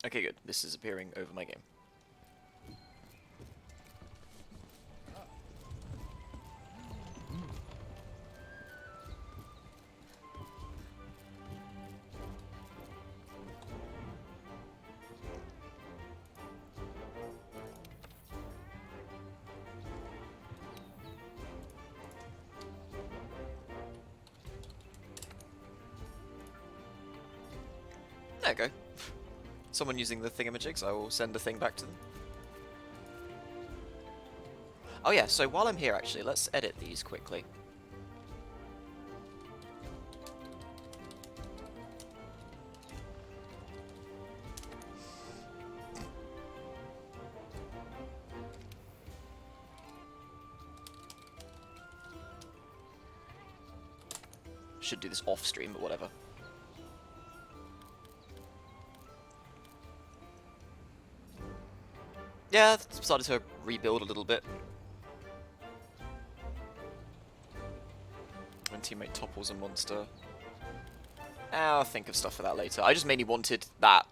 Okay, good. This is appearing over my game. There you go. Someone using the thingamajigs, I will send a thing back to them. Oh yeah, so while I'm here actually, let's edit these quickly. Should do this off stream, but whatever. Yeah, started to rebuild a little bit. When teammate topples a monster. I'll think of stuff for that later. I just mainly wanted that.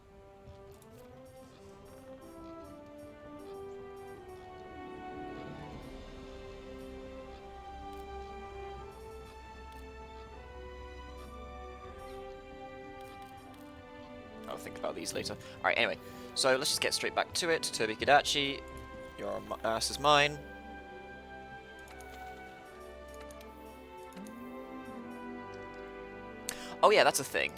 I'll think about these later. Alright, anyway. So let's just get straight back to it. Tobi-Kadachi, your ass is mine. Oh yeah, that's a thing.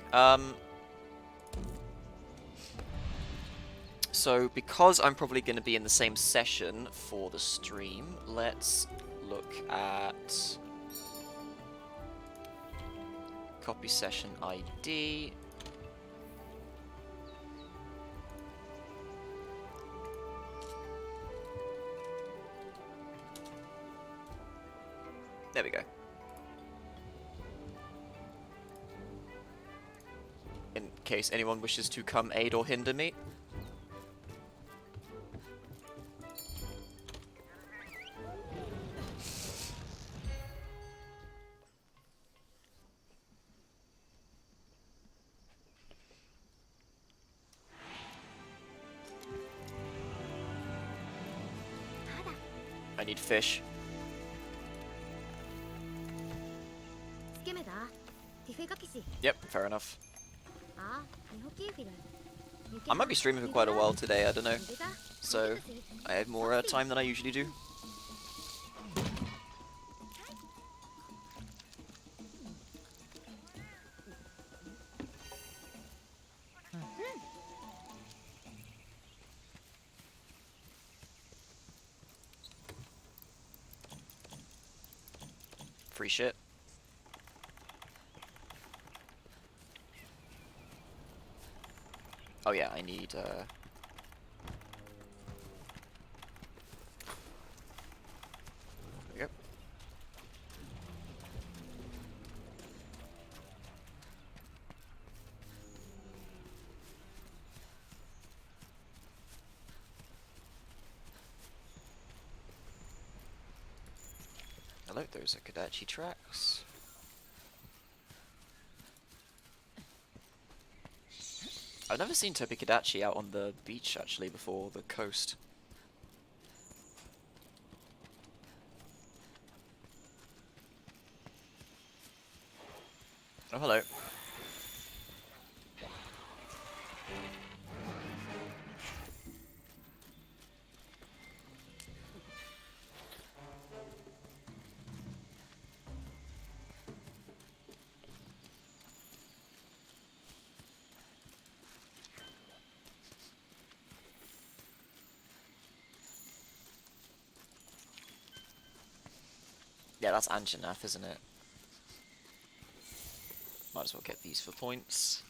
So because I'm probably going to be in the same session for the stream, let's look at copy session ID. There we go. In case anyone wishes to come aid or hinder me. I need fish. Yep, fair enough. I might be streaming for quite a while today, I don't know. So, I have more time than I usually do. Free shit. Oh yeah, I need, Yep. Hello, those are Kadachi tracks. I've never seen Tobi-Kadachi out on the beach, actually, before the coast. Oh, hello. Yeah, that's Anjanath, isn't it? Might as well get these for points.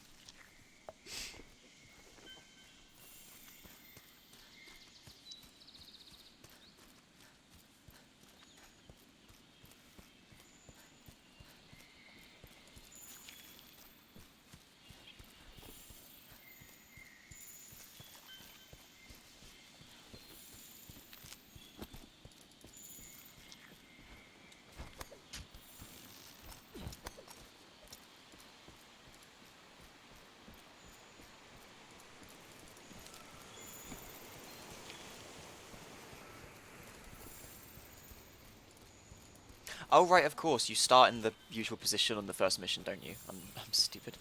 Oh, right, of course. You start in the usual position on the first mission, don't you? I'm stupid.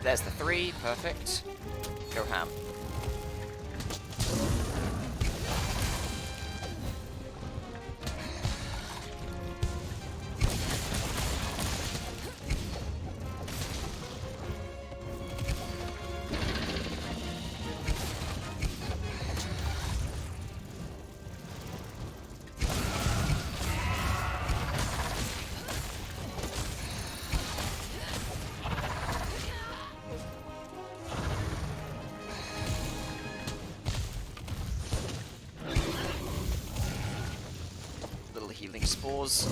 There's the 3, perfect. Go ham. Little healing spores.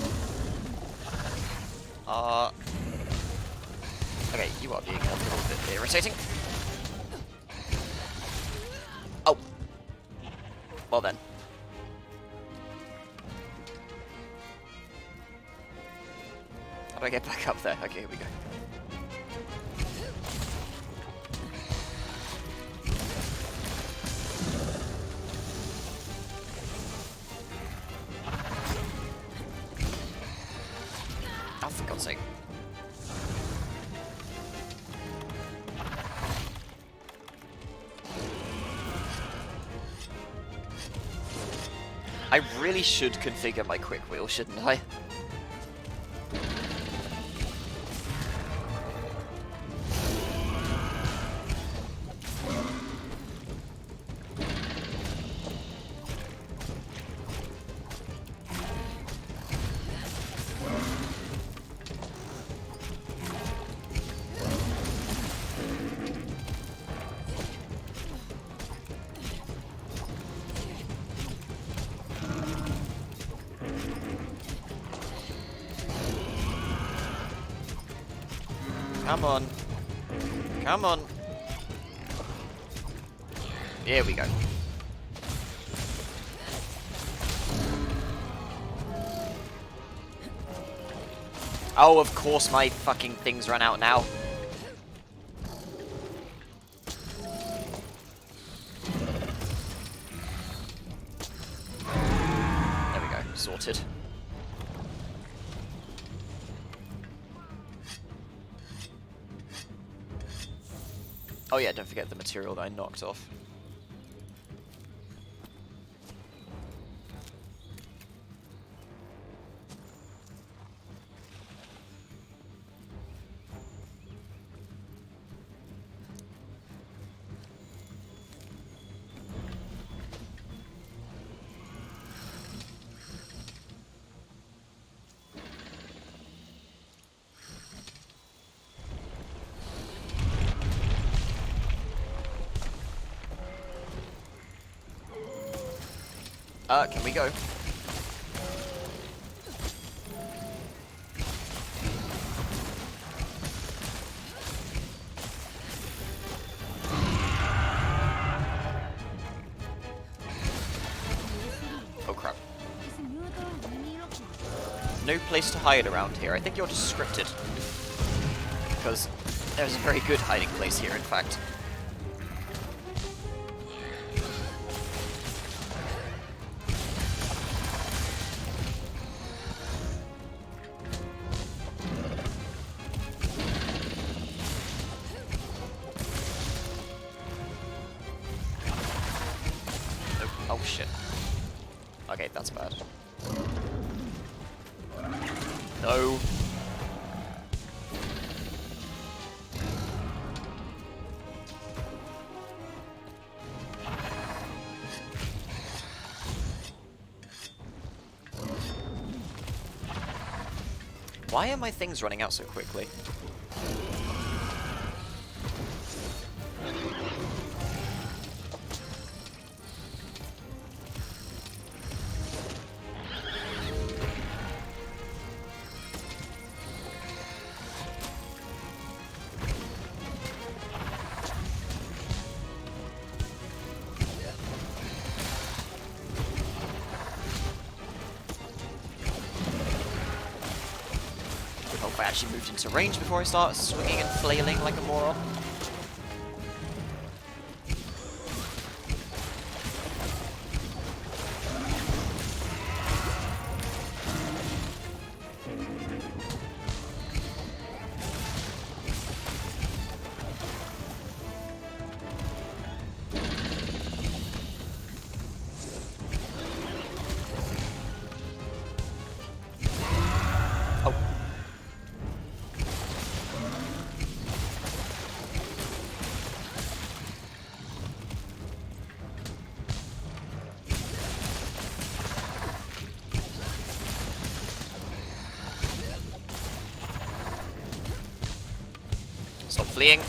Okay, you are being a little bit irritating. Oh. Well then. How do I get back up there? Okay, here we go. Oh, for God's sake. I really should configure my quick wheel, shouldn't I? Come on. Come on. Here we go. Oh, of course my fucking things run out now. There we go. Sorted. Oh yeah, don't forget the material that I knocked off. Can we go? Oh crap. No place to hide around here. I think you're just scripted. Because there's a very good hiding place here, in fact. Oh shit. Okay, that's bad. No. Why are my things running out so quickly? I actually moved into range before I start swinging and flailing like a moron. Stop fleeing.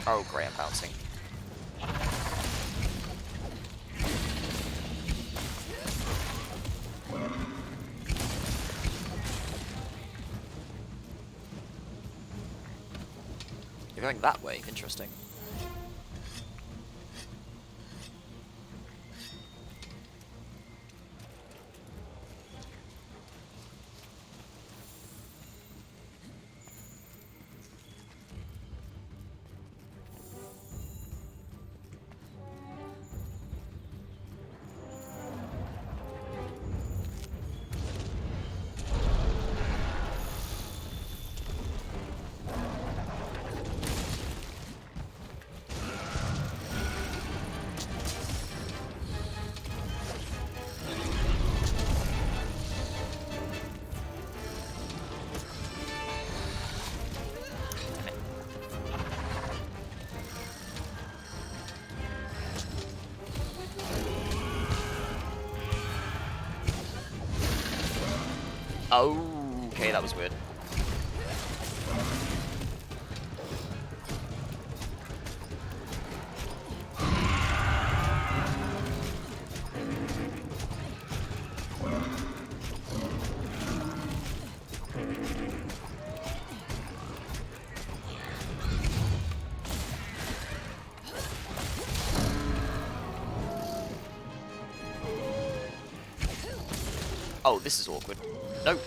Oh, great, I'm bouncing. You're going that way, interesting. Oh, okay, that was weird. Oh, this is awkward. No.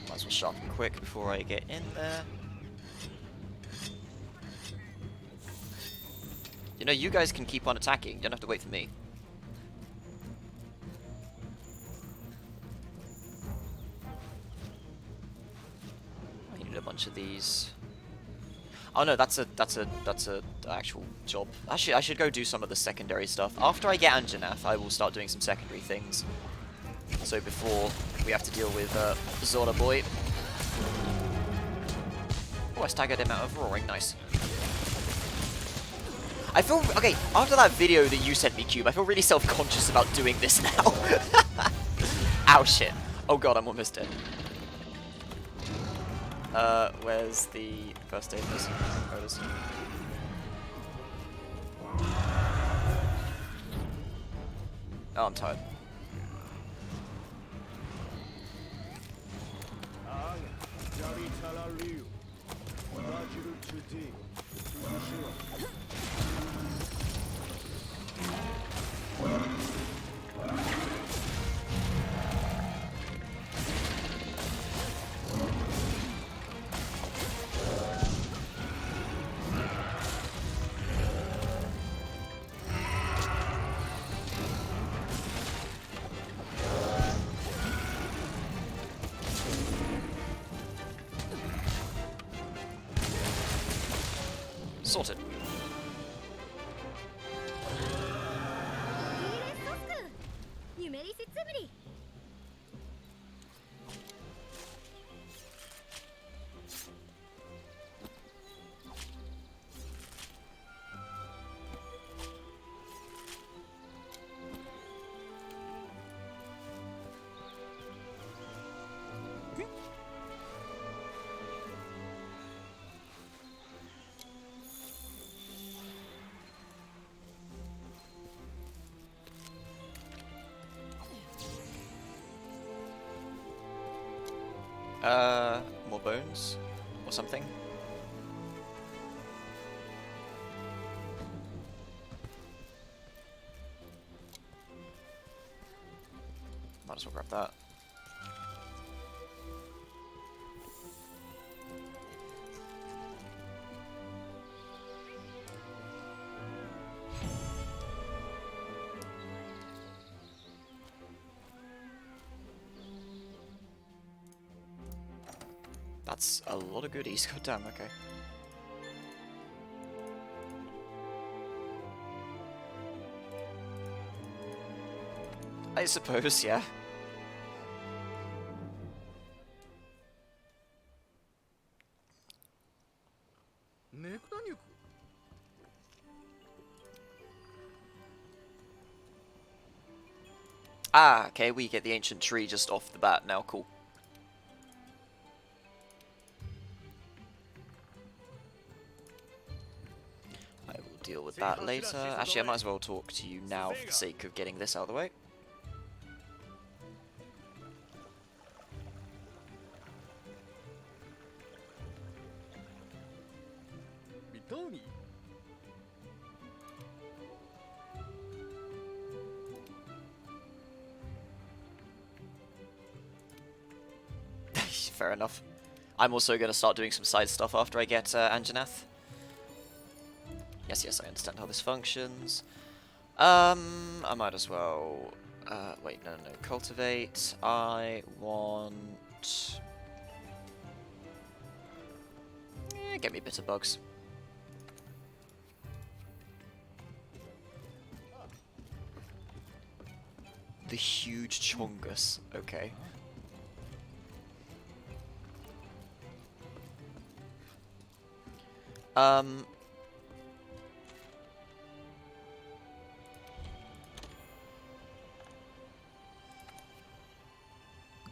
Might as well sharpen quick before I get in there. You know, you guys can keep on attacking. You don't have to wait for me. I need a bunch of these. Oh no, that's a actual job. Actually, I should go do some of the secondary stuff. After I get Anjanath, I will start doing some secondary things. So before we have to deal with Zora Boy. Oh, I staggered him out of roaring. Nice. I feel okay after that video that you sent me, Cube. I feel really self-conscious about doing this now. Ow, shit. Oh god, I'm almost dead. Where's the first aid person? Oh, it is. Oh, I'm tired. Sorted. More bones? Or something? Might as well grab that. That's a lot of goodies. God damn, okay. I suppose, yeah. Ah, okay, we get the ancient tree just off the bat now, cool. I will deal with that later. Actually, I might as well talk to you now for the sake of getting this out of the way. Fair enough. I'm also going to start doing some side stuff after I get Anjanath. Yes, I understand how this functions. I might as well... wait, no. Cultivate. I want... get me bitter bugs. The huge Chongus. Okay.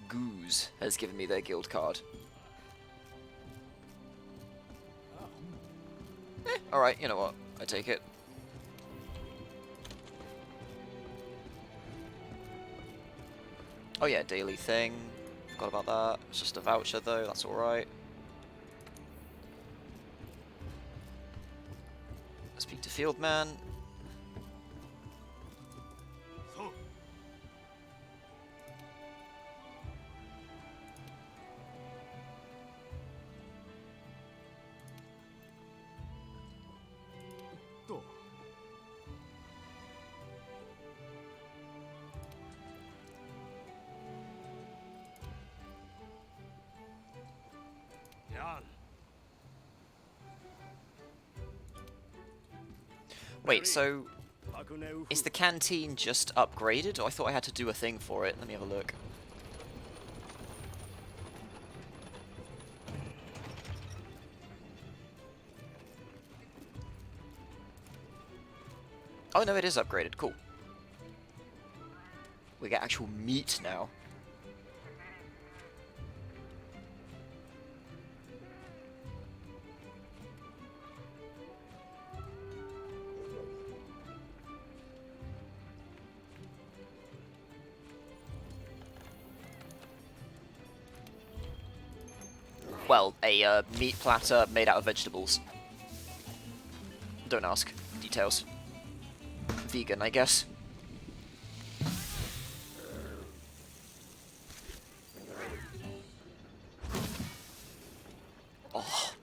Goose has given me their guild card. Alright, you know what? I take it. Oh yeah, daily thing. Forgot about that. It's just a voucher though, that's alright. Speak to Fieldman. Wait, so is the canteen just upgraded? I thought I had to do a thing for it. Let me have a look. Oh no, it is upgraded. Cool. We get actual meat now. Well, a meat platter made out of vegetables. Don't ask. Details. Vegan, I guess. Oh.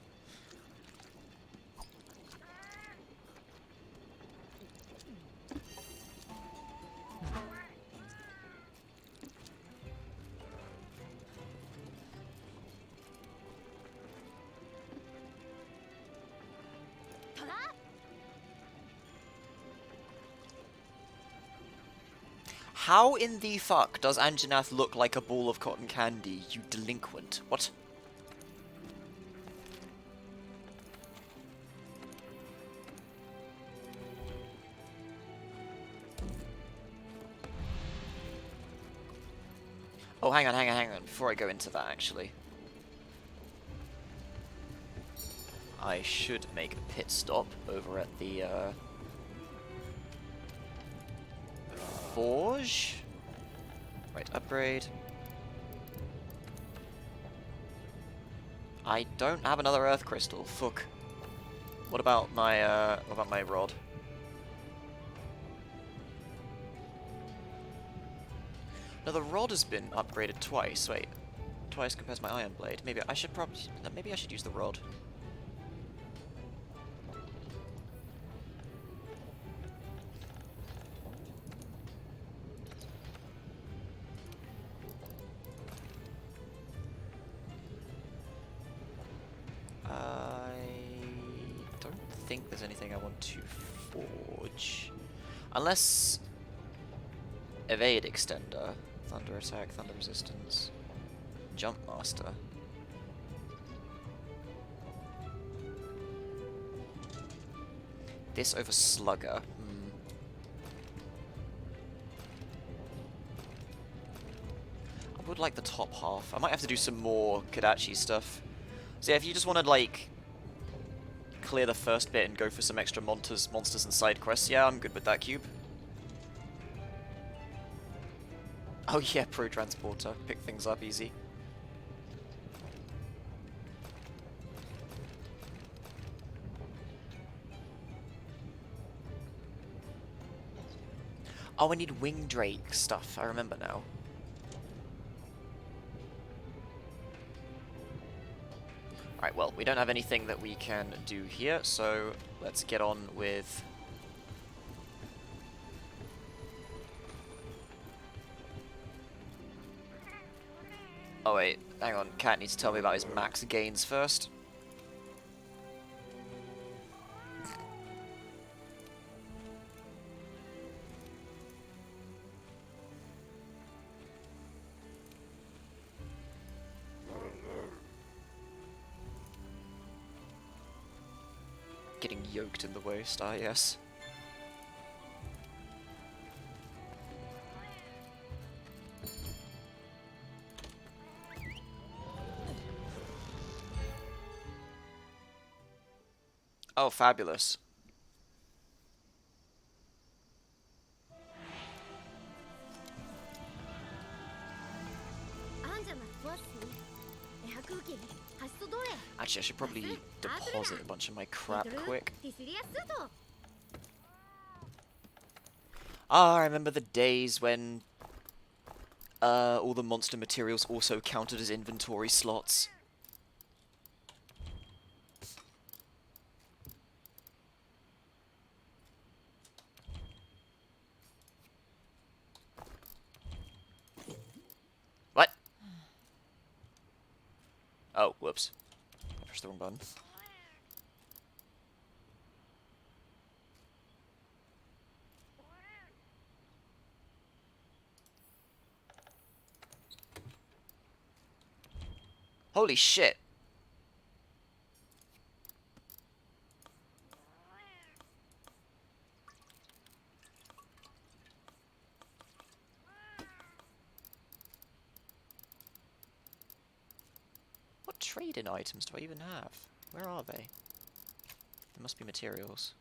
How in the fuck does Anjanath look like a ball of cotton candy, you delinquent? What? Oh, hang on, before I go into that, actually. I should make a pit stop over at the, Forge? Right, upgrade. I don't have another Earth Crystal, fuck. What about my rod? No, the rod has been upgraded twice, wait. Twice compared to my Iron Blade. Maybe I should use the rod. I don't think there's anything I want to forge. Unless... Evade Extender, Thunder Attack, Thunder Resistance, Jump Master. This over Slugger. I would like the top half. I might have to do some more Kodachi stuff. So yeah, if you just want to, like, clear the first bit and go for some extra monsters and side quests, yeah, I'm good with that, Cube. Oh yeah, Pro Transporter. Pick things up easy. Oh, I need Wing Drake stuff. I remember now. Alright, well, we don't have anything that we can do here, so let's get on with... Oh wait, hang on, Cat needs to tell me about his max gains first. Getting yoked in the waist, ah yes. Oh, fabulous. Actually, I should probably deposit a bunch of my crap quick. Ah, I remember the days when all the monster materials also counted as inventory slots. What? Oh, whoops. I pressed the wrong button. Holy shit. What trade-in items do I even have? Where are they? There must be materials.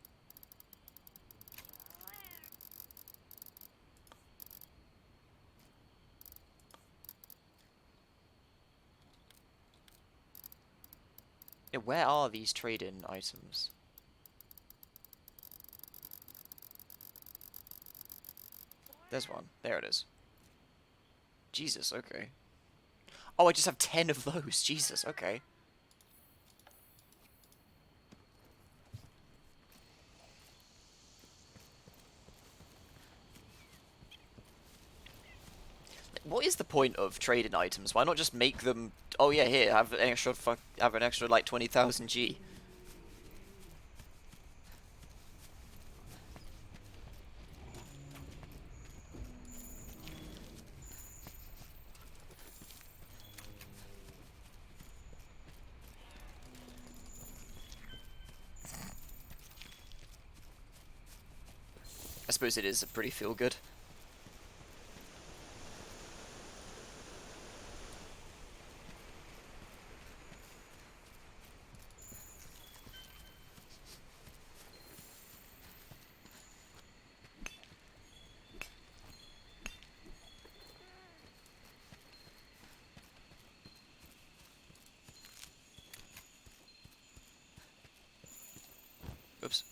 Yeah, where are these trade-in items? There's one. There it is. Jesus, okay. Oh, I just have 10 of those. Jesus, okay. What is the point of trading items? Why not just make them... Oh yeah, here, have an extra like 20,000 G. I suppose it is a pretty feel good. Oops.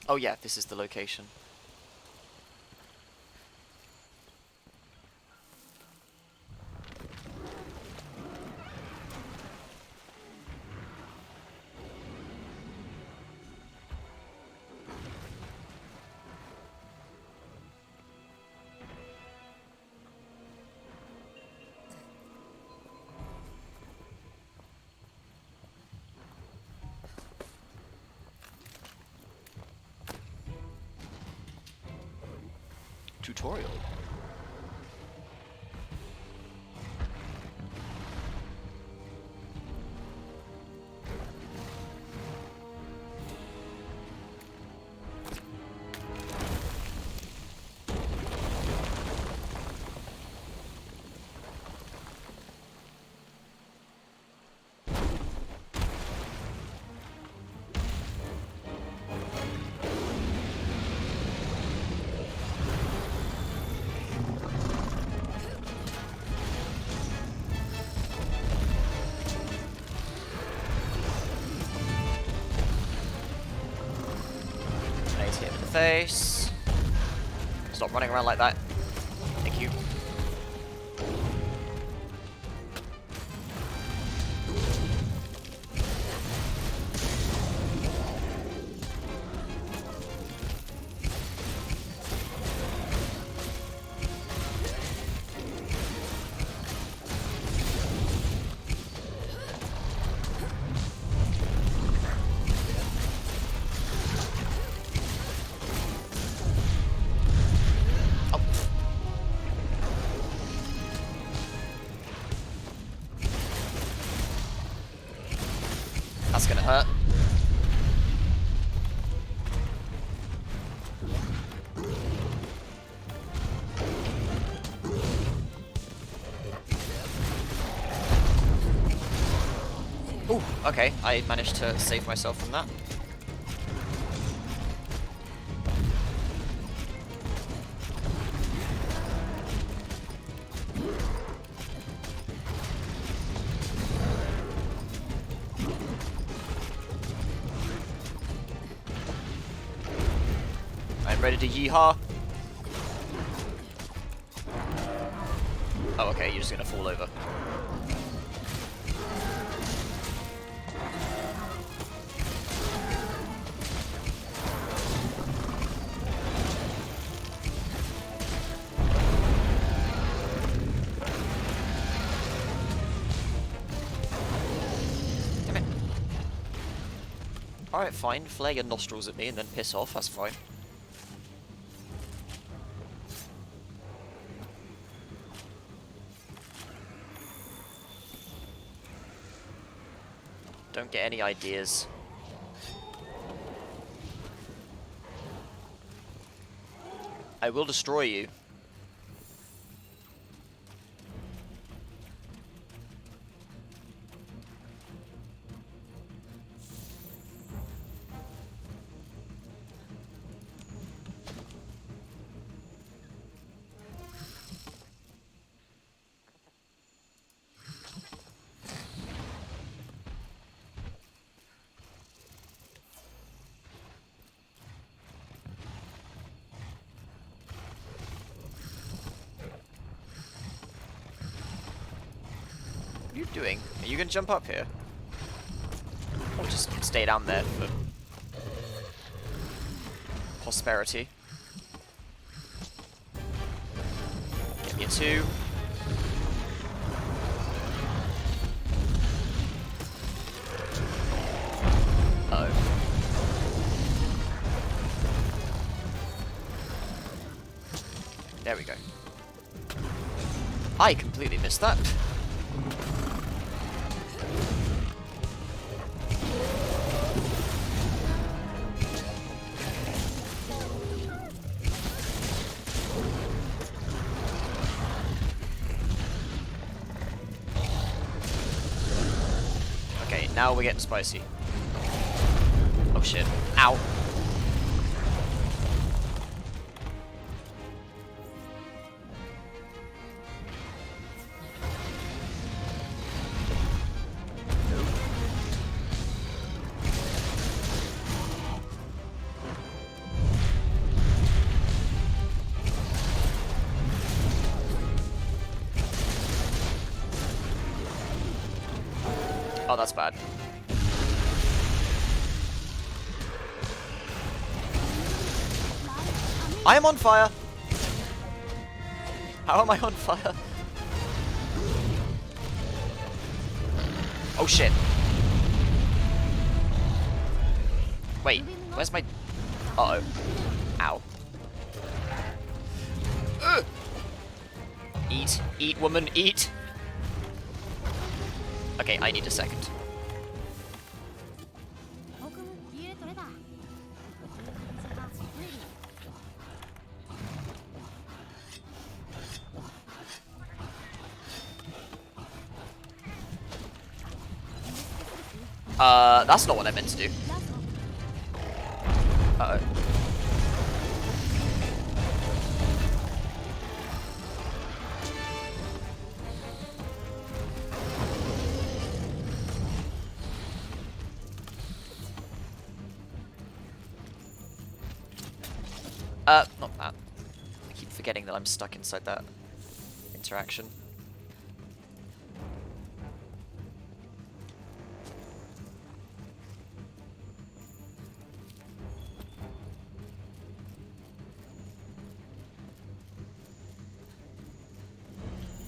Oh yeah, this is the location. Tutorial. Nice hit in the face. Stop running around like that. Thank you. That's gonna hurt. Ooh, okay, I managed to save myself from that. I'm ready to yeehaw. Oh, okay, you're just gonna fall over. Damn it. Alright, fine. Flare your nostrils at me and then piss off, that's fine. Don't get any ideas. I will destroy you. you doing? Are you gonna jump up here? Or just stay down there for prosperity? Get me a 2. Uh-oh. There we go. I completely missed that. Okay, now we're getting spicy. Oh shit. Ow. Oh, that's bad. I am on fire! How am I on fire? Oh shit. Wait, where's my... Uh-oh. Ow. Ugh. Eat. Eat, woman, eat! Okay, I need a second. That's not what I meant to do. Uh-oh. Not that. I keep forgetting that I'm stuck inside that interaction.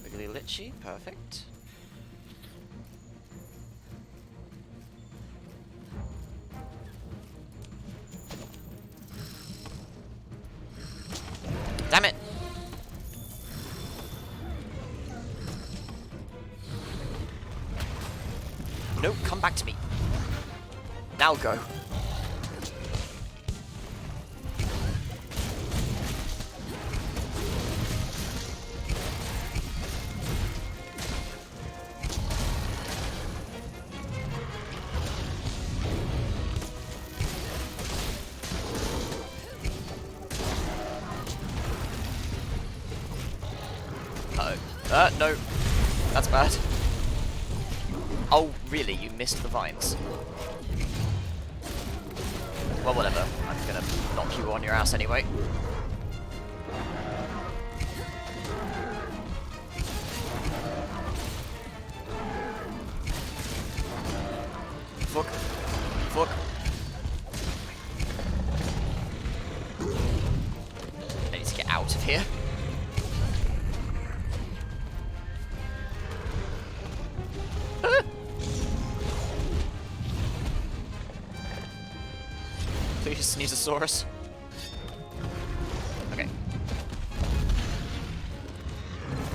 Wiggly Litchi, perfect. Damn it! No, come back to me. Now go. No. That's bad. Oh, really? You missed the vines? Well, whatever. I'm gonna knock you on your ass anyway. Fuck. Fuck. I need to get out of here. Please, Sneezosaurus. Okay.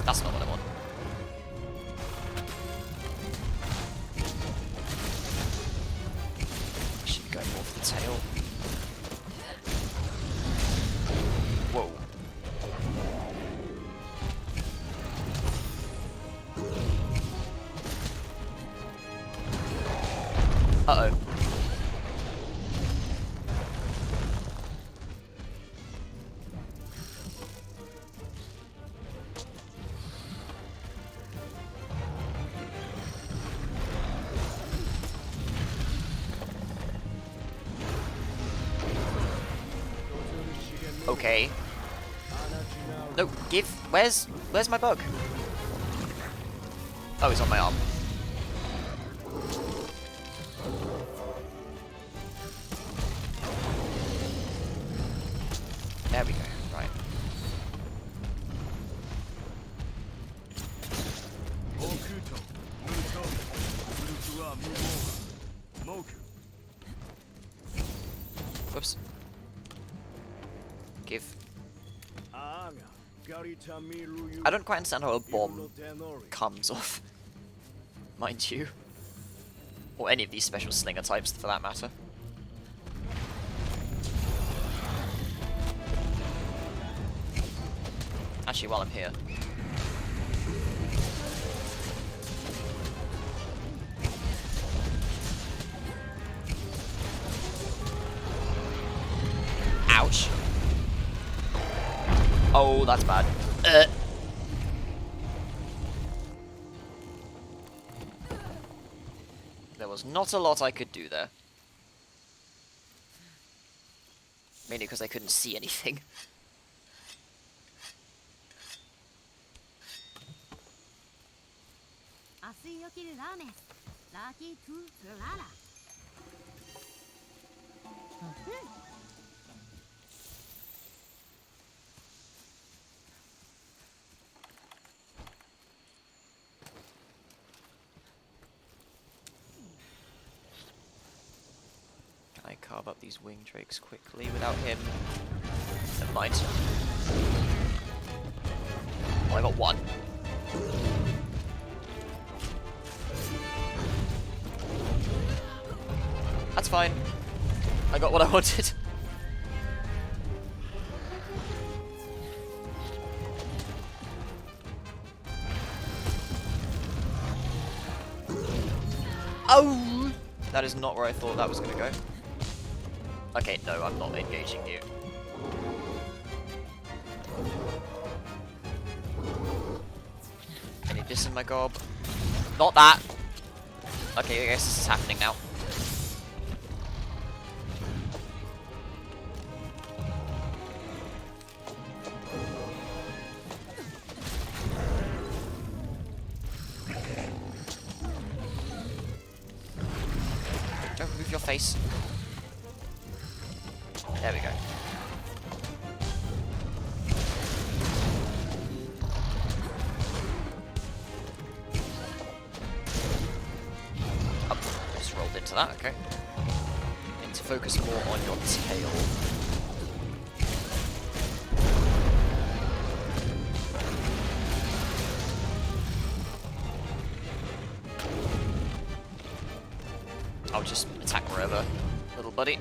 That's not what I want. I should go more for the tail. Whoa. Uh-oh. Okay. No, give. Where's my bug? Oh, he's on my arm. There we go. Right. Whoops. Give. I don't quite understand how a bomb comes off, mind you. Or any of these special slinger types, for that matter. Actually, while I'm here. Ouch. Oh, that's bad. There was not a lot I could do there. Mainly because I couldn't see anything. Can I carve up these wing drakes quickly without him? Never mind. Oh, I got one. That's fine. I got what I wanted. Oh! That is not where I thought that was going to go. Okay, no, I'm not engaging you. I need this in my gob. Not that! Okay, I guess this is happening now. Don't move your face. There we go. Oh, just rolled into that, okay. Need to focus more on your tail. I'll just attack wherever, little buddy.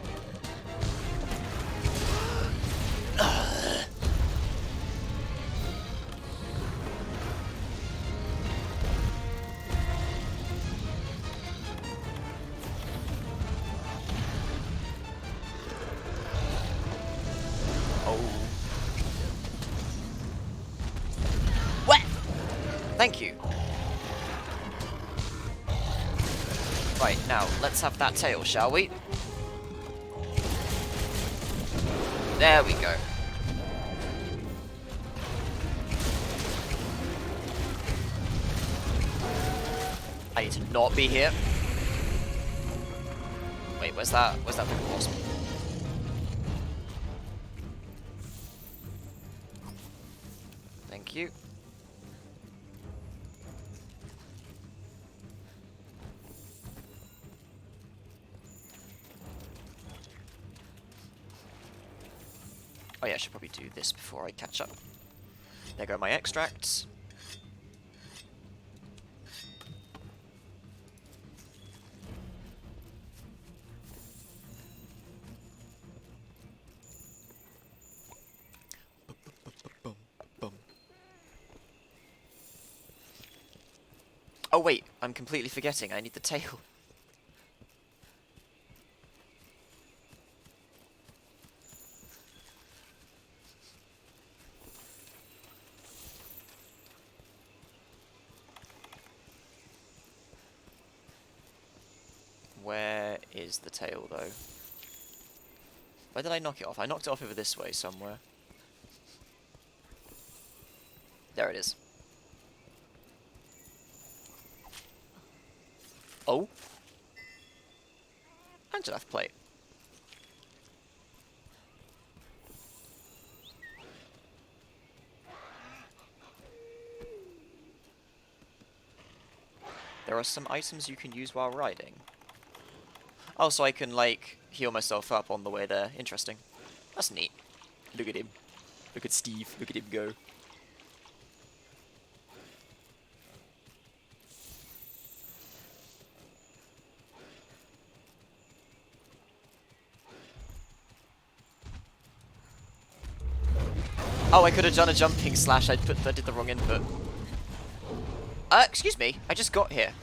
Thank you. Right, now, let's have that tail, shall we? There we go. I need to not be here. Wait, where's that big wasp? Thank you. Oh yeah, I should probably do this before I catch up. There go my extracts. Oh wait, I'm completely forgetting, I need the tail. Where is the tail, though? Where did I knock it off? I knocked it off over this way somewhere. There it is. Oh. Anjanath plate. There are some items you can use while riding. Oh, so I can, like, heal myself up on the way there. Interesting. That's neat. Look at him. Look at Steve. Look at him go. Oh, I could have done a jumping slash. I did the wrong input. Excuse me. I just got here.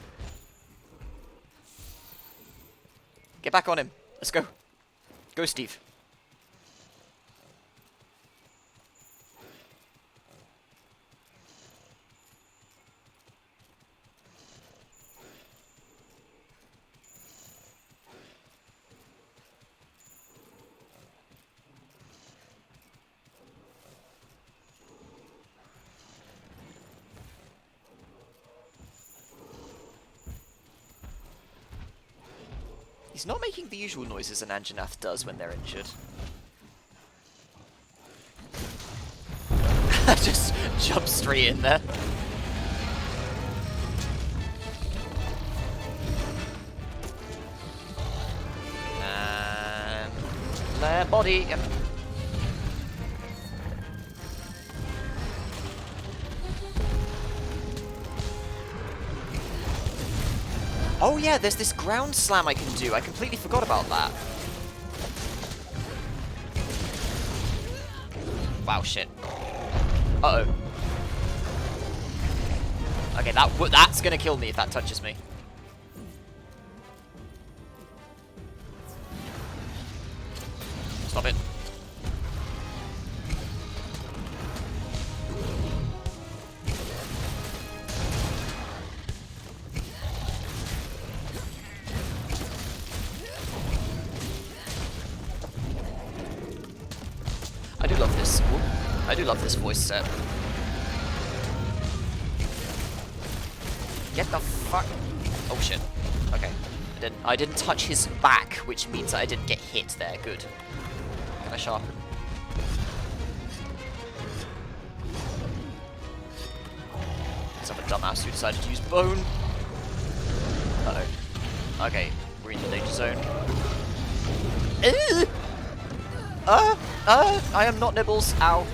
Get back on him. Let's go. Go, Steve. He's not making the usual noises an Anjanath does when they're injured. Just jump straight in there. And their body. Yep. Oh yeah, there's this ground slam I can do. I completely forgot about that. Wow, shit. Uh-oh. Okay, that's gonna kill me if that touches me. Stop it. I do love this voice set. Get the fuck. Oh shit. Okay. I didn't touch his back, which means that I didn't get hit there. Good. Can I sharpen? Because I'm a dumbass who decided to use bone. Uh-oh. Okay. We're in the danger zone. I am not Nibbles. Ow.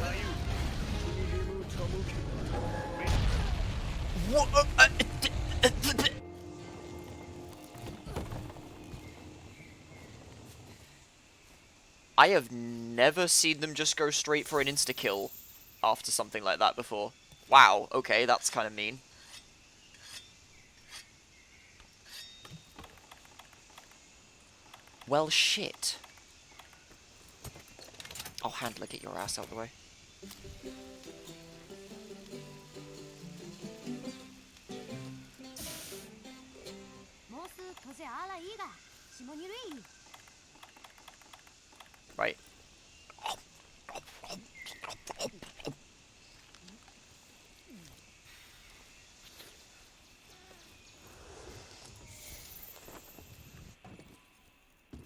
I have never seen them just go straight for an insta-kill after something like that before. Wow, okay, that's kind of mean. Well, shit. Oh, handler, get your ass out of the way. Right.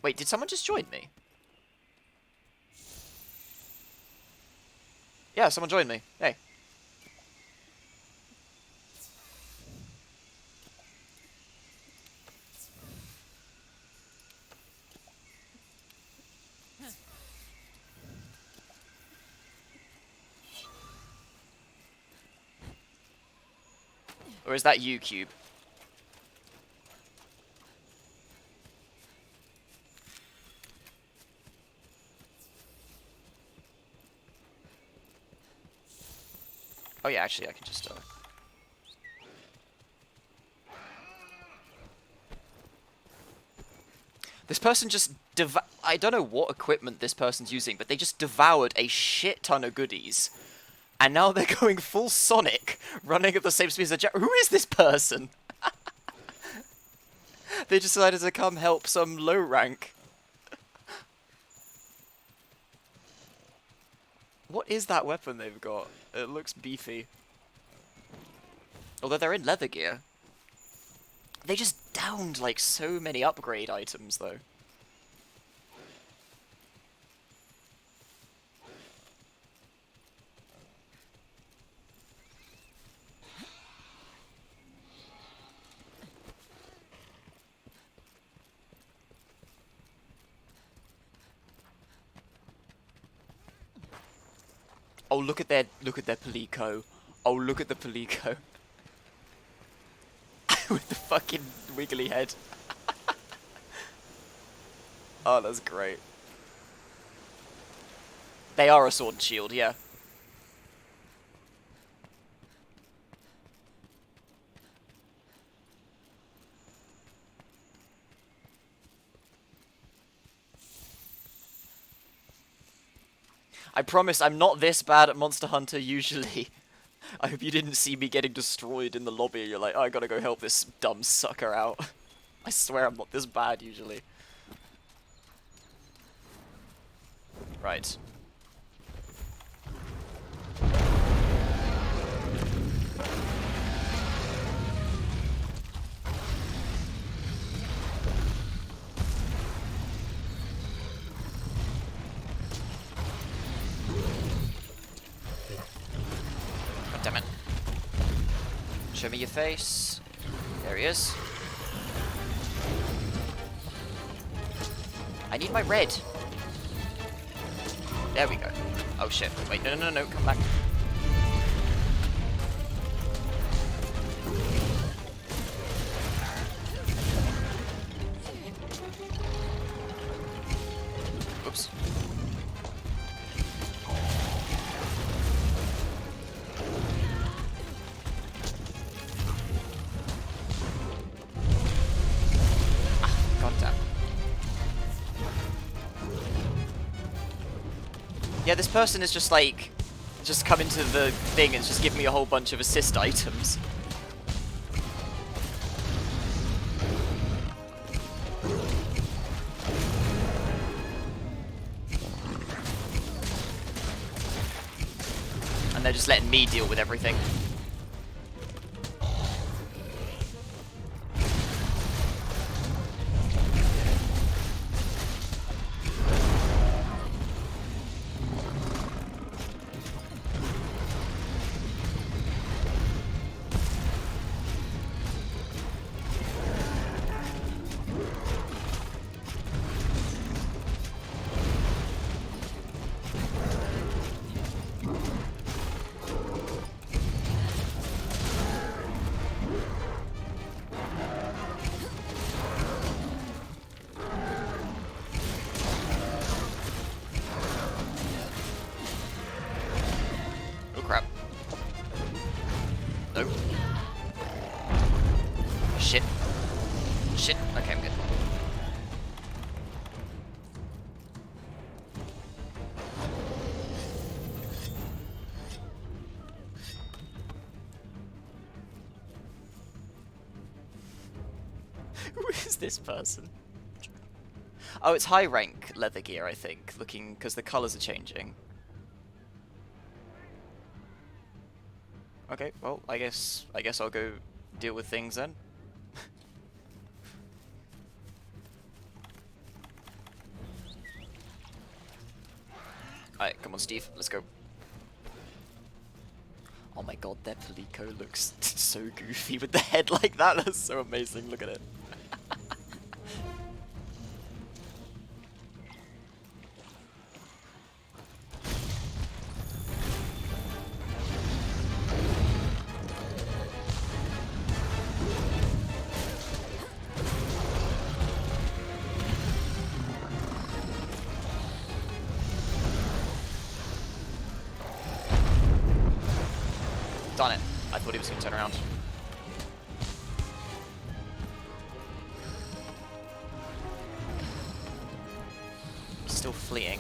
Wait, did someone just join me? Yeah, someone joined me. Hey. Or is that you, Cube? Oh yeah, actually I can just This person just I don't know what equipment this person's using, but they just devoured a shit ton of goodies. And now they're going full Sonic, running at the same speed as a jet. Who is this person? They decided to come help some low rank. What is that weapon they've got? It looks beefy. Although they're in leather gear. They just downed like so many upgrade items though. Oh, look at their Palico. Oh, look at the Palico. With the fucking wiggly head. Oh, that's great. They are a sword and shield, yeah. I promise I'm not this bad at Monster Hunter usually. I hope you didn't see me getting destroyed in the lobby. You're like, oh, I gotta go help this dumb sucker out. I swear I'm not this bad usually. Right. God damn it. Show me your face. There he is. I need my red. There we go. Oh shit. Wait, no, come back. Oops. God damn. Yeah, this person is just like, just come into the thing and just give me a whole bunch of assist items. And they're just letting me deal with everything. Oh crap. Nope. Shit. Shit. Okay, I'm good. Who is this person? Oh, it's high rank leather gear, I think, looking, because the colours are changing. Okay, well, I guess I'll go deal with things then. Alright, come on, Steve, let's go. Oh my god, their Palico looks so goofy with the head like that. That's so amazing. Look at it. Darn it. I thought he was going to turn around. Still fleeing.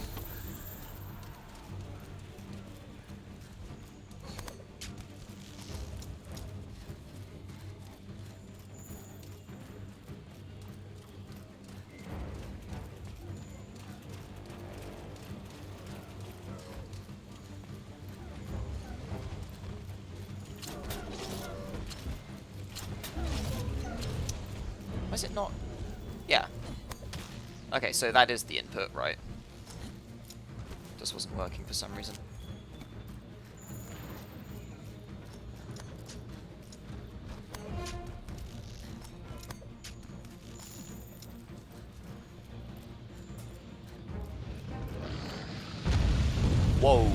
Was it not? Yeah. Okay, so that is the input, right? Just wasn't working for some reason. Whoa.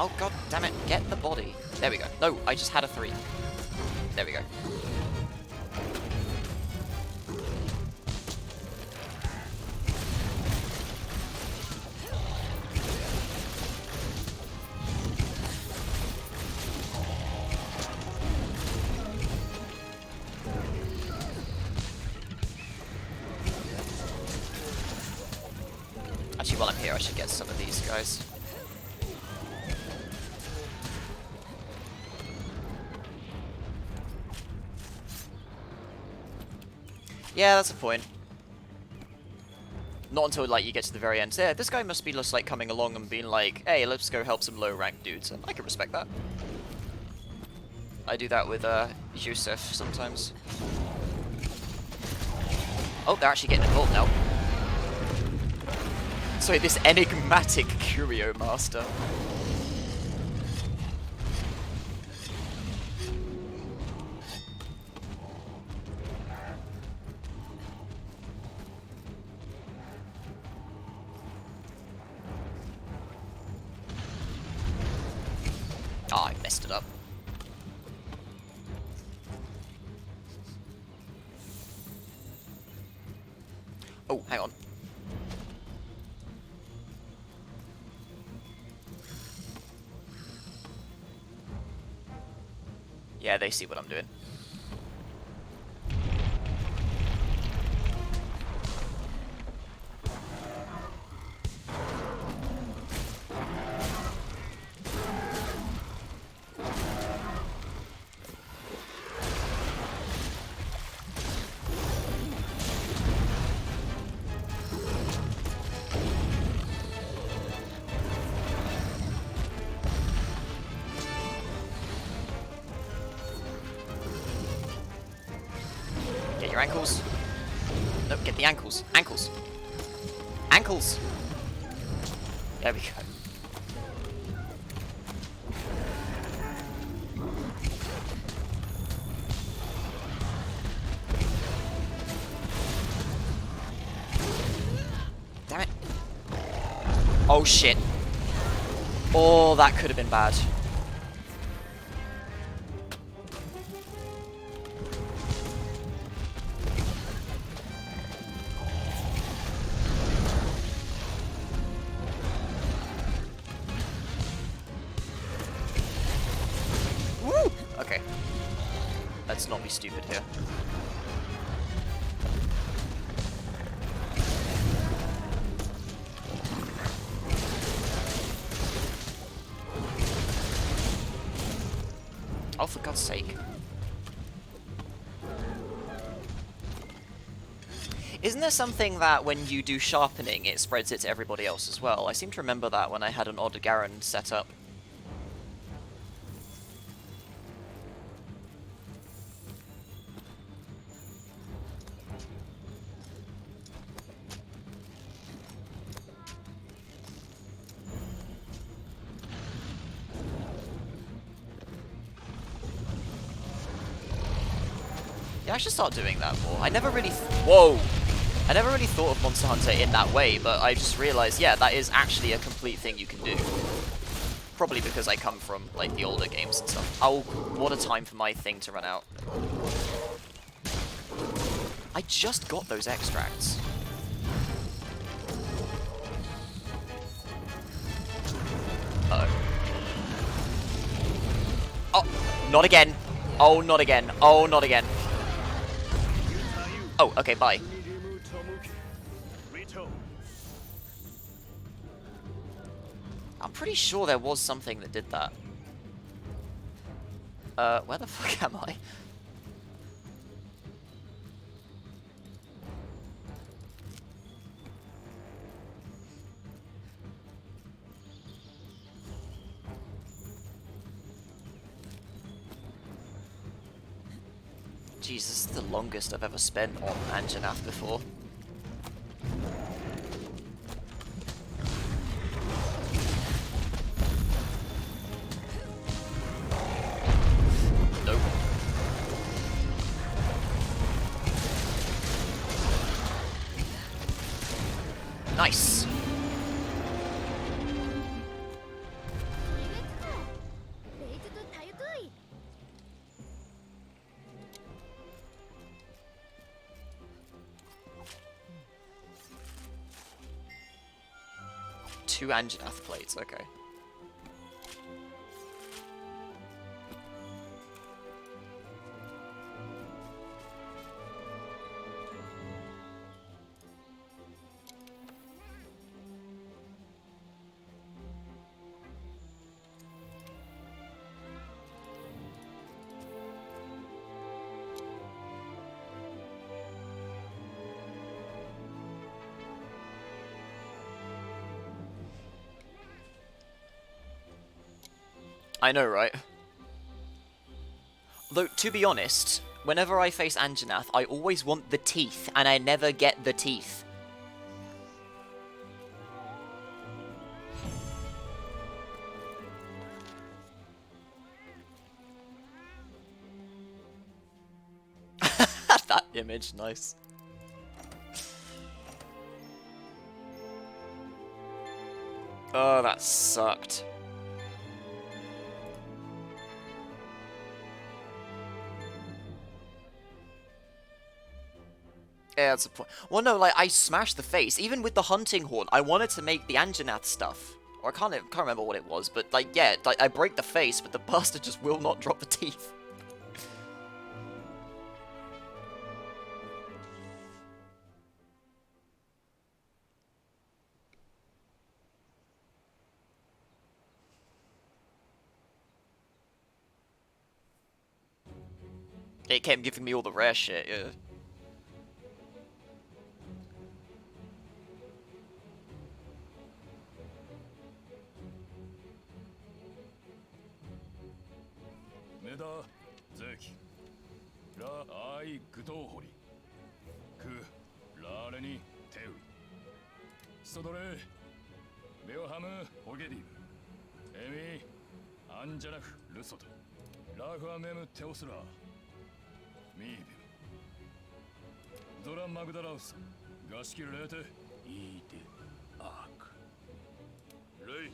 Oh god damn it, get the body. There we go. No, I just had a 3. There we go. Actually, while I'm here, I should get some of these guys. Yeah, that's a point. Not until, like, you get to the very end. So, yeah, this guy must be just, like, coming along and being like, hey, let's go help some low-ranked dudes. And I can respect that. I do that with, Yusuf sometimes. Oh, they're actually getting involved now. Sorry, this enigmatic Curio Master. Oh, I messed it up. Oh, hang on. Yeah, they see what I'm doing. Get your ankles. No, get the ankles. Ankles. Ankles! There we go. Damn it. Oh shit. Oh, that could have been bad. Woo! Okay. Let's not be stupid here. Oh, for God's sake. Isn't there something that when you do sharpening, it spreads it to everybody else as well? I seem to remember that when I had an Odd Garen set up. Yeah, I should start doing that more. I never really... Whoa! I never really thought of Monster Hunter in that way, but I just realized, yeah, that is actually a complete thing you can do. Probably because I come from, like, the older games and stuff. Oh, what a time for my thing to run out. I just got those extracts. Uh-oh. Oh, not again. Oh, not again. Oh, not again. Oh, okay, bye. I'm pretty sure there was something that did that. Where the fuck am I? Jeez, this is the longest I've ever spent on Anjanath before. Nope. Nice. 2 Anjanath plates, okay. I know, right? Though, to be honest, whenever I face Anjanath, I always want the teeth, and I never get the teeth. That image, nice. Oh, that sucked. Yeah, that's a point. Well, no, like, I smashed the face. Even with the hunting horn, I wanted to make the Anjanath stuff. Or I can't remember what it was, but, like, yeah, like, I break the face, but the bastard just will not drop the teeth. It kept giving me all the rare shit, yeah. Zoran Magdalaus, Gashkir Lete, Ide Ak. Ray,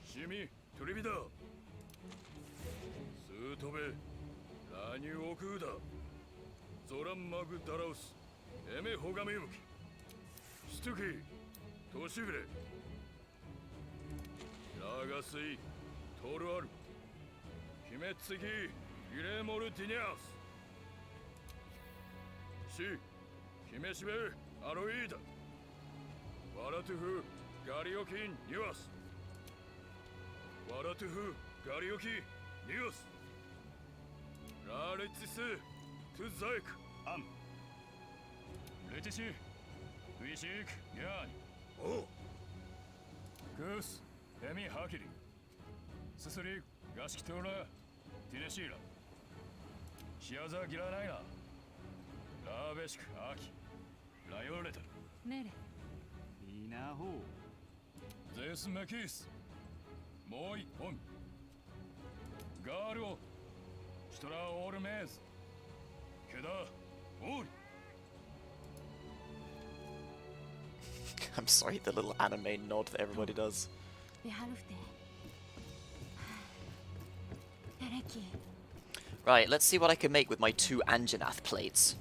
Shimi, Turibida, Sutobe, Ranu Okuda, Zoran Magdalaus, Eme Hogamiyuki, Stuki, Toshigre, Ragasui, Toruaru, Himetsuki, Iremor Dinias. Si, Himeshibe, Aroida, Waratuhu, Garioki, Niwas, Waratuhu, Garioki, Niwas, Raretsu, Tuzaik, Am, Letishi, Wishik, Yan, Oh, Goose, Emi Hakiri, Susuri, Gashkitora, Tineshira, Shiaza Giranaina. Raveshk Aki, Layoreta, Nere, Inaho, Zes Makis, Moi On, Garo, Stora Ormez, Keda, Ori. I'm sorry, the little anime nod that everybody does. Right, let's see what I can make with my 2 Anjanath plates.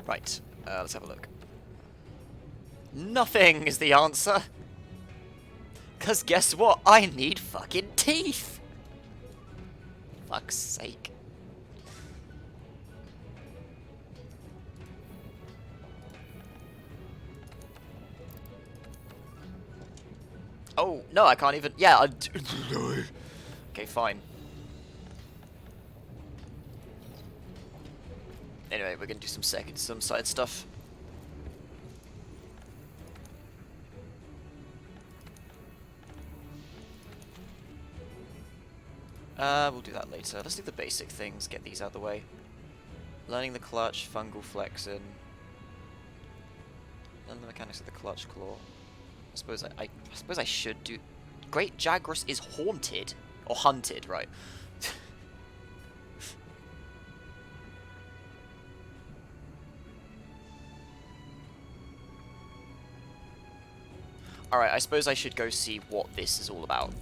Right, let's have a look. Nothing is the answer! Cause guess what? I need fucking teeth! Fuck's sake. Oh, no, I can't even... Yeah, okay, fine. Anyway, we're gonna do some side stuff. We'll do that later. Let's do the basic things, get these out of the way. Learning the clutch, fungal flexing. Learn the mechanics of the clutch claw. I suppose I should do... Great Jagras is haunted. Or hunted, right. Alright, I suppose I should go see what this is all about.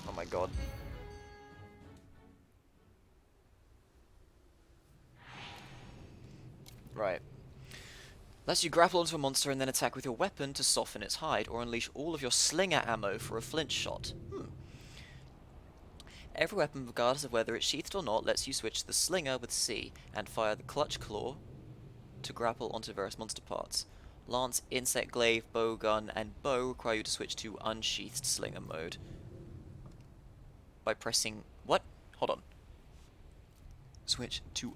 Oh my god. Right. Lets you grapple onto a monster and then attack with your weapon to soften its hide, or unleash all of your slinger ammo for a flint shot. Every weapon, regardless of whether it's sheathed or not, lets you switch the slinger with C, and fire the clutch claw to grapple onto various monster parts. Lance, insect glaive, bow gun, and bow require you to switch to unsheathed slinger mode. By pressing... What? Hold on. Switch to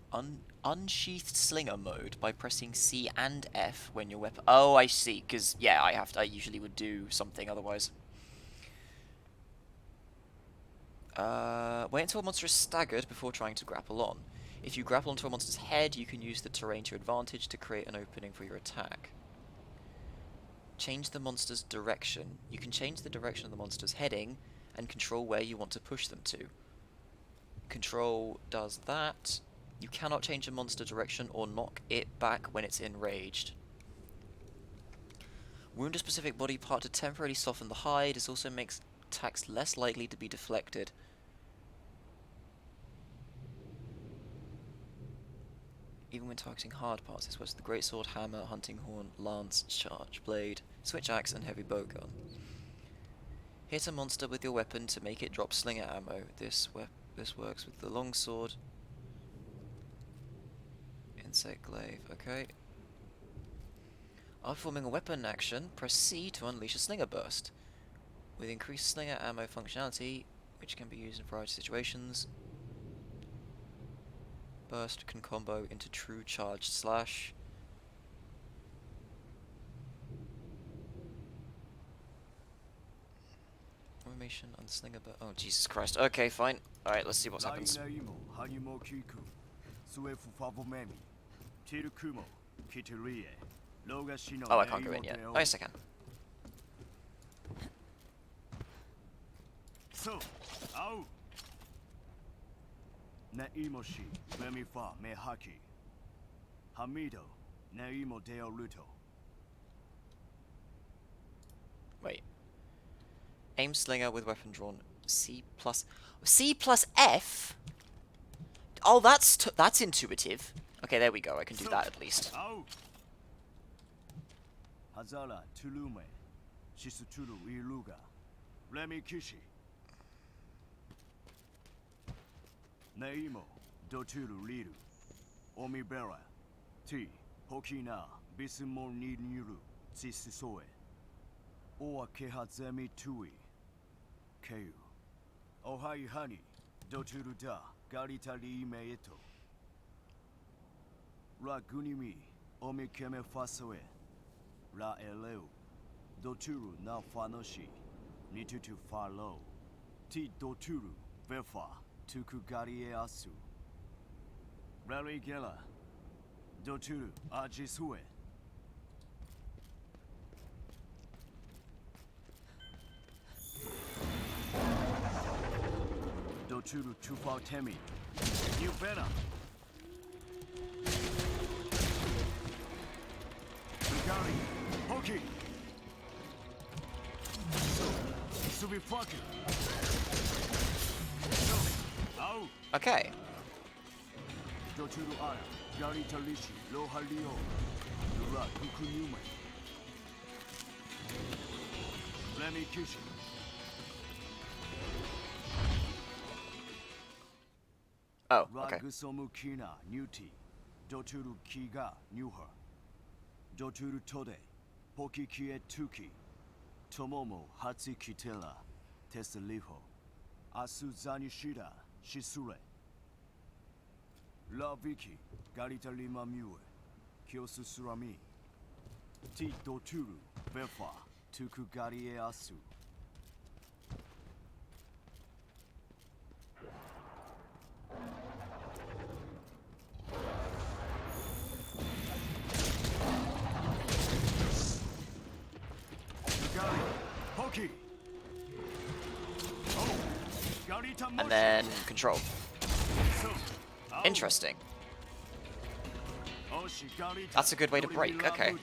unsheathed slinger mode by pressing C and F when your weapon... Oh, I see, because, yeah, I usually would do something otherwise. Wait until a monster is staggered before trying to grapple on. If you grapple onto a monster's head, you can use the terrain to your advantage to create an opening for your attack. Change the monster's direction. You can change the direction of the monster's heading and control where you want to push them to. Control does that. You cannot change a monster direction or knock it back when it's enraged. Wound a specific body part to temporarily soften the hide. This also makes attacks less likely to be deflected. Even when targeting hard parts, this works with the greatsword, hammer, hunting horn, lance, charge blade, switch axe, and heavy bowgun. Hit a monster with your weapon to make it drop slinger ammo. This works with the longsword, insect glaive. Okay. After performing a weapon action, press C to unleash a slinger burst. With increased slinger ammo functionality, which can be used in a variety of situations. Burst can combo into true charged slash. Formation on slinger burst. Oh, Jesus Christ. Okay, fine. Alright, let's see what happens. Oh, I can't go in yet. Oh, yes, I can. So, au. Naimoshi, Memifa, Mehaki. Hamido, Naimo Deo Luto. Wait. Aim slinger with weapon drawn. C plus F? Oh, that's intuitive. Okay, there we go. I can do that at least. Hazala, Tulume, Shisutulu, Iluga, Remi Kishi. Naimo, Doturu Liru, Omibera, T, Hokina, Bisimon Nuru, Sisisoe, Oa Kehazemi Tui, Keu, Ohai Hani, Doturu Da, Garitali Meeto, Ragunimi, Omikeme Fasoe, La Eleu, Doturu Na Fanoshi, Nitutu Farlo, T Doturu, Vefa. Tukugarie Asu. Rally Gela. Doturu Ajisue. Doturu Tufau Temi. New Bena. Sugari. Hoki. Subifaki. Okay. Oh, okay. Doturu Kiga knew her. Doturu Tode, Poki Kie Tuki, Tomomo Hatsi Kitela, Tesaliho, Asuzani Shida. Shisure La Viki Garita Lima Mue Kyosu Surami T Doturu Vefa Tukugarie Asu And then control. Interesting. That's a good way to break, okay.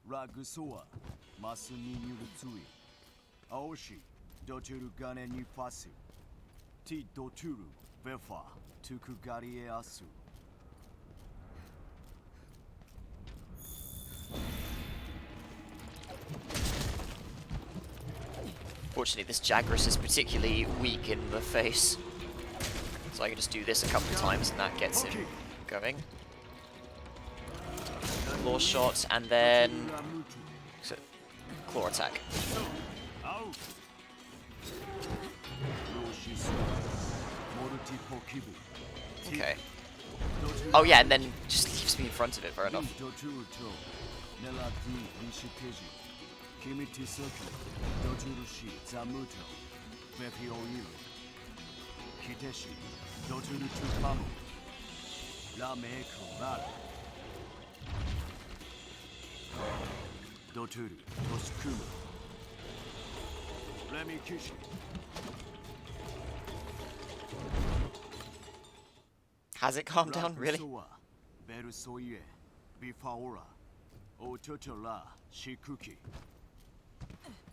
Ragusoa, Masuni Nuritsui, Aoshi, Doturu Gane ni Fasu, Ti Doturu, Vefa, Tukugarie Asu. Fortunately, this Jagras is particularly weak in the face. So I can just do this a couple of times and that gets him going. Claw shot and then claw attack. Okay. Oh yeah, and then just leaves me in front of it, fair enough. Doturu, Toshikuma. Remi Kishi. Has it calmed down, really? Berusoye, Bifaora, Ototola, Shikuki.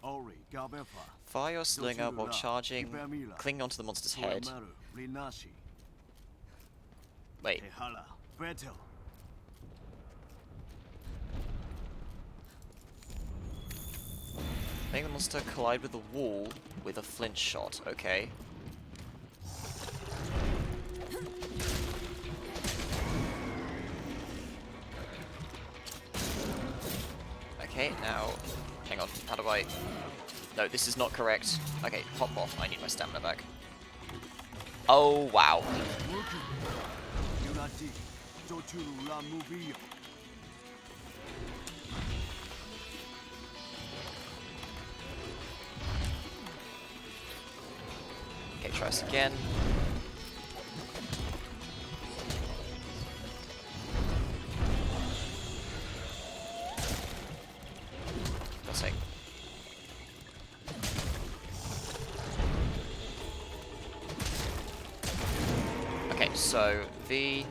Ori, Gabefa. Fire your slinger while charging, clinging onto the monster's head. Wait. Make the monster collide with the wall with a flinch shot, okay. Okay, now, hang on, how do I... No, this is not correct. Okay, hop off, I need my stamina back. Oh, wow. Okay, try this again. Nothing. Okay, so V,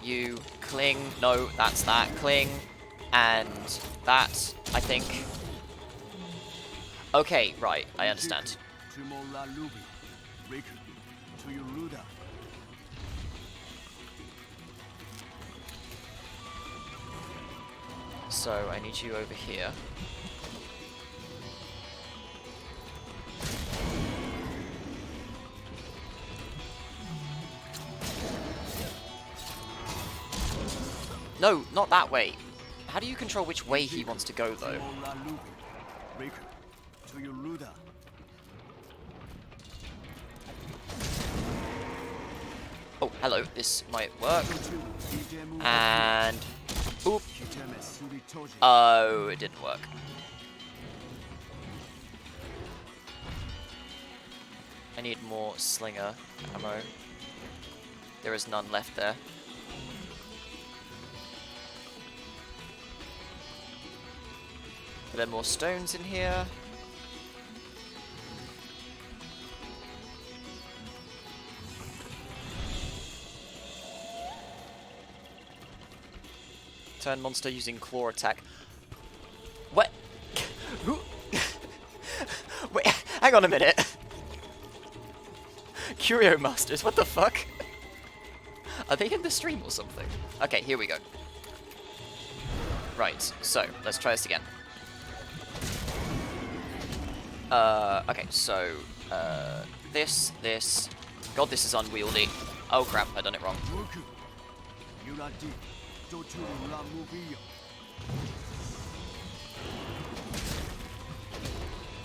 U, cling, no, that's that, cling, and that, I think. Okay, right, I understand. So, I need you over here. No, not that way. How do you control which way he wants to go, though? Oh, hello. This might work. And... Oop. Oh, it didn't work. I need more slinger ammo. There is none left there. Are there more stones in here? Turn monster using claw attack. What? Who? Wait, hang on a minute. Curio Masters, what the fuck? Are they in the stream or something? Okay, here we go. Right, so, let's try this again. Okay, so, this. God, this is unwieldy. Oh crap, I done it wrong.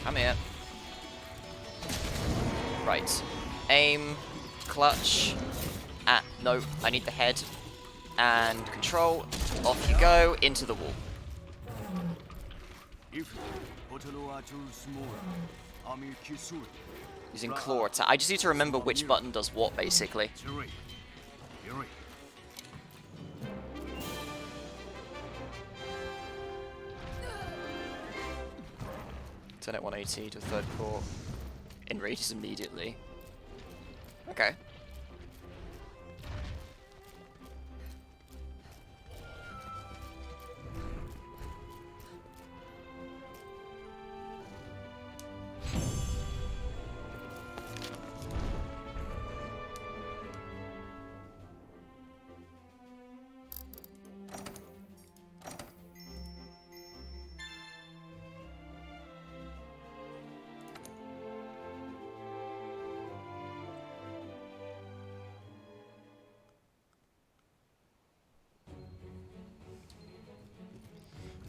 Come here. Right. Aim, clutch, no, I need the head, and control. Off you go, into the wall. Using claw attack. I just need to remember which button does what, basically. Turn it 180 to third core. Enrages immediately. Okay.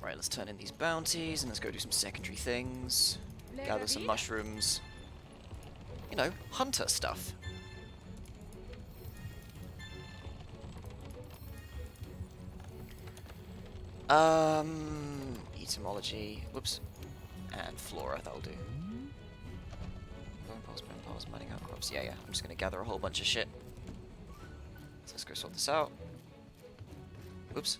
Right, let's turn in these bounties and let's go do some secondary things. Gather some mushrooms. You know, hunter stuff. Etymology. Whoops. And flora, that'll do. Bone piles, mining outcrops. Yeah, I'm just gonna gather a whole bunch of shit. So let's go sort this out. Whoops.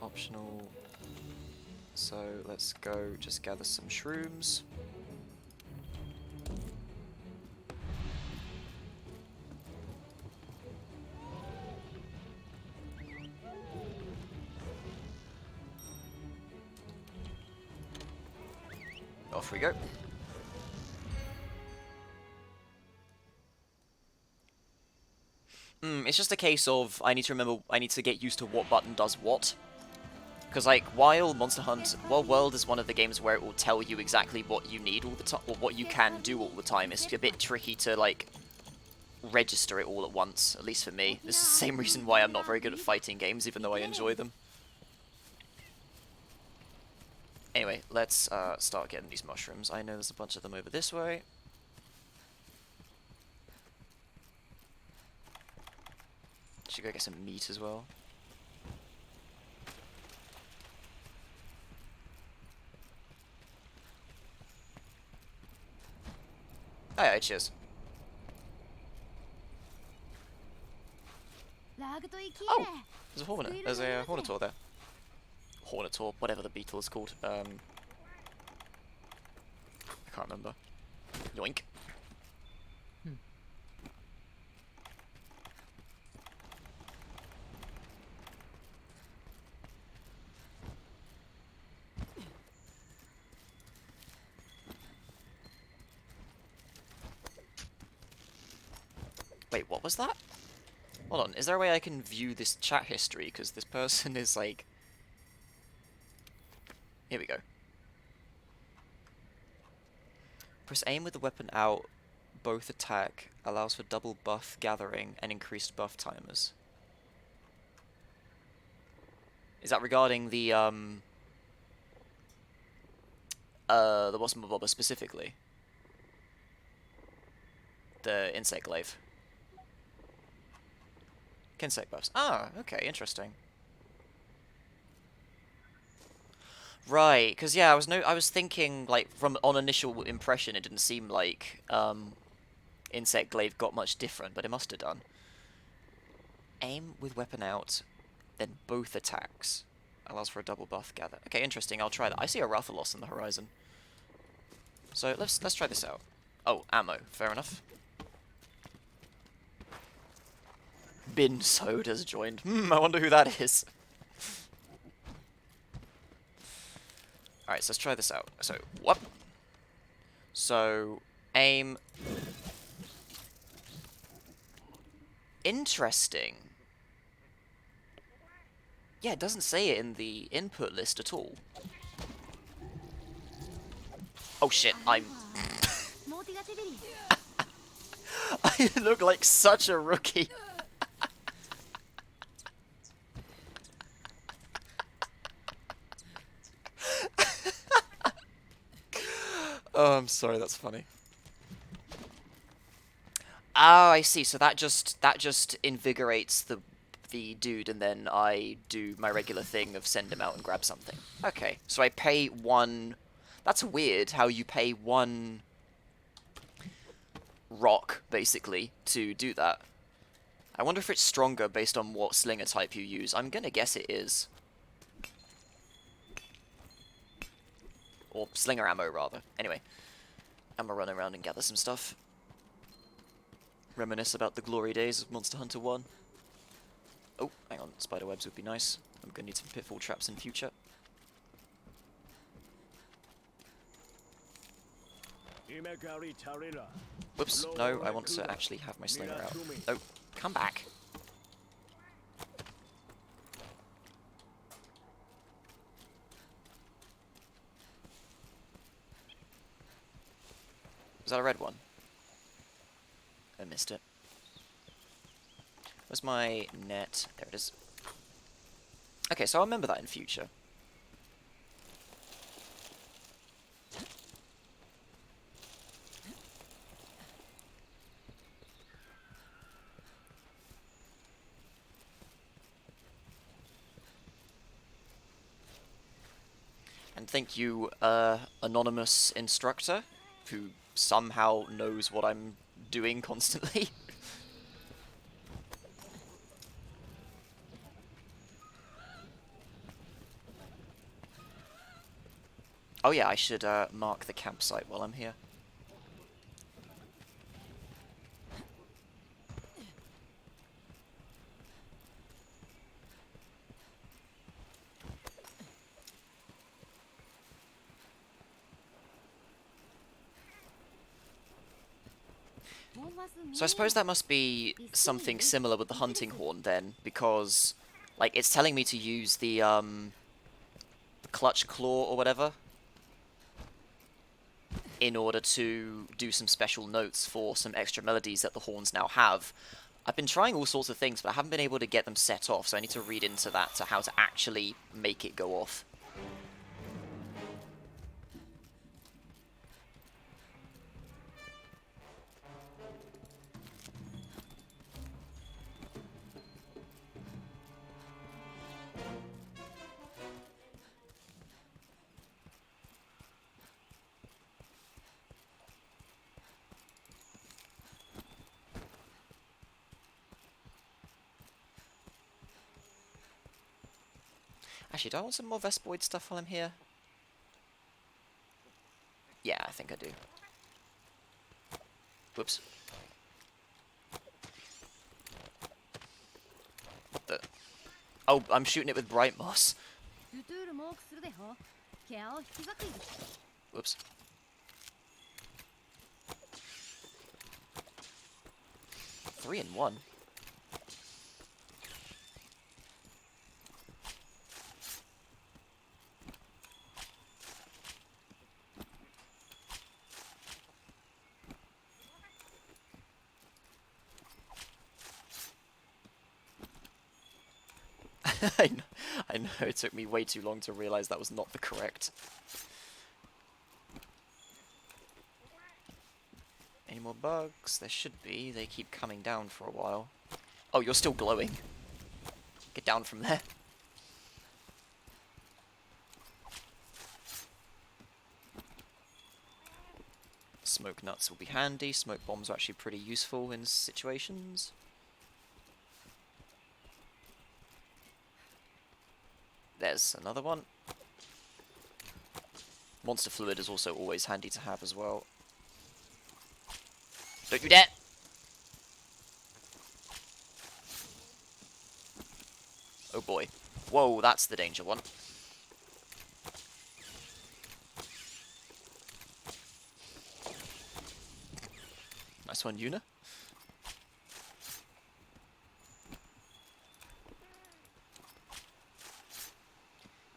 Optional. So let's go just gather some shrooms. Off we go. It's just a case of I need to get used to what button does what. Because, like, while World is one of the games where it will tell you exactly what you need all the time, or what you can do all the time, it's a bit tricky to, like, register it all at once, at least for me. This is the same reason why I'm not very good at fighting games, even though I enjoy them. Anyway, let's start getting these mushrooms. I know there's a bunch of them over this way. Should go get some meat as well. Oh yeah, cheers. Oh! There's a Hornet. There's a Hornator there. Hornator, whatever the beetle is called. I can't remember. Yoink. Wait, what was that? Hold on, is there a way I can view this chat history? Because this person is like... Here we go. Press aim with the weapon out, both attack, allows for double buff gathering and increased buff timers. Is that regarding the Bossum Bobber specifically? The insect glaive. Insect buffs. Ah, okay, interesting. Right, because yeah, I was thinking, like, on initial impression, it didn't seem like insect glaive got much different, but it must have done. Aim with weapon out, then both attacks. Allows for a double buff gather. Okay, interesting, I'll try that. I see a Rathalos on the horizon. So let's try this out. Oh, ammo, fair enough. Bin Soda's joined. I wonder who that is. Alright, so let's try this out. So, what? So, aim. Interesting. Yeah, it doesn't say it in the input list at all. Oh shit, I look like such a rookie. Oh, I'm sorry, that's funny. Oh, I see. So that just invigorates the dude, and then I do my regular thing of send him out and grab something. Okay, so I pay one. That's weird. How you pay one rock basically to do that. I wonder if it's stronger based on what slinger type you use. I'm gonna guess it is. Or slinger ammo, rather. Anyway, I'm gonna run around and gather some stuff. Reminisce about the glory days of Monster Hunter 1. Oh, hang on, spiderwebs would be nice. I'm gonna need some pitfall traps in future. Whoops, no, I want to actually have my slinger out. Oh, come back. Was that a red one? I missed it. Where's my net? There it is. Okay, so I'll remember that in future. And thank you, anonymous instructor, who somehow knows what I'm doing constantly. Oh yeah, I should mark the campsite while I'm here. So I suppose that must be something similar with the hunting horn then, because, like, it's telling me to use the clutch claw or whatever in order to do some special notes for some extra melodies that the horns now have. I've been trying all sorts of things, but I haven't been able to get them set off, so I need to read into that to how to actually make it go off. Actually, do I want some more Vespoid stuff while I'm here? Yeah, I think I do. Whoops. What the? Oh, I'm shooting it with Bright Moss. Whoops. 3 in 1. I know, it took me way too long to realize that was not the correct. Any more bugs? There should be. They keep coming down for a while. Oh, you're still glowing. Get down from there. Smoke nuts will be handy. Smoke bombs are actually pretty useful in situations. There's another one. Monster fluid is also always handy to have as well. Don't you dare! Oh boy. Whoa, that's the danger one. Nice one, Yuna.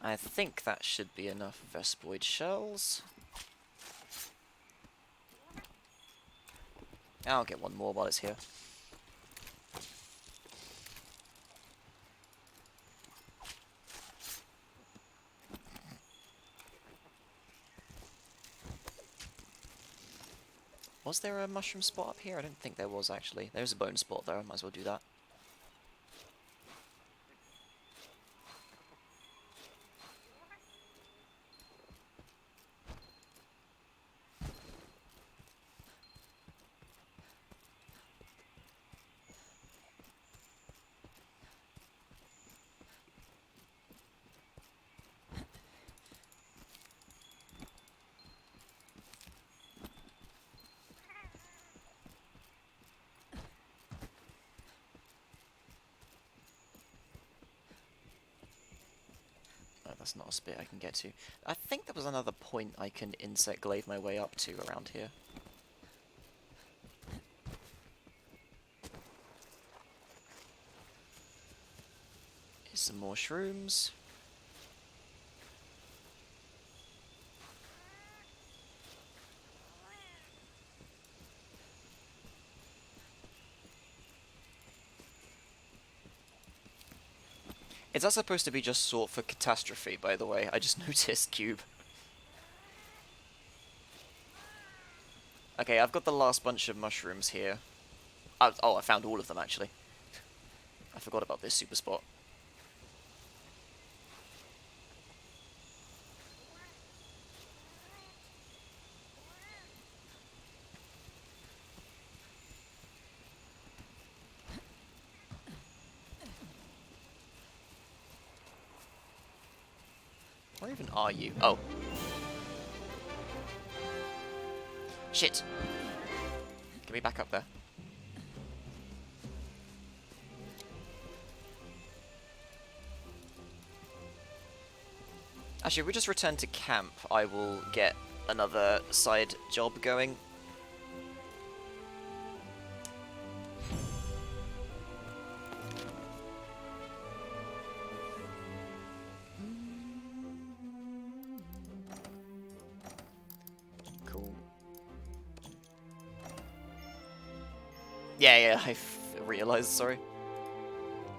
I think that should be enough Vespoid shells. I'll get one more while it's here. Was there a mushroom spot up here? I don't think there was, actually. There's a bone spot there, I might as well do that. that's not a spit I can get to. I think there was another point I can insect glaive my way up to around here. Here's some more shrooms. Is that supposed to be just sought for catastrophe, by the way? I just noticed, Cube. Okay, I've got the last bunch of mushrooms here. Oh, I found all of them, actually. I forgot about this super spot. Where even are you? Oh. Shit. Get me back up there. Actually, if we just return to camp, I will get another side job going. Cool. Yeah, I realized, sorry.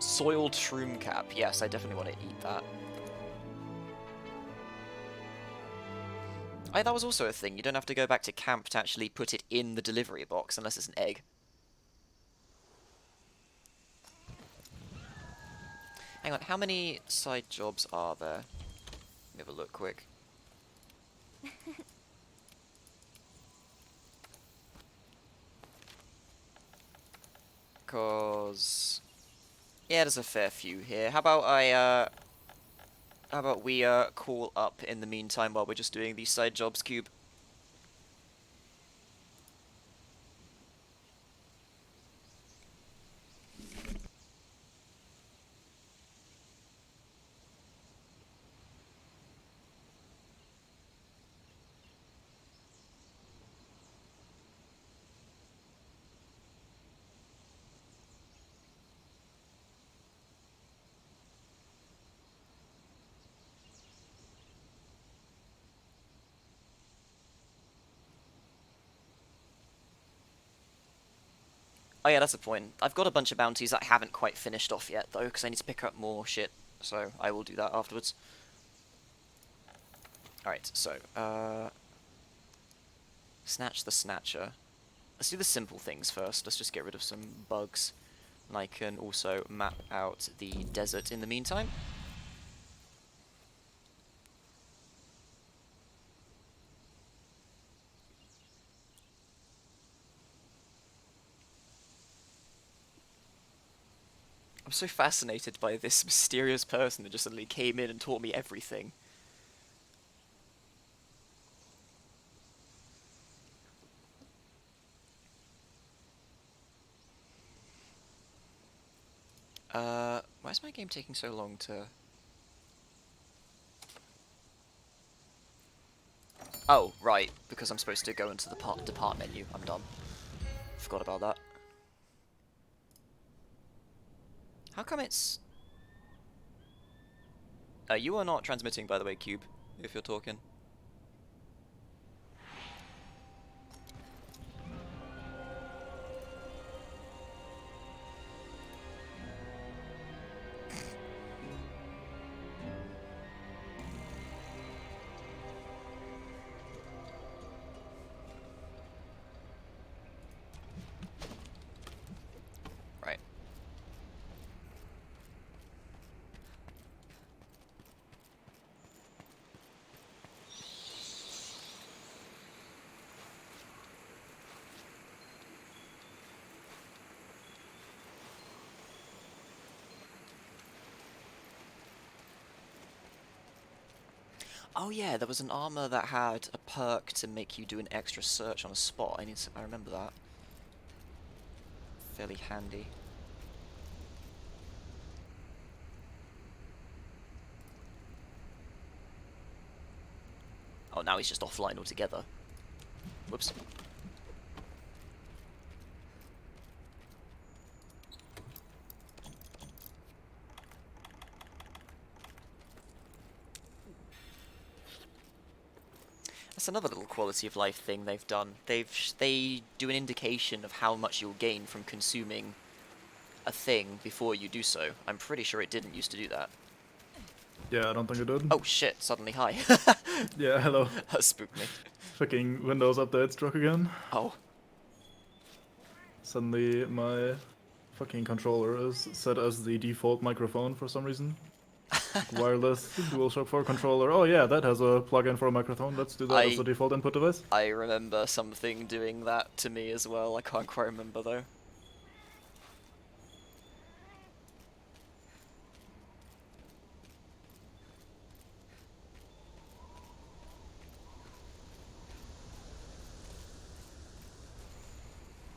Soiled shroom cap. Yes, I definitely want to eat that. That was also a thing. You don't have to go back to camp to actually put it in the delivery box, unless it's an egg. Hang on, how many side jobs are there? Let me have a look quick. Cause... yeah, there's a fair few here. How about how about we call up in the meantime while we're just doing these side jobs, Cube? Oh yeah, that's the point. I've got a bunch of bounties that I haven't quite finished off yet, though, because I need to pick up more shit. So I will do that afterwards. Alright, so, Snatch the Snatcher. Let's do the simple things first. Let's just get rid of some bugs. And I can also map out the desert in the meantime. I'm so fascinated by this mysterious person that just suddenly came in and taught me everything. Why is my game taking so long to... oh, right, because I'm supposed to go into the depart menu. I'm dumb. Forgot about that. How come it's... you are not transmitting, by the way, Cube, if you're talking. Right. Oh yeah, there was an armor that had a perk to make you do an extra search on a spot. I remember that. Fairly handy. Oh, now he's just offline altogether. Whoops. That's another little quality of life thing they've done. They do an indication of how much you'll gain from consuming a thing before you do so. I'm pretty sure it didn't used to do that. Yeah, I don't think it did. Oh shit, suddenly hi. Yeah, hello. That spooked me. Fucking Windows update struck again. Oh. Suddenly my fucking controller is set as the default microphone for some reason. Wireless DualShock 4 controller. Oh yeah, that has a plug-in for a microphone. Let's do that as the default input device. I remember something doing that to me as well. I can't quite remember though.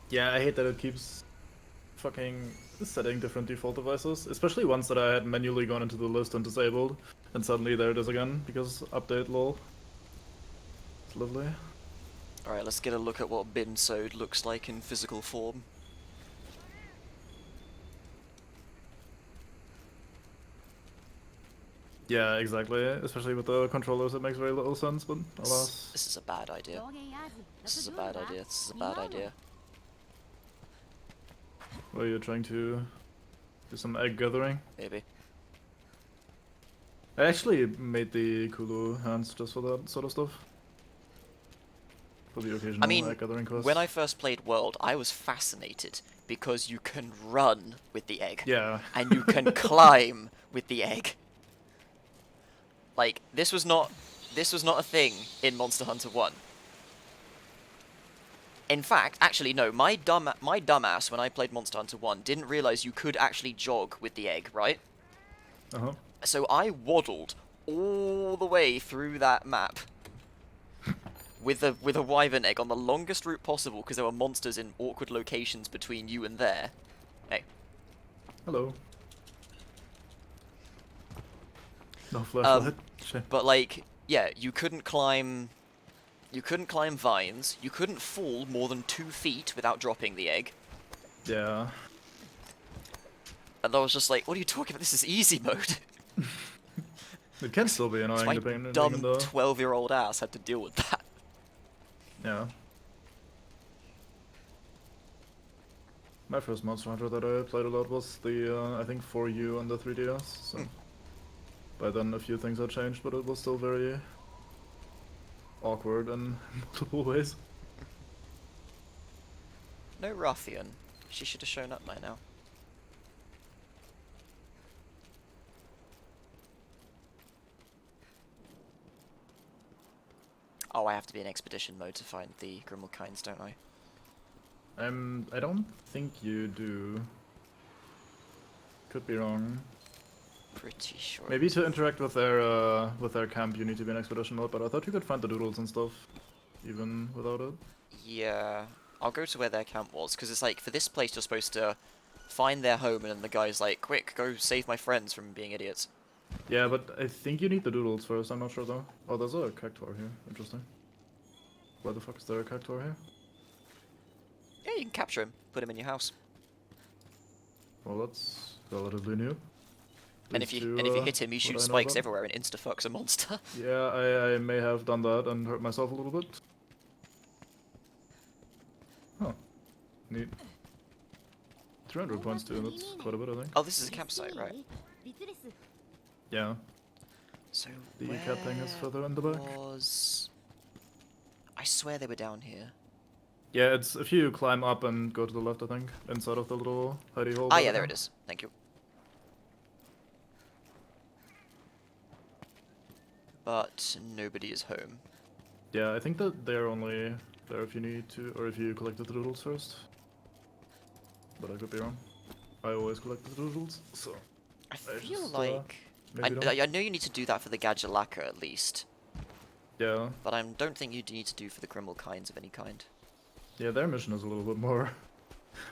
Yeah, I hate that it keeps fucking setting different default devices, especially ones that I had manually gone into the list and disabled, and suddenly there it is again, because update lol. It's lovely. Alright, let's get a look at what Binsode looks like in physical form. Yeah, exactly. Especially with the controllers, it makes very little sense, but alas. This is a bad idea. This is a bad idea. This is a bad idea. Were you trying to do some egg gathering? Maybe. I actually made the Kulu hands just for that sort of stuff. For the occasional I mean, egg gathering quest. when I first played World, I was fascinated because you can run with the egg. Yeah. And you can climb with the egg. Like, this was not a thing in Monster Hunter 1. In fact, actually no, my dumbass when I played Monster Hunter 1 didn't realize you could actually jog with the egg, right? Uh-huh. So I waddled all the way through that map with a wyvern egg on the longest route possible because there were monsters in awkward locations between you and there. Hey. Hello. No flashlight. Shit. But like, yeah, you couldn't climb vines, you couldn't fall more than 2 feet without dropping the egg. Yeah. And I was just like, what are you talking about? This is easy mode. It can still be So annoying my depending dumb on the... 12-year-old ass had to deal with that. Yeah. My first Monster Hunter that I played a lot was the, I think 4U on the 3DS, so... By then a few things had changed, but it was still very... awkward in multiple ways. No Ruffian. She should have shown up by now. Oh, I have to be in expedition mode to find the Grimmelkinds, don't I? I don't think you do. Could be wrong. Pretty sure. Maybe to interact with their camp you need to be in expedition mode, but I thought you could find the doodles and stuff, even without it. Yeah, I'll go to where their camp was, because it's like, for this place you're supposed to find their home, and then the guy's like, quick, go save my friends from being idiots. Yeah, but I think you need the doodles first, I'm not sure though. Oh, there's a cactuar here, interesting. Why the fuck is there a cactuar here? Yeah, you can capture him, put him in your house. Well, that's relatively new. And if you hit him, he shoots spikes everywhere and insta-fucks a monster. Yeah, I may have done that and hurt myself a little bit. Huh. Neat. 300 points too, that's quite a bit I think. Oh, this is a campsite, right? Yeah. So The cat thing is further in the back. was... I swear they were down here. Yeah, it's if you climb up and go to the left, I think, inside of the little hidey hole. Ah, yeah, there it is. Thank you. But nobody is home. Yeah, I think that they're only there if you need to, or if you collected the doodles first. But I could be wrong. I always collect the doodles, so... I feel just, like... maybe don't. I know you need to do that for the Gadjalaka at least, Yeah. but I don't think you need to do for the Grimmelkinds of any kind. Yeah, their mission is a little bit more...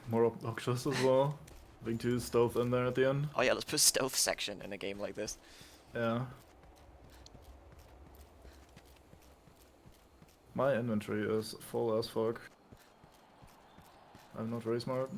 more obnoxious as well. Having to stealth in there at the end. Oh yeah, let's put a stealth section in a game like this. Yeah. My inventory is full as fuck. I'm not very smart.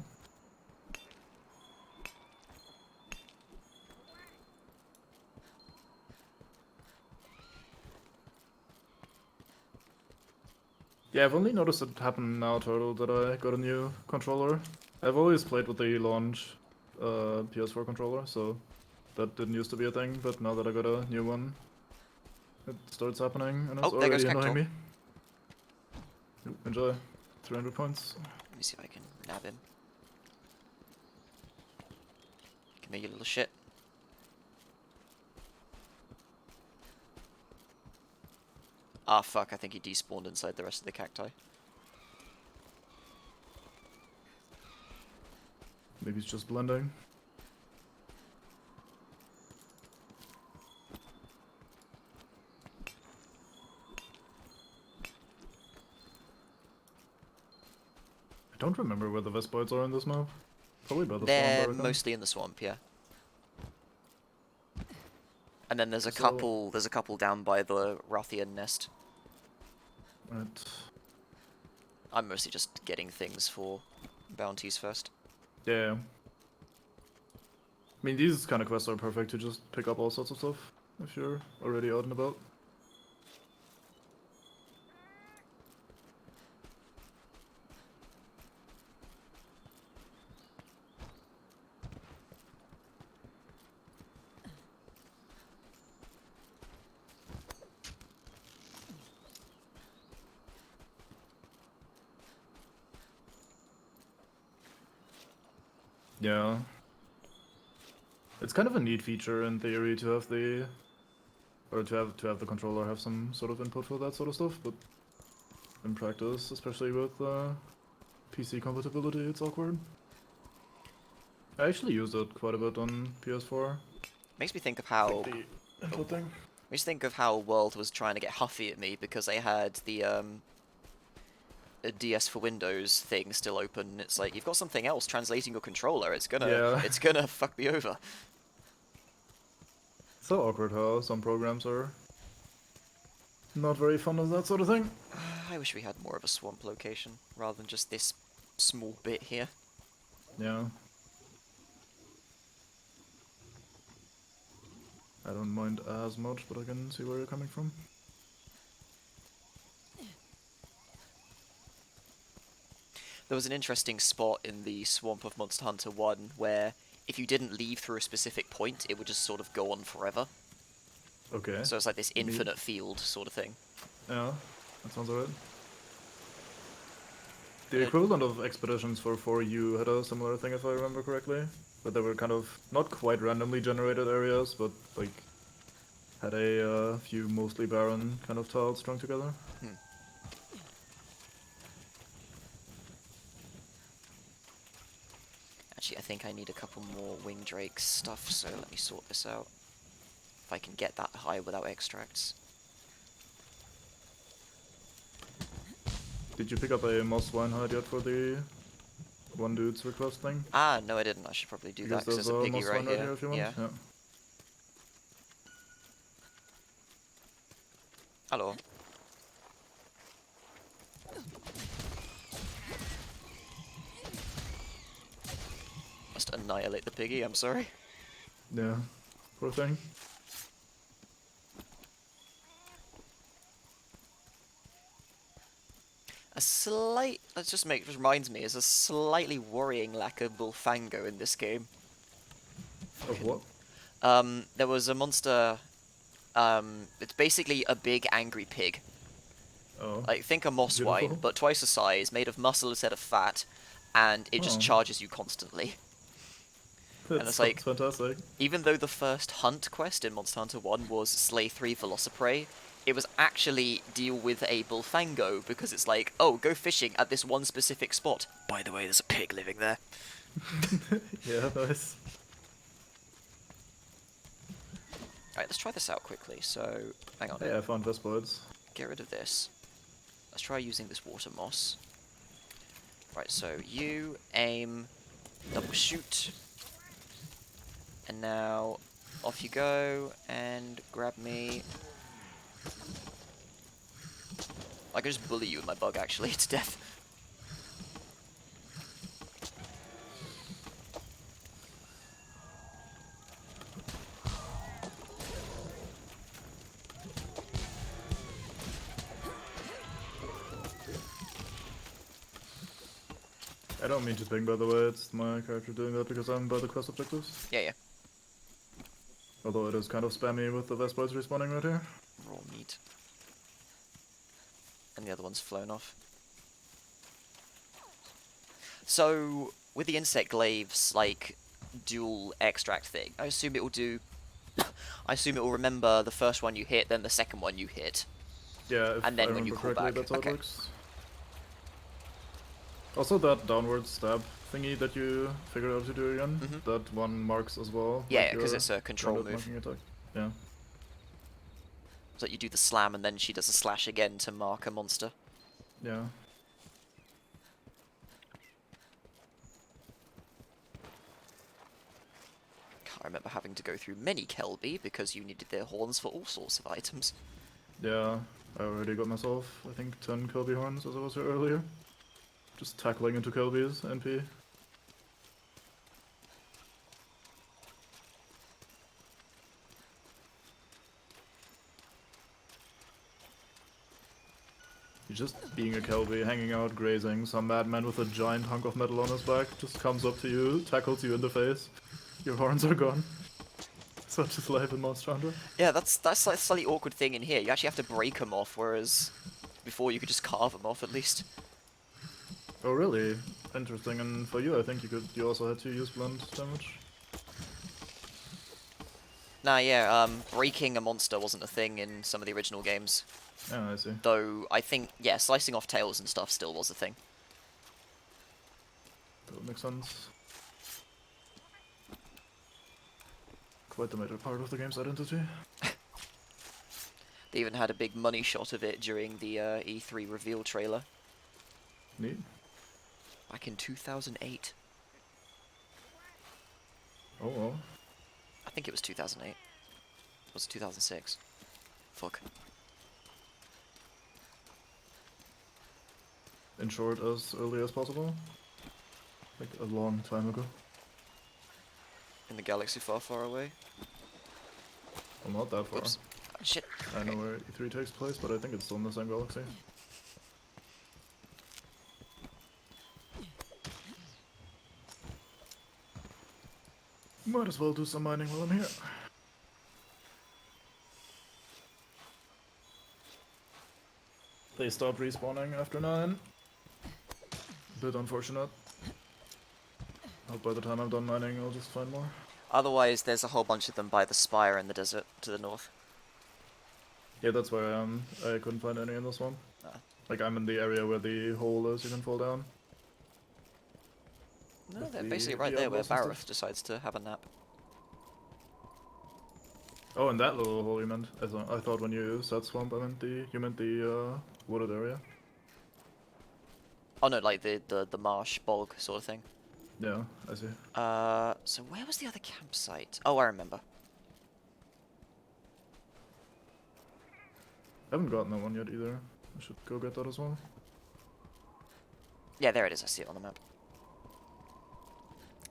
Yeah, I've only noticed it happen now, Turtle, that I got a new controller. I've always played with the launch PS4 controller, so that didn't used to be a thing, but now that I got a new one, it starts happening, and it's Oh, there goes already annoying Cactuar. me. Ooh, enjoy. 300 points. Let me see if I can nab him. Come here, you little shit. Ah, fuck, I think he despawned inside the rest of the cacti. Maybe it's just blending. I don't remember where the Vespoids are in this map. Probably by the swamp, I They're reckon. mostly in the swamp, yeah. And then there's a So- couple down by the Rathian nest. Right. I'm mostly just getting things for bounties first. Yeah. I mean, these kind of quests are perfect to just pick up all sorts of stuff if you're already out and about. Yeah. It's kind of a neat feature in theory to have the to have the controller have some sort of input for that sort of stuff, but in practice, especially with PC compatibility, it's awkward. I actually used it quite a bit on PS4. Makes me think of how The input thing. makes me think of how World was trying to get huffy at me because they had the a DS for Windows thing still open. It's like you've got something else translating your controller. It's gonna Yeah. it's gonna fuck me over. So awkward how some programs are not very fond of that sort of thing. I wish we had more of a swamp location rather than just this small bit here. Yeah. I don't mind as much, but I can see where you're coming from. There was an interesting spot in the swamp of Monster Hunter 1 where if you didn't leave through a specific point, it would just sort of go on forever. Okay. So it's like this Neat. infinite field sort of thing. Yeah, that sounds alright. The It- equivalent of expeditions for 4U had a similar thing, if I remember correctly. But they were kind of not quite randomly generated areas, but like had a few mostly barren kind of tiles strung together. Actually, I think I need a couple more Wing Drake stuff, so let me sort this out. If I can get that high without extracts. Did you pick up a Moss Swinehide yet for the one dude's request thing? Ah, no I didn't. I should probably do that because there's a piggy Moss right Swinehide here. if you want. Yeah. Yeah. Hello. Must annihilate the piggy, I'm sorry. Yeah. Poor thing. Just reminds me, is a slightly worrying lack of Bullfango in this game. Of what? There was a monster, it's basically a big angry pig. Oh. Like, think a moss wine, Beautiful. but twice the size, made of muscle instead of fat, and it just Oh. charges you constantly. That it's like- sounds fantastic. Even though the first hunt quest in Monster Hunter 1 was slay 3 Velociprey, it was actually deal with a Bullfango, because it's like, oh, go fishing at this one specific spot. By the way, there's a pig living there. Yeah, nice. Alright, let's try this out quickly. So, hang on, Hey, I found Vespoids. get rid of this. Let's try using this water moss. Right, so you aim, double shoot, and now off you go and grab me. I can just bully you with my bug, actually, to death. I don't mean to ping, by the way, it's my character doing that because I'm by the quest objectives. Yeah, yeah. Although it is kind of spammy with the Vespoids respawning right here. Raw meat. And the other one's flown off. So, with the insect glaives, like, dual extract thing, I assume it will do... I assume it will remember the first one you hit, then the second one you hit. Yeah, if And then I when you remember call correctly, back. that's how Okay. it works. Also, that downward stab thingy that you figured out to do again, Mhm. that one marks as well. Yeah, like yeah, 'cause your it's a control rounded move. marking attack. Yeah. So you do the slam and then she does a slash again to mark a monster. Yeah. Can't remember having to go through many Kelby because you needed their horns for all sorts of items. Yeah, I already got myself, I think, 10 Kelby horns as I was here earlier. Just tackling into Kelby's NP. He's just being a Kelby, hanging out, grazing. Some madman with a giant hunk of metal on his back just comes up to you, tackles you in the face. Your horns are gone. Such is life in Monster Hunter. Yeah, that's like a slightly awkward thing in here. You actually have to break them off, whereas before you could just carve them off at least. Oh really? Interesting. And for you, I think you also had to use blunt damage. Nah, yeah, breaking a monster wasn't a thing in some of the original games. Yeah, I see. Though, I think, yeah, slicing off tails and stuff still was a thing. That would make sense. Quite the major part of the game's identity. They even had a big money shot of it during the E3 reveal trailer Neat. back in 2008. Oh well. I think it was 2008. Was it 2006? Fuck. In short, as early as possible. Like a long time ago. In the galaxy far, far away. Well, not that far. Oops. Oh, shit. I know where E3 takes place, but I think it's still in the same galaxy. Might as well do some mining while I'm here. They stopped respawning after 9. Bit unfortunate. Hope by the time I'm done mining, I'll just find more. Otherwise, there's a whole bunch of them by the spire in the desert to the north. Yeah, that's where I am. I couldn't find any in this one. Ah. Like, I'm in the area where the hole is, you can fall down. No, With they're the basically right there where outlaws and Barroth stuff. decides to have a nap. Oh, and that little hole you meant. I thought when you said swamp, you meant the wooded area. Oh no, like the marsh, bog sort of thing. Yeah, I see. So where was the other campsite? Oh, I remember. I haven't gotten that one yet either. I should go get that as well. Yeah, there it is, I see it on the map.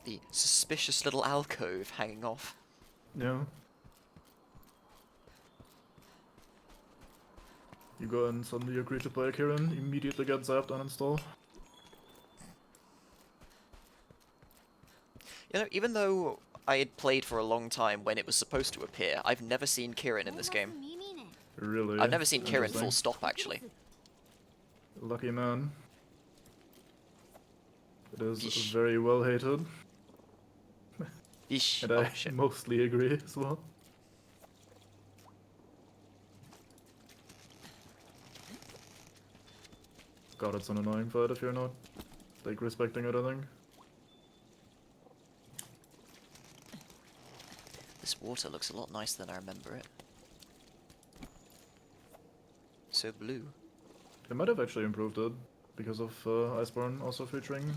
The suspicious little alcove hanging off. Yeah. You go and suddenly you're greeted by a Kirin, immediately get zapped, uninstall. You know, even though I had played for a long time when it was supposed to appear, I've never seen Kirin in this game. Really? I've never seen Kirin interesting. full stop, actually. Lucky man. It is Yeesh. very well hated, Yeesh. and Oh, I shit. mostly agree as well. God, it's an annoying fight if you're not, like, respecting it, I think. This water looks a lot nicer than I remember it. So blue. They might have actually improved it, because of Iceborne also featuring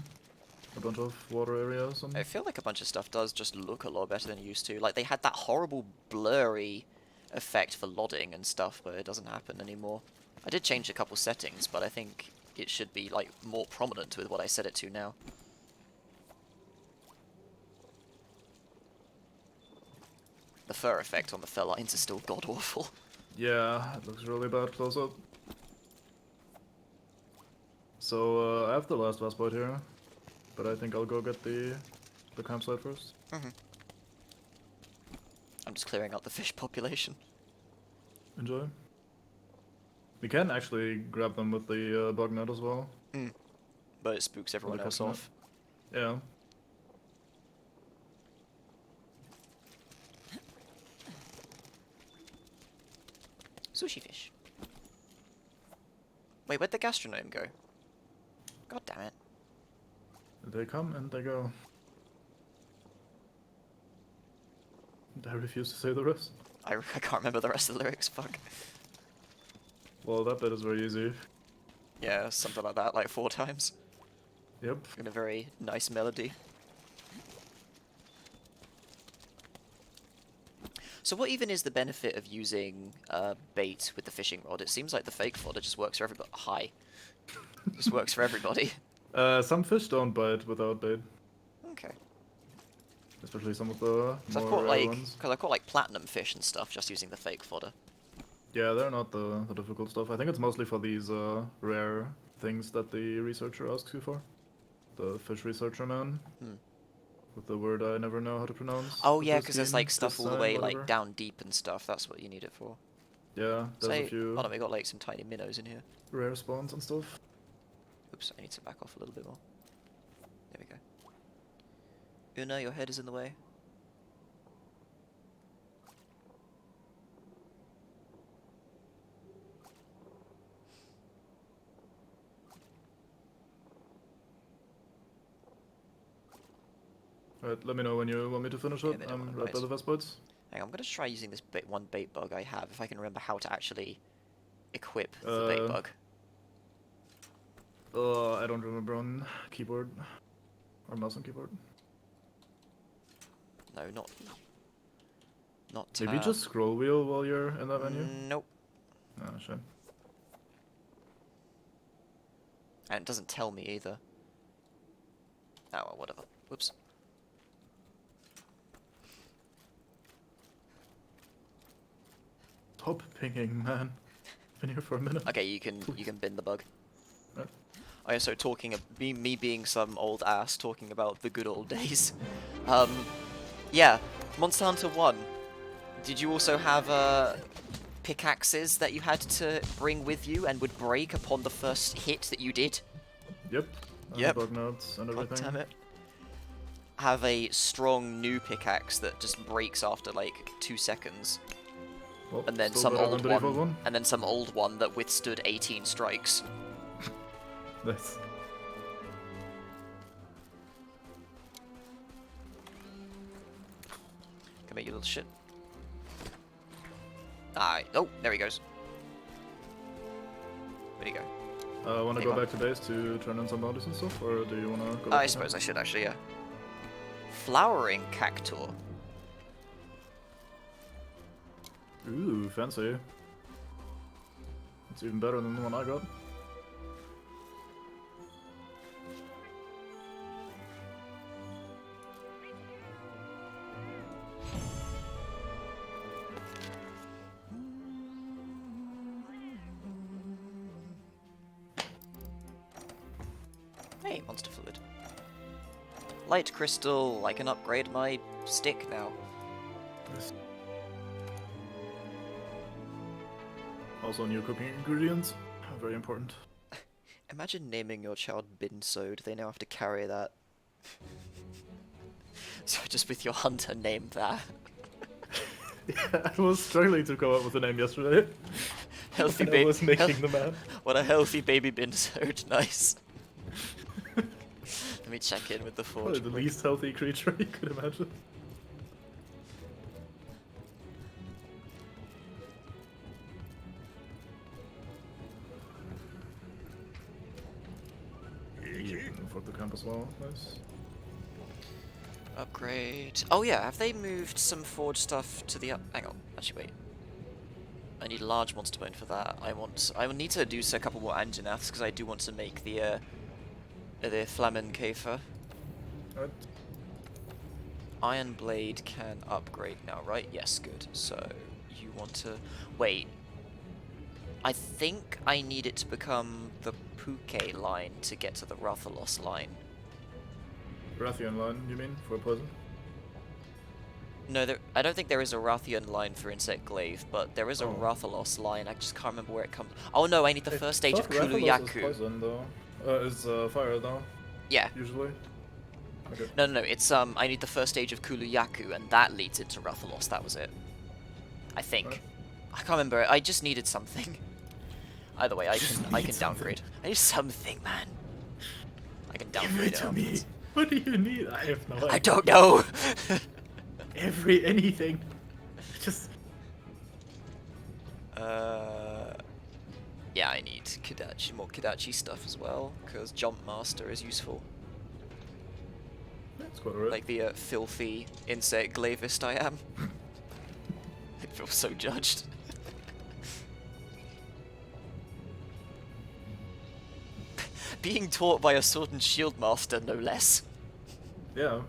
a bunch of water areas and... I feel like a bunch of stuff does just look a lot better than it used to. Like, they had that horrible blurry effect for lodding and stuff, but it doesn't happen anymore. I did change a couple settings, but I think it should be like more prominent with what I set it to now. The fur effect on the felines is still god awful. Yeah, it looks really bad close up. So I have the last Vespoid here, but I think I'll go get the campsite first. I'm just clearing out the fish population. Enjoy. We can actually grab them with the bug net as well. But it spooks everyone else Coconut. off. Yeah. Sushi fish. Wait, where'd the gastronome go? God damn it. They come and they go. I refuse to say the rest. I can't remember the rest of the lyrics, fuck. Well, that bit is very easy. Yeah, something like that, like 4 times. Yep. In a very nice melody. So what even is the benefit of using bait with the fishing rod? It seems like the fake fodder just works for everybody. Hi. Just works for everybody. Some fish don't bite without bait, Okay. especially some of the So I've more caught rare like, ones. cause I caught like platinum fish and stuff just using the fake fodder. Yeah, they're not the difficult stuff. I think it's mostly for these rare things that the researcher asks you for. The fish researcher man. With the word I never know how to pronounce. Oh yeah, Pristine, because there's like stuff all the pristine, way whatever. like down deep and stuff. That's what you need it for. Yeah, there's Say, a few hold on, we got like some tiny minnows in here. rare spawns and stuff. Oops, I need to back off a little bit more. There we go. Una, your head is in the way. Alright, let me know when you want me to finish Okay, it. they know I'm what right by it the Vespoids. Hang on, I'm gonna try using this one bait bug I have, if I can remember how to actually equip the bait bug. I don't remember on keyboard. Or mouse and keyboard. No, not... Maybe just scroll wheel while you're in that menu? Nope. Oh, shit. And it doesn't tell me either. Oh, well, whatever. Whoops. Stop pinging, man. Been here for a minute. Okay, you can bin the bug. Right. Oh yeah, so me being some old ass talking about the good old days. Yeah, Monster Hunter 1. Did you also have pickaxes that you had to bring with you and would break upon the first hit that you did? Yep. And Yep. Bug notes and God everything. damn it. Have a strong new pickaxe that just breaks after like 2 seconds. Well, And then still some better than old the default one, and then some old one that withstood 18 strikes. Nice. Come here, you little shit. Oh, there he goes. Where'd he go? Want to Hang go on. back to base to turn in some bounties and stuff, or do you want to go back I to suppose I camp? should actually, yeah. Flowering cactuar. Ooh, fancy. It's even better than the one I got. Hey, monster fluid. Light crystal, I can upgrade my stick now. Nice. Also new cooking ingredients. Very important. Imagine naming your child Binsode, they now have to carry that. So just with your hunter, name that. Yeah, I was struggling to come up with a name yesterday. Healthy when I baby. was making the map. What a healthy baby Binsode, nice. Let me check in with the forge. Probably the quick. least healthy creature you could imagine. For the camp as well, nice. Upgrade. Oh yeah, have they moved some forge stuff to the up? Hang on, actually wait. I need a large monster bone for that. I will need to do a couple more Anjanaths because I do want to make the Flamen Käfer. Right. Iron Blade can upgrade now, right? Yes, good. So you want to wait. I think I need it to become the Puke line to get to the Rathalos line. Rathian line, you mean, for poison? No, I don't think there is a Rathian line for Insect Glaive, but there is a Oh. Rathalos line. I just can't remember where it comes. Oh no, I need the I first stage of thought Rathalos is Kuluyaku. poison, though. Is fire, though, Yeah. usually. Okay. No, it's I need the first stage of Kuluyaku, and that leads into Rathalos. That was it. I think. Right. I can't remember. I just needed something. Either way, I can need downgrade. I need something, man. I can Give downgrade it to it. me. What do you need? I have no idea. I don't know. Anything. Just. Yeah, I need Kodachi, more Kodachi stuff as well, because Jump Master is useful. That's quite alright. Like the filthy insect glavist I am. I feel so judged. Being taught by a sword and shield master, no less. Yeah.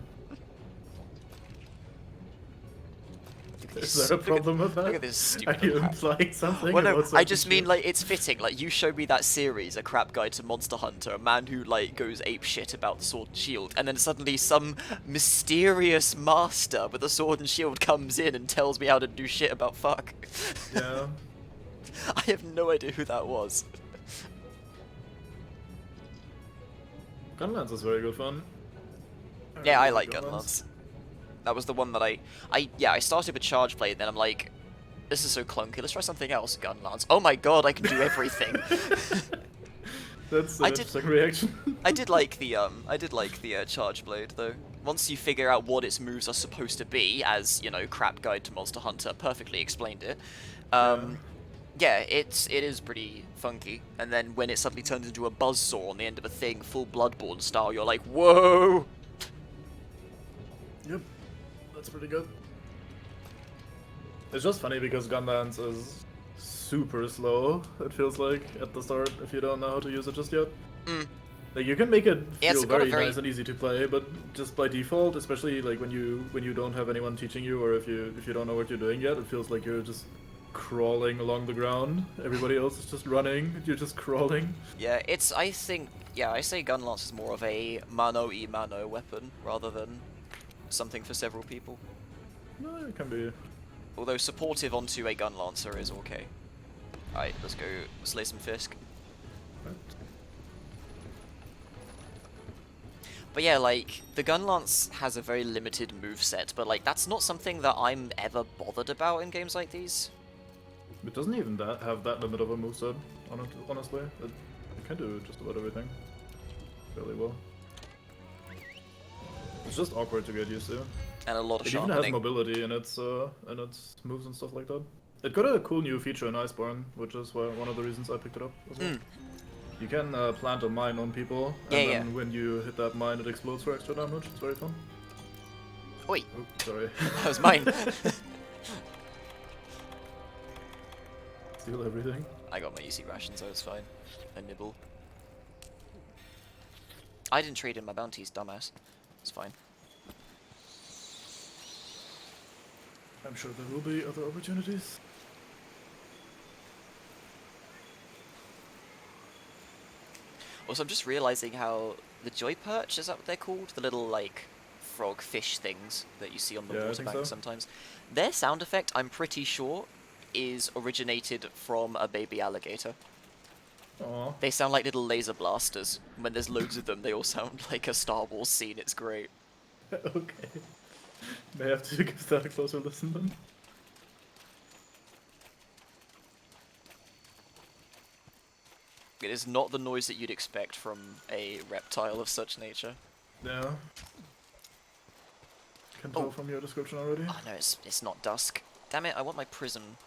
Look at Is this- there a look at- problem with that? Look at this stupid Are you crap. implying something? Well, no, about I something just mean shit? like it's fitting. Like you showed me that series, A Crap Guide to Monster Hunter, a man who like goes ape shit about the sword and shield, and then suddenly some mysterious master with a sword and shield comes in and tells me how to do shit about fuck. Yeah. I have no idea who that was. Gunlance is very good fun. Yeah, I really like Gunlance. Gunlance. That was the one that I started with Charge Blade, then I'm like, this is so clunky, let's try something else, Gunlance. Oh my god, I can do everything. That's an I did- interesting reaction. I did like the Charge Blade though. Once you figure out what its moves are supposed to be, as you know, Crap Guide to Monster Hunter perfectly explained it. Yeah, it is pretty funky. And then when it suddenly turns into a buzzsaw on the end of a thing, full Bloodborne style, you're like, whoa! Yep. That's pretty good. It's just funny because Gunlance is super slow, it feels like, at the start, if you don't know how to use it just yet. Mm. Like, you can make it Yeah, it's feel got a very, very- nice and easy to play, but just by default, especially like when you don't have anyone teaching you, or if you don't know what you're doing yet, it feels like you're just crawling along the ground. Everybody else is just running, you're just crawling. Yeah, I say Gunlance is more of a mano-i-mano weapon, rather than something for several people. No, it can be. Although supportive onto a Gunlancer is okay. Alright, let's go slay some Fisk. Right. But yeah, like, the Gunlance has a very limited moveset, but like, that's not something that I'm ever bothered about in games like these. It doesn't even have that limit of a moveset, honestly. It can do just about everything fairly well. It's just awkward to get used to. And a lot of It even has sharpening. mobility in its moves and stuff like that. It got a cool new feature in Iceborne, which is one of the reasons I picked it up as well. Mm. You can plant a mine on people, Yeah, and yeah. then when you hit that mine, it explodes for extra damage. It's very fun. Oi, Oops, sorry. that was mine. Steal everything. I got my easy rations, so it's fine. A nibble. I didn't trade in my bounties, dumbass. It's fine. I'm sure there will be other opportunities. Also, I'm just realizing how the Joy Perch, is that what they're called? The little, like, frog fish things that you see on the Yeah, I water think bank so. sometimes. Their sound effect, I'm pretty sure, is originated from a baby alligator. Aw. They sound like little laser blasters. When there's loads of them, they all sound like a Star Wars scene. It's great. Okay. May have to give that a closer listen then. It is not the noise that you'd expect from a reptile of such nature. Yeah. Can tell Oh. from your description already. Oh no, it's not dusk. Damn it, I want my prism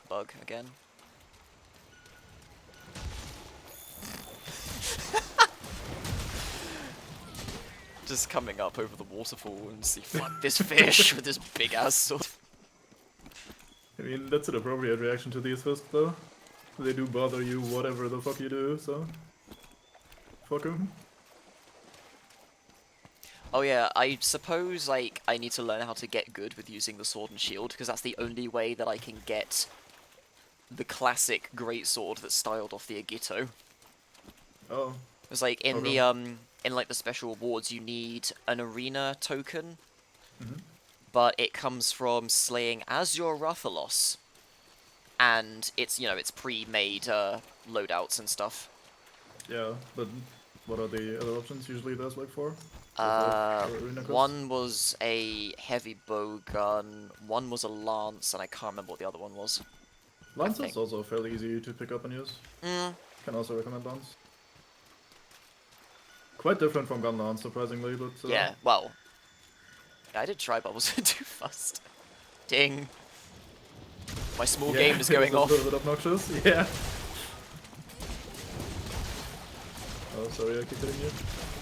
bug again. Just coming up over the waterfall and see, fuck this fish with this big ass sword. mean, that's an appropriate reaction to these fists, though. They do bother you whatever the fuck you do, so... Fuck 'em. Oh yeah, I suppose, like, I need to learn how to get good with using the sword and shield, because that's the only way that I can get the classic greatsword that's styled off the Agito. Oh. It's like, in Okay. the, in, like, the special awards, you need an arena token, Mhm. but it comes from slaying Azure Rathalos, and it's, you know, it's pre-made, loadouts and stuff. Yeah, but what are the other options usually there's like for? One was a heavy bow gun, one was a lance, and I can't remember what the other one was. Lance think. is also fairly easy to pick up and use. Can also recommend Lance. Quite different from Gun Lance, surprisingly, but... Yeah, well, yeah, I did try, but I wasn't too fast. Ding. My small yeah, game is going it's off. a little bit obnoxious, yeah. Oh, sorry, I keep hitting you.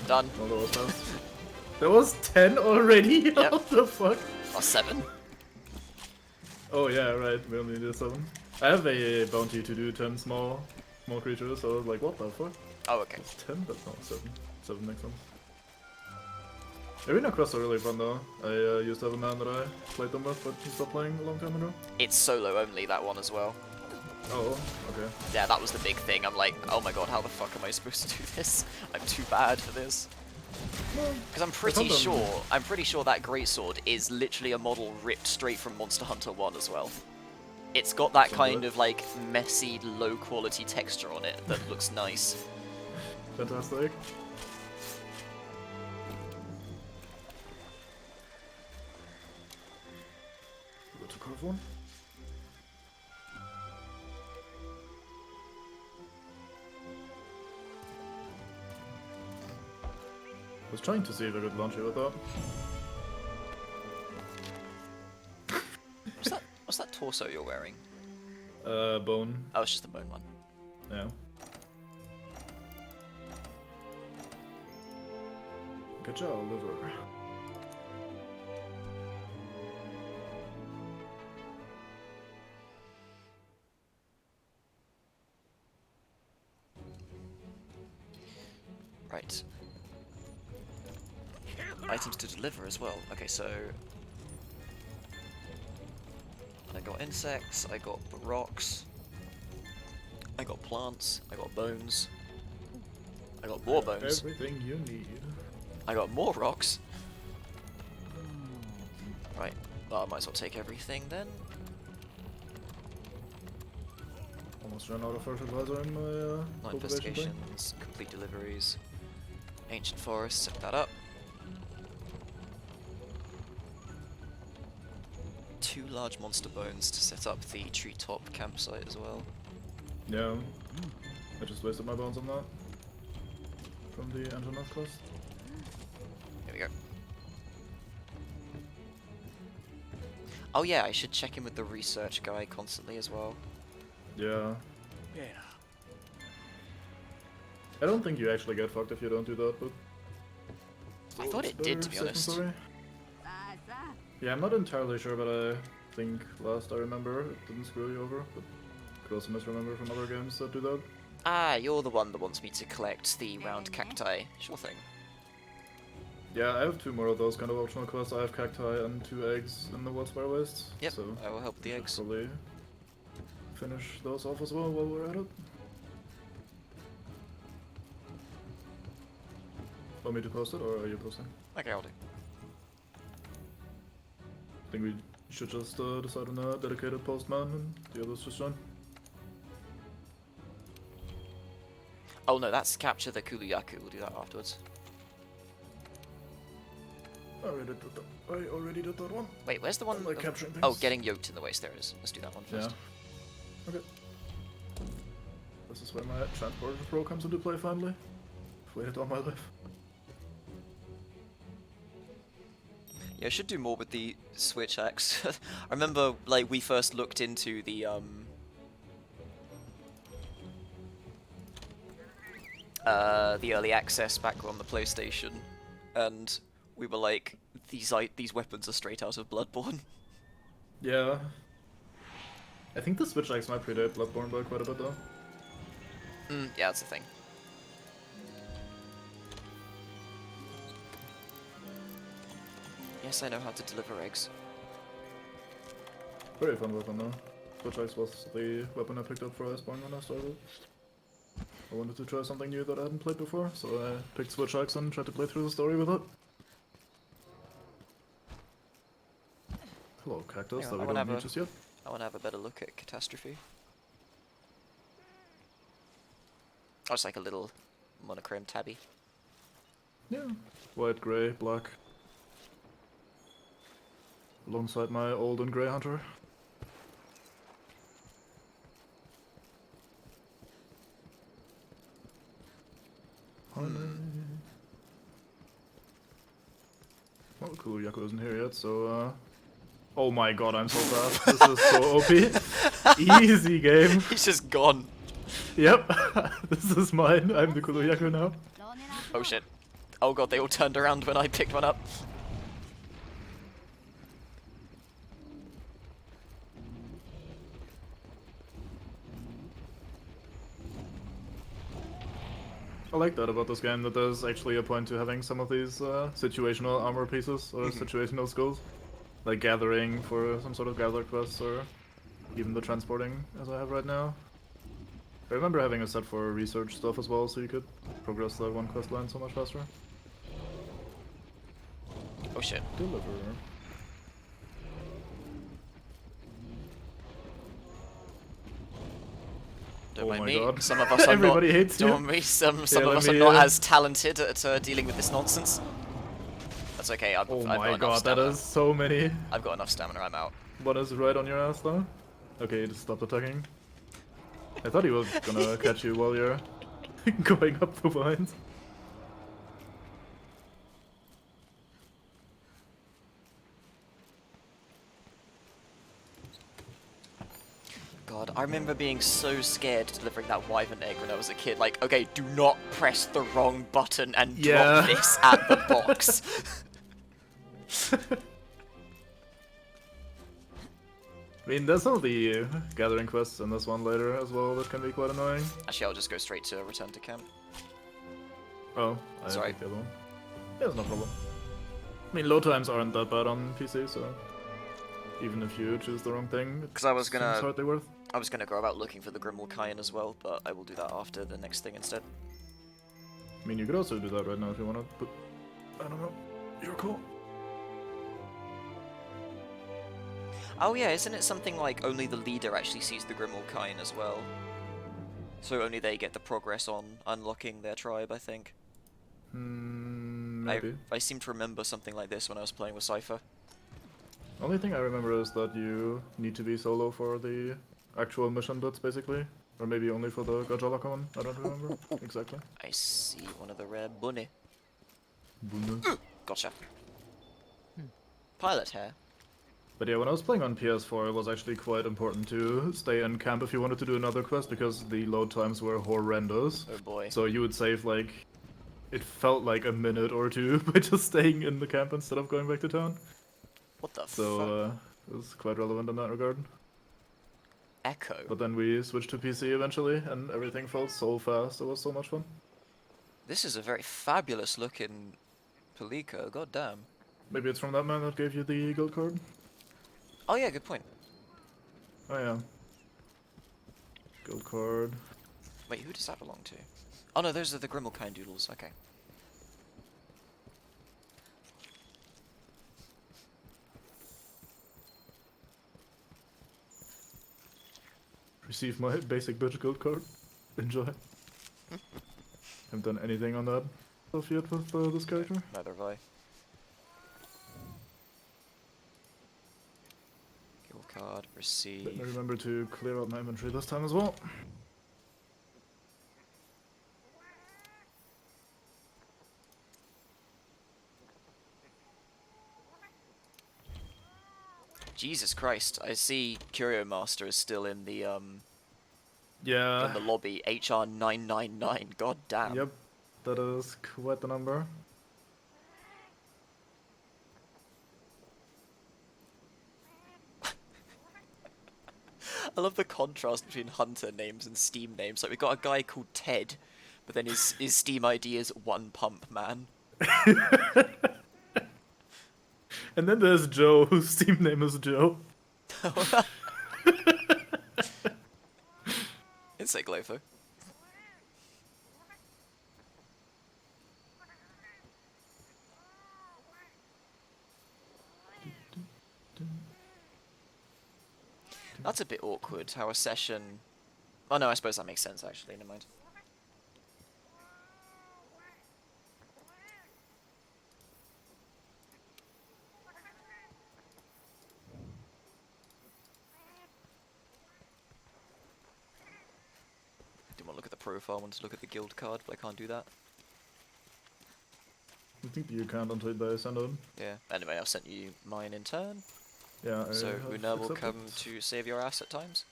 Done. Oh, that was fast. That was 10 already? Yep. What the fuck? Or 7. Oh yeah, right, we only did 7. I have a bounty to do 10 small creatures, so I was like, what the fuck? Oh, okay. It's 10, but no, 7. 7 makes sense. Arena quests are really fun though. I used to have a man that I played them with, but he stopped playing a long time ago. It's solo only, that one as well. Oh, okay. Yeah, that was the big thing. I'm like, oh my god, how the fuck am I supposed to do this? I'm too bad for this. Because I'm pretty sure that greatsword is literally a model ripped straight from Monster Hunter 1 as well. It's got that kind of like messy, low quality texture on it that looks nice. Fantastic. Go to curve one. I was trying to see if I could launch you with that. What's that torso you're wearing? Bone. Oh, it's just the bone one. Yeah. Good job, liver. Right. Items to deliver as well. Okay, so I got insects, I got rocks, I got plants, I got bones, I got more bones, Everything you need. I got more rocks. Right, well, I might as well take everything then. Almost ran out of fertilizer in my Night cultivation thing. investigations, complete deliveries, ancient forest, set that up. 2 large monster bones to set up the treetop campsite as well. Yeah. I just wasted my bones on that. From the Antonov quest. Here we go. Oh yeah, I should check in with the research guy constantly as well. Yeah. I don't think you actually get fucked if you don't do that, but... I thought it did, to be honest. Yeah, I'm not entirely sure, but I think last I remember it didn't screw you over, but could also misremember from other games that do that. Ah, you're the one that wants me to collect the round cacti. Sure thing. Yeah, I have 2 more of those kind of optional quests. I have cacti and 2 eggs in the Wildspire Wastes. Yep, so I will help with the should eggs. probably finish those off as well while we're at it. Want me to post it, or are you posting? Okay, I'll do. I think we should just decide on a dedicated postman and the others just join. Oh no, that's capture the Kuluyaku. We'll do that afterwards. I already did that one. Wait, where's the one? I like capturing things. Oh, getting yoked in the waist. There it is. Let's do that one first. Yeah. Okay. This is where my transporter pro comes into play finally. I've waited all my life. Yeah, I should do more with the Switch axe. I remember, like, we first looked into the early access back on the PlayStation, and we were like, these weapons are straight out of Bloodborne. Yeah. I think the Switch Axe might predate Bloodborne by quite a bit though. Yeah, that's the thing. Yes, I know how to deliver eggs. Very fun weapon though. Switch Axe was the weapon I picked up for Iceborne when I started. I wanted to try something new that I hadn't played before, so I picked Switch Axe and tried to play through the story with it. Hello, Cactus, Hang that on, we I wanna don't have need just yet. I want to have a better look at Catastrophe. Oh, it's like a little monochrome tabby. Yeah. White, grey, black. Alongside my old and grey hunter. Well, cool, Yaku isn't here yet, so oh my god, I'm so fast. This is so OP. Easy game. He's just gone. Yep. This is mine. I'm the Kuluyaku now. Oh shit. Oh god, they all turned around when I picked one up. I like that about this game, that there's actually a point to having some of these situational armor pieces or situational skills. Like gathering for some sort of gather quests or even the transporting as I have right now. I remember having a set for research stuff as well, so you could progress that one quest line so much faster. Oh shit. Deliver. Don't Oh mind my me. god. Some of us are Everybody not. hates you. Don't mind me. Some Yeah, of let us are me, not as talented at dealing with this nonsense. That's okay. I've Oh got my enough god, that stamina. is so many. I've got enough stamina. I'm out. One is right on your ass though. Okay, you just stopped attacking. I thought he was gonna catch you while you're going up the vines. God, I remember being so scared delivering that wyvern egg when I was a kid. Like, okay, do not press the wrong button and Yeah. drop this at the box. I mean, there's some of the gathering quests in this one later as well that can be quite annoying. Actually, I'll just go straight to return to camp. Oh, I Sorry. picked the other one. Yeah, it's no problem. I mean, load times aren't that bad on PC, so even if you choose the wrong thing, 'Cause I was seems gonna- hardly worth. I was gonna go about looking for the Grimwall Kayan as well, but I will do that after the next thing instead. I mean, you could also do that right now if you want to, but I don't know. You're cool. Oh yeah, isn't it something like only the leader actually sees the Grimwall Kayan as well? So only they get the progress on unlocking their tribe, I think. Maybe. I seem to remember something like this when I was playing with Cypher. Only thing I remember is that you need to be solo for the actual mission bits, basically. Or maybe only for the Gajalaka one, I don't remember exactly. I see one of the rare bunny. But Gotcha. Pilot hair. yeah, when I was playing on PS4, it was actually quite important to stay in camp if you wanted to do another quest, because the load times were horrendous. Oh boy. So you would save, like, it felt like a minute or two by just staying in the camp instead of going back to town. What the fuck? So, it was quite relevant in that regard. Echo. But then we switched to PC eventually, and everything felt so fast, it was so much fun. This is a very fabulous looking Palico, god damn. Maybe it's from that man that gave you the guild card? Oh yeah, good point. Oh yeah. Guild card. Wait, who does that belong to? Oh no, those are the Grimwall Kayan doodles, okay. Receive my basic bitch guild card. Enjoy. Haven't done anything on that stuff yet with this character. Neither have I. Guild card, Let receive. me remember to clear out my inventory this time as well. Jesus Christ, I see Curio Master is still in the Yeah. in the lobby. HR 999. God damn. Yep. That is quite the number. I love the contrast between Hunter names and Steam names. Like, we got a guy called Ted, but then his Steam ID is One Pump Man. And then there's Joe, whose Steam name is Joe. It's like Glofo. That's a bit awkward, how a session... Oh no, I suppose that makes sense actually, never mind. I didn't want to look at the profile, I wanted to look at the guild card, but I can't do that. I think you can't until they send it. Yeah, anyway, I've sent you mine in turn, Yeah, I so have Una will accepted. come to save your ass at times.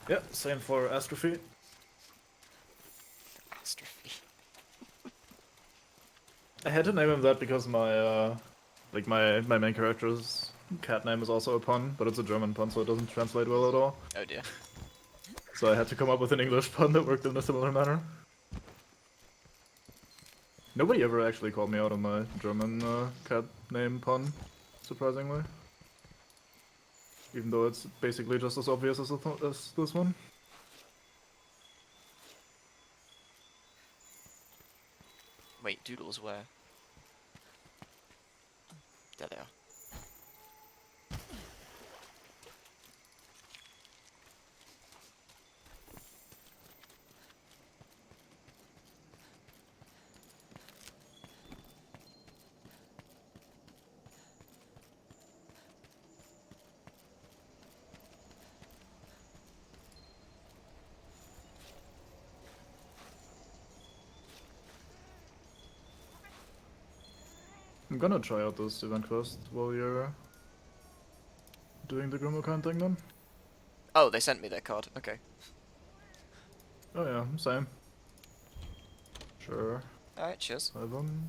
Yeah, same for Astrophy. Astrophy. I had to name him that because my my main character's cat name is also a pun, but it's a German pun, so it doesn't translate well at all. Oh dear. So I had to come up with an English pun that worked in a similar manner. Nobody ever actually called me out on my German cat name pun, surprisingly. Even though it's basically just as obvious as this one. Wait, Doodles where? There they are. I'm gonna try out this event quest while you're doing the Grimmelkind thing then. Oh, they sent me their card. Okay. Oh yeah, same. Sure. Alright, cheers. 7.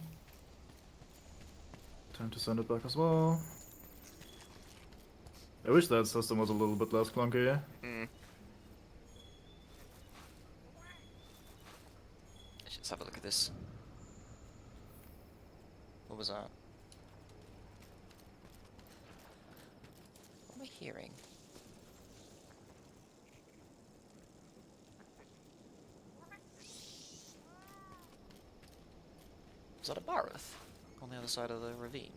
Time to send it back as well. I wish that system was a little bit less clunky. Hmm. Let's have a look at this. What was that? What am I hearing? Is that a Barroth? On the other side of the ravine?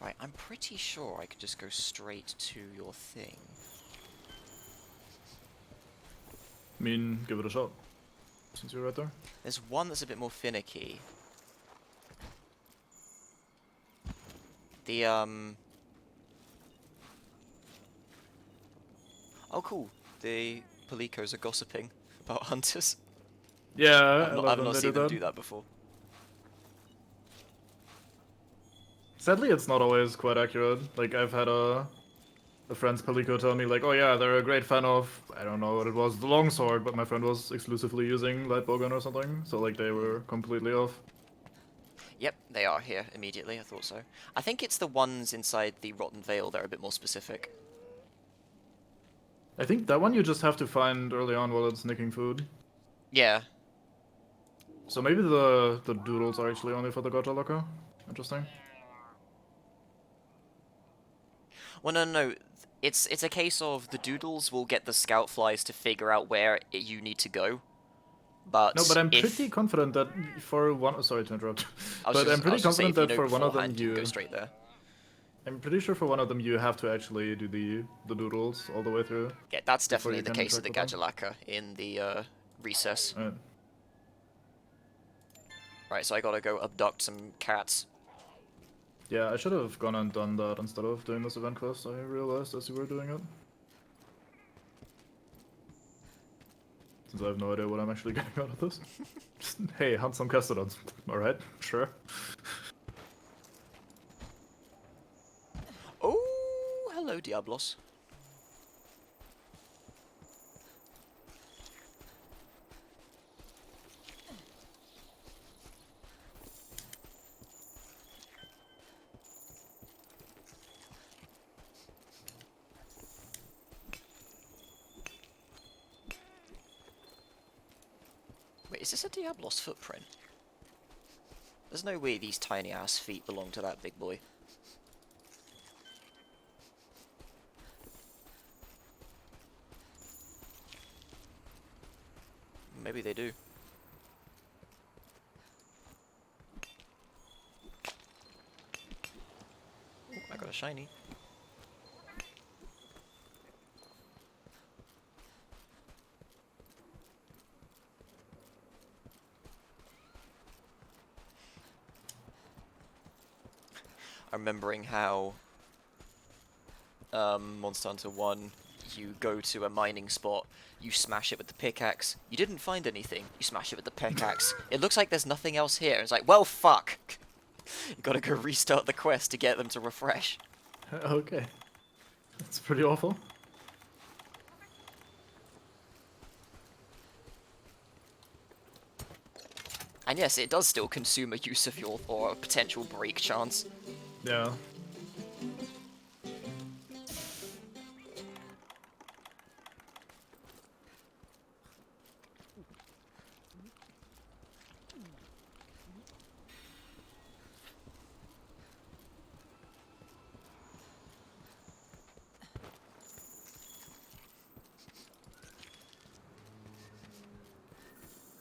Right, I'm pretty sure I could just go straight to your thing. I mean, give it a shot. Since you're right there. There's one that's a bit more finicky. The, Oh, cool. The Palicos are gossiping about hunters. Yeah, I've not seen them do that before. Sadly, it's not always quite accurate. Like, I've had a friend's Palico tell me, like, oh yeah, they're a great fan of, I don't know what it was, the longsword, but my friend was exclusively using light bowgun or something, so like they were completely off. Yep, they are here immediately, I thought so. I think it's the ones inside the Rotten Vale that are a bit more specific. I think that one you just have to find early on while it's nicking food. Yeah. So maybe the doodles are actually only for the Gotcha Locker. Interesting. Well, no. It's a case of the doodles will get the scout flies to figure out where you need to go. But No, but I'm if... pretty confident that for one... Sorry to interrupt. I was But I'm pretty confident that for one of them you go straight there. I'm pretty sure for one of them you have to actually do the doodles all the way through. Yeah, that's Before definitely you the can case of the interact with Gajalaka in the recess. Right. Right, so I gotta go abduct some cats. Yeah, I should have gone and done that instead of doing this event quest. I realized as you were doing it. Since I have no idea what I'm actually getting out of this. Just, hey, hunt some Castodons. Alright, sure. Oh, hello, Diablos. Wait, is this a Diablos footprint? There's no way these tiny ass feet belong to that big boy. Maybe they do. Ooh, I got a shiny. I'm remembering how Monster Hunter 1, you go to a mining spot, you smash it with the pickaxe, you didn't find anything, you smash it with the pickaxe, it looks like there's nothing else here, it's like, well fuck! You gotta go restart the quest to get them to refresh. Okay. That's pretty awful. And yes, it does still consume a use of your, or a potential break chance. Yeah.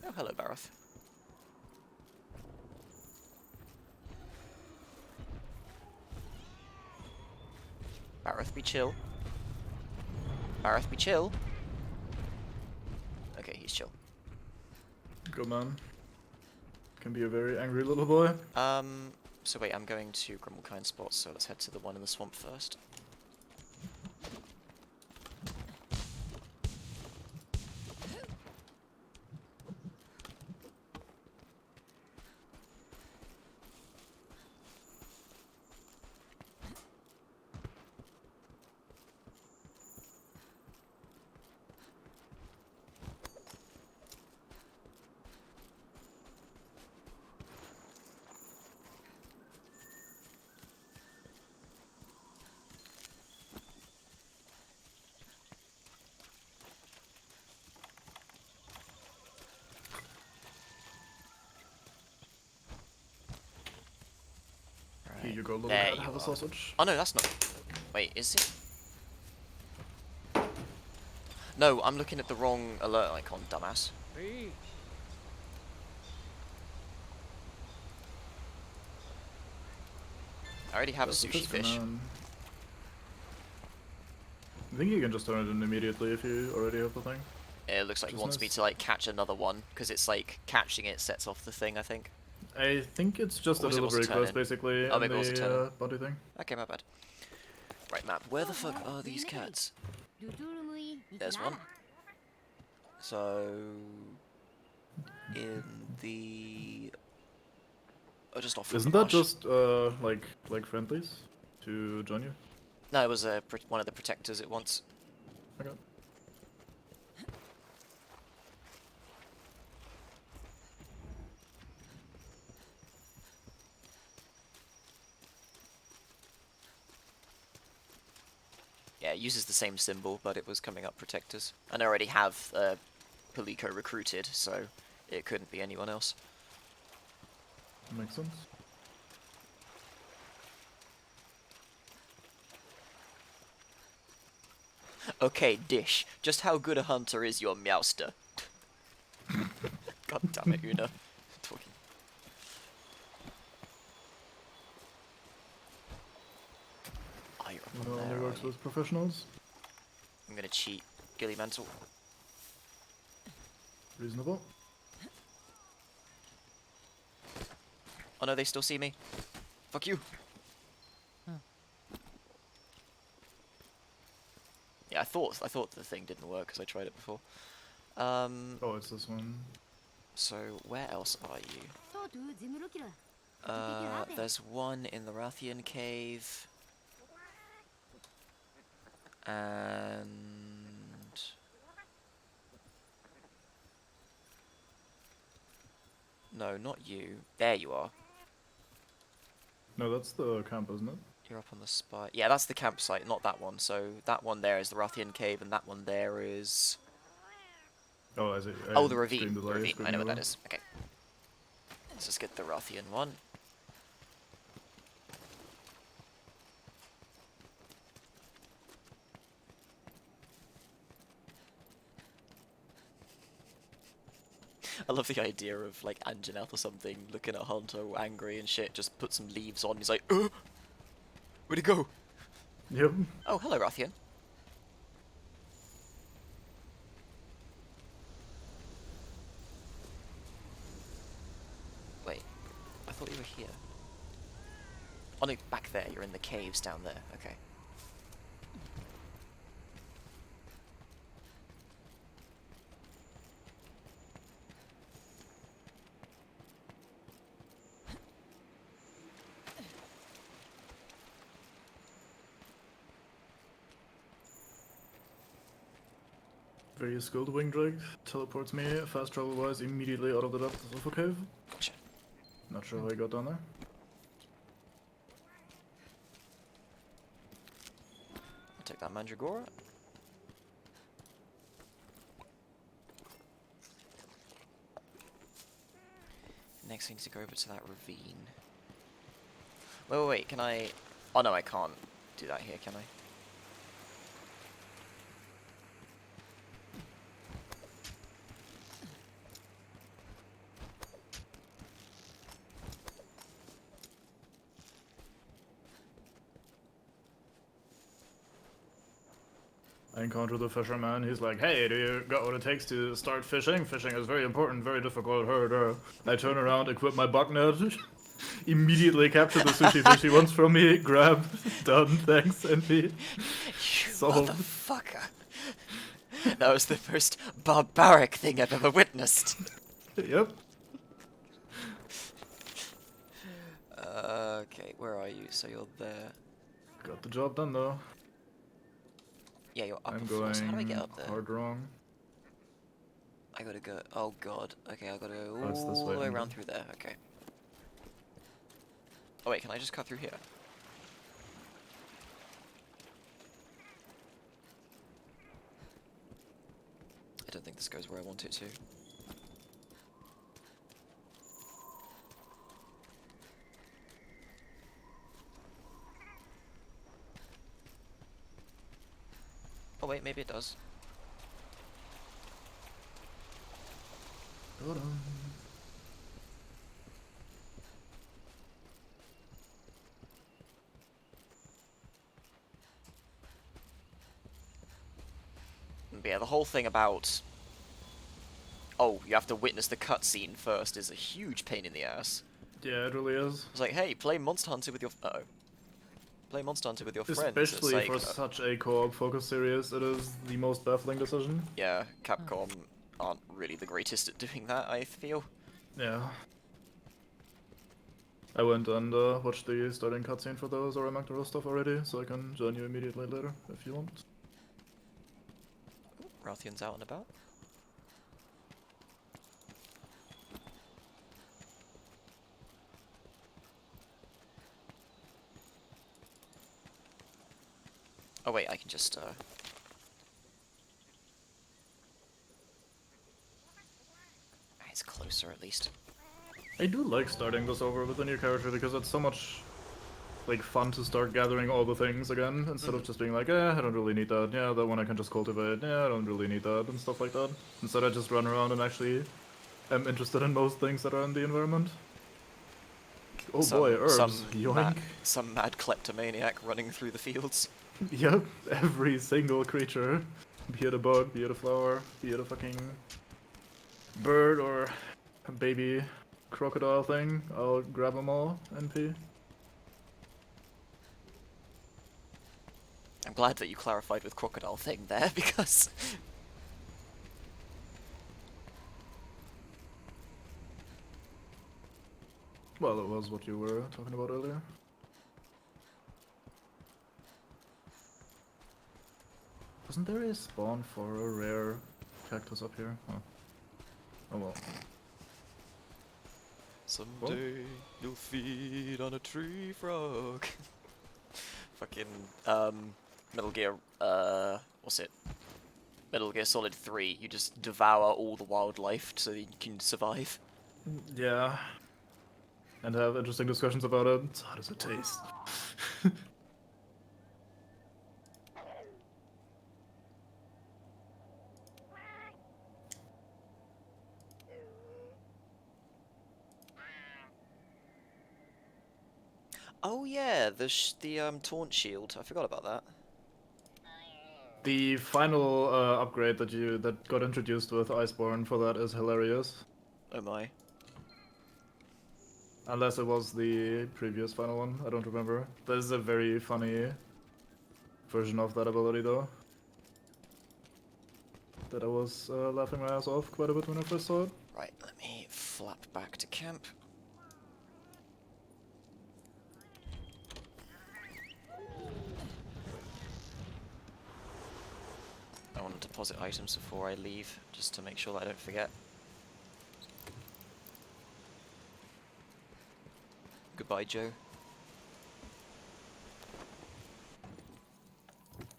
Oh, hello, Barroth. Barroth, be chill. Barroth, be chill. Okay, he's chill. Good man. Can be a very angry little boy. So wait, I'm going to Grimmelkind spot, so let's head to the one in the swamp first. Here you go, little There cat, you have a are. sausage. Oh no, that's not... Wait, is it? No, I'm looking at the wrong alert icon, dumbass. I already have a That's the sushi fish. man. I think you can just turn it in immediately if you already have the thing. It looks like he Just wants me nice. to like catch another one, because it's like catching it sets off the thing, I think. I think it's just Or a was it also delivery quest turn-in? basically, Oh, and maybe it was a the turn-in. body thing. Okay, my bad. Right, map. Where the fuck are these cats? There's one. So... in the... Oh, just off Isn't the that marsh. just like friendlies to join you? No, it was one of the protectors at once. Okay. Yeah, it uses the same symbol, but it was coming up protectors. And I already have Palico recruited, so it couldn't be anyone else. Makes sense. Okay, Dish, just how good a hunter is your Meowster? God damn it, Una. Talking. Oh, you're up It on only there, works are you? with professionals. I'm gonna cheat. Gilly Mantle. Reasonable. Oh no, they still see me. Fuck you. Yeah, I thought the thing didn't work because I tried it before. Oh, it's this one. So where else are you? そうとジムロキラ There's one in the Rathian cave. And no, not you. There you are. No, that's the camp, isn't it? You're up on the spot. Yeah, that's the campsite, not that one. So that one there is the Rathian cave, and that one there is. Oh, I see. Oh, the ravine. screamed The delay, ravine. I screamed know what that delay. is. Okay. Let's just get the Rathian one. I love the idea of like Anjanath or something looking at Hunter all angry and shit, just put some leaves on. He's like, where'd he go? Yep. Oh, hello, Rathian. Wait, I thought you were here. Oh no, back there. You're in the caves down there. Okay. Very skilled wing drake. Teleports me fast travel wise immediately out of the depths of a cave. Gotcha. Not sure how I got down there. I'll take that Mandragora. Next, I need to go over to that ravine. Wait, can I... Oh no, I can't do that here, can I? I encountered the fisherman. He's like, "Hey, do you got what it takes to start fishing? Fishing is very important, very difficult." I turn around, equip my bug net, immediately capture the sushi fish he wants from me, grab, done, thanks, NP. You Solved. motherfucker! That was the most barbaric thing I've ever witnessed. Yep. Okay, where are you? So you're there. Got the job done though. Yeah, you're up I'm before, going so how do I get up there? hard wrong. I gotta go. Oh god. Okay, I gotta go Oh, it's this all way, the way maybe. around through there. Okay. Oh wait, can I just cut through here? I don't think this goes where I want it to. Oh wait, maybe it does. But yeah, the whole thing about... Oh, you have to witness the cutscene first is a huge pain in the ass. Yeah, it really is. It's like, hey, play Monster Hunter with your... Uh-oh. Play Monster Hunter with your friends. It's Especially like, for such a co-op focused series, it is the most baffling decision. yeah, Capcom aren't really the greatest at doing that, I feel. Yeah. I went and watched the starting cutscene for the Zora Magdaros stuff already, so I can join you immediately later if you want. Rathian's out and about. Oh wait, I can just it's closer at least. I do like starting this over with a new character because it's so much like fun to start gathering all the things again instead of just being like, I don't really need that. Yeah, that one I can just cultivate. Yeah, I don't really need that and stuff like that. Instead, I just run around and actually am interested in most things that are in the environment. Oh boy, herbs. Yoink. Some mad kleptomaniac running through the fields. Yep, every single creature. Be it a bug, be it a flower, be it a fucking bird or a baby crocodile thing, I'll grab them all, NP. glad that you clarified with crocodile thing there, because... Well, it was what you were talking about earlier. Wasn't there a spawn for a rare cactus up here? Oh well. Someday you'll feed on a tree frog. Fucking, Metal Gear, what's it? Metal Gear Solid 3, you just devour all the wildlife so you can survive. Yeah. And have interesting discussions about it. So how does it taste? Oh yeah, the taunt shield. I forgot about that. The final upgrade that got introduced with Iceborne for that is hilarious. Oh my. Unless it was the previous final one, I don't remember. There's a very funny version of that ability though. That I was laughing my ass off quite a bit when I first saw it. Right, let me flap back to camp. I want to deposit items before I leave, just to make sure that I don't forget. Goodbye, Joe.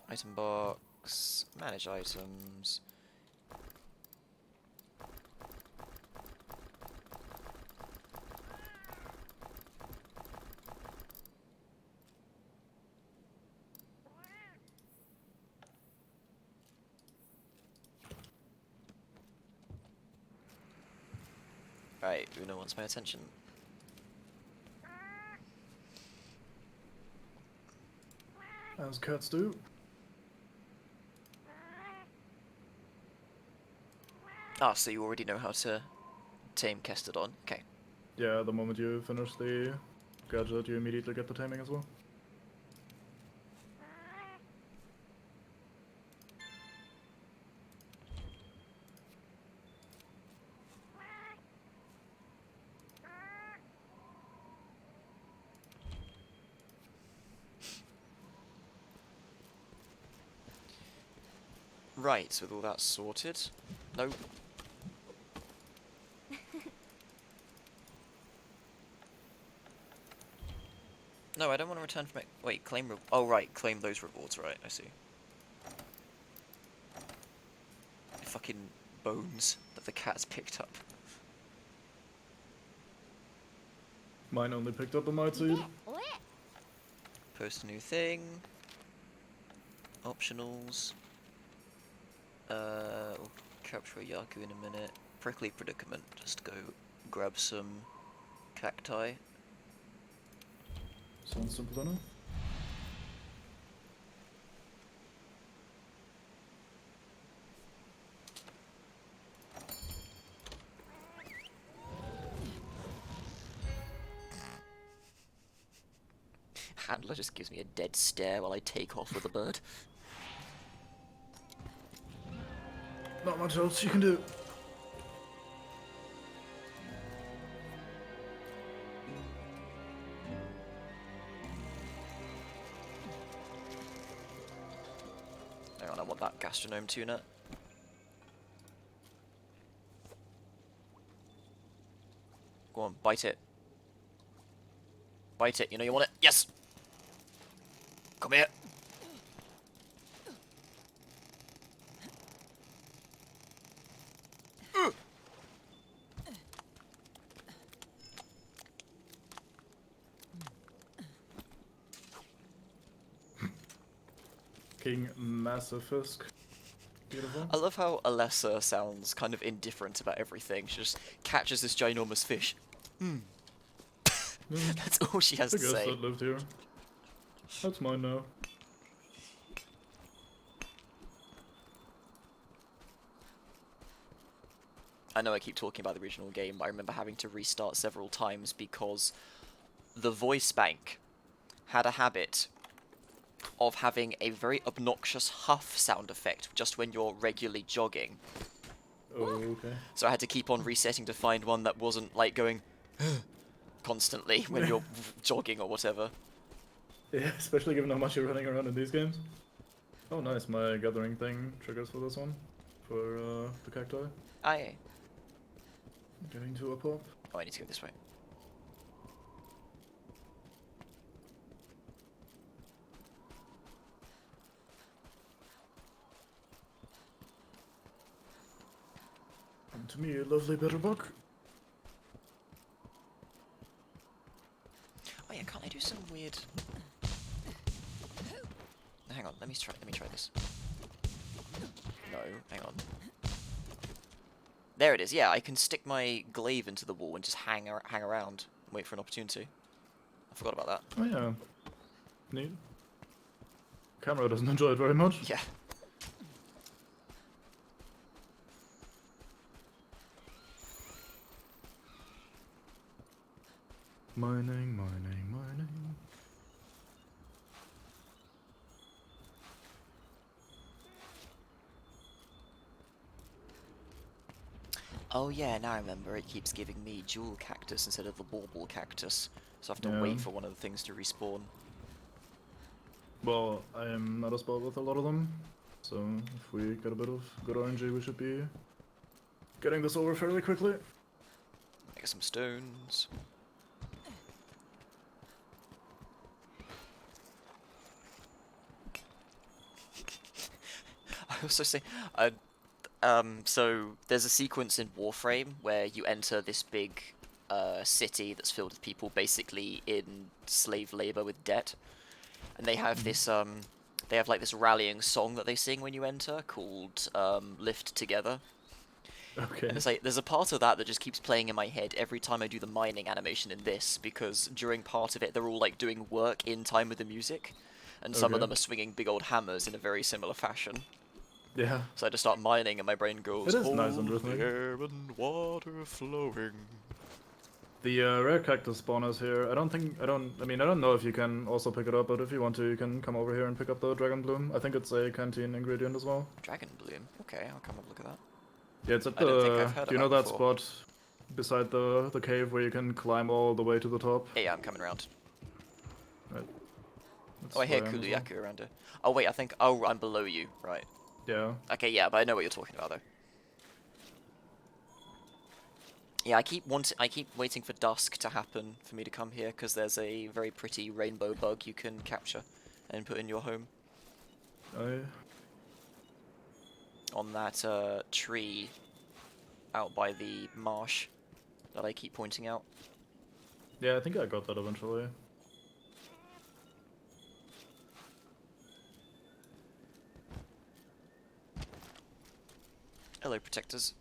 Item box, manage items. Right, Uno wants my attention. As cats do. Ah, so you already know how to tame Kestodon. Okay. Yeah, the moment you finish the gadget, you immediately get the taming as well. Right, so with all that sorted. No. No, I don't want to return from it. Wait, claim. Oh, right, claim those rewards, right, I see. Fucking bones that the cat's picked up. Mine only picked up a might seed. Post a new thing. Optionals. We'll capture a Yaku in a minute. Prickly predicament. Just go grab some cacti. Sounds simple enough. Handler just gives me a dead stare while I take off with a bird. Not much else you can do. Hang on, I want that gastronome tuna. Go on, bite it. Bite it, you know you want it? Yes! Come here! King Massive Fisk. Beautiful. I love how Alessa sounds kind of indifferent about everything. She just catches this ginormous fish. That's all she has The to ghost say. that lived here. That's mine now. I know I keep talking about the original game, but I remember having to restart several times because the voice bank had a habit of having a very obnoxious huff sound effect just when you're regularly jogging. Oh, okay. So I had to keep on resetting to find one that wasn't like going constantly when you're jogging or whatever. Yeah, especially given how much you're running around in these games. Oh, nice. My gathering thing triggers for this one. For the cacti. Aye. Getting to a pop. Oh, I need to go this way. Come to me, you lovely bitterbuck. Oh yeah, can't I do some weird... Hang on, let me try this. No, hang on. There it is, yeah, I can stick my glaive into the wall and just hang around and wait for an opportunity. I forgot about that. Oh yeah. Neat. Camera doesn't enjoy it very much. Yeah. Mining, mining, mining. Oh yeah, now I remember, it keeps giving me jewel cactus instead of the bauble cactus. So I have to Yeah. wait for one of the things to respawn. Well, I am not a spot with a lot of them, so if we get a bit of good RNG, we should be getting this over fairly quickly. Make some stones. I also say, so there's a sequence in Warframe where you enter this big city that's filled with people basically in slave labor with debt, and they have this they have like this rallying song that they sing when you enter called "Lift Together." Okay. And it's like there's a part of that that just keeps playing in my head every time I do the mining animation in this, because during part of it they're all like doing work in time with the music, and some of Okay. them are swinging big old hammers in a very similar fashion. Yeah. So I just start mining and my brain goes, It is nice and "Hold the rhythmic." air and water flowing." The rare cactus spawners here, I mean, I don't know if you can also pick it up, but if you want to, you can come over here and pick up the dragon bloom. I think it's a canteen ingredient as well. Dragon bloom. Okay, I'll come have a look at that. Yeah, it's at I don't think the, I've heard of do you know that that before. spot beside the cave where you can climb all the way to the top? Yeah, I'm coming around. Right. That's Oh, I hear where I am as well. Kuluyaku around here. Oh wait, I think. Oh, I'm below you. Right. Yeah. Okay, yeah, but I know what you're talking about though. Yeah, I keep waiting for dusk to happen for me to come here because there's a very pretty rainbow bug you can capture and put in your home on that tree out by the marsh that I keep pointing out. Yeah, I think I got that eventually. Hello, protectors.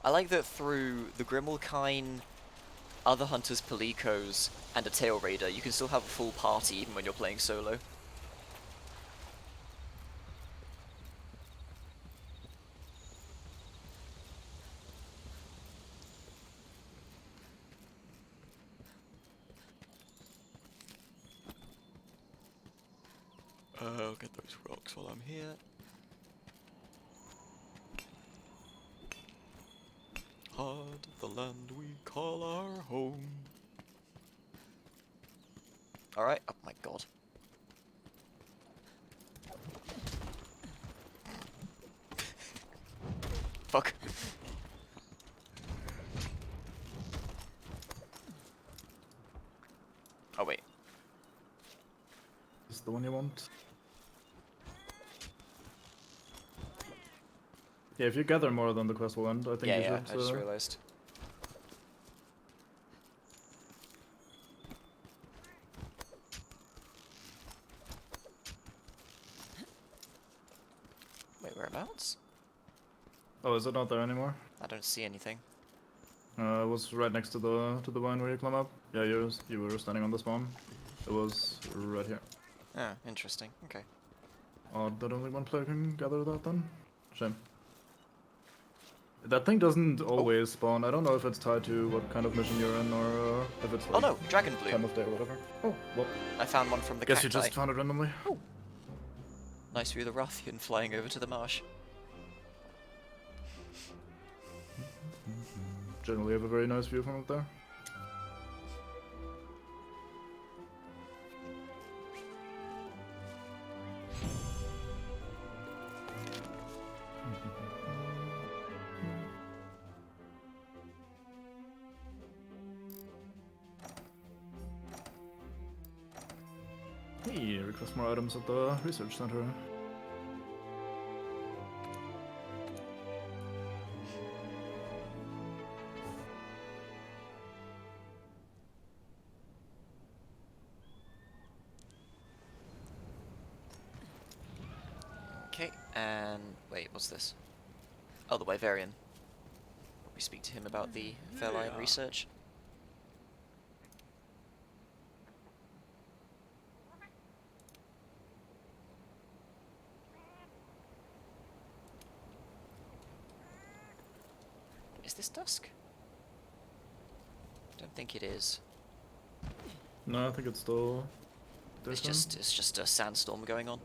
I like that through the Grimmelkine, other hunters, Palicos, and a Tail Raider, you can still have a full party even when you're playing solo. I'll get those rocks while I'm here. Hard the land we call our home. Alright, oh my god. Fuck. Oh wait. Is this the one you want? Yeah, if you gather more than the quest will end, I think Yeah, you yeah, should. I just realized. Wait, whereabouts? Oh, is it not there anymore? I don't see anything. It was right next to the vine where you climb up. Yeah, you were standing on the spawn. It was right here. Ah, interesting. Okay. Odd that only one player can gather that then. Shame. That thing doesn't always spawn. I don't know if it's tied to what kind of mission you're in or if it's like Oh no, Dragon time Bloom. of day or whatever. Oh, well. I found one from the Guess cacti. you just found it randomly. Nice view of the Rathian flying over to the marsh. Generally have a very nice view from up there. Hey, request more items at the research center. Okay, and wait, what's this? Oh, the Wyverian. We speak to him about the Fairlion research. Is this dusk? Don't think it is. No, I think it's still. It's just a sandstorm going on.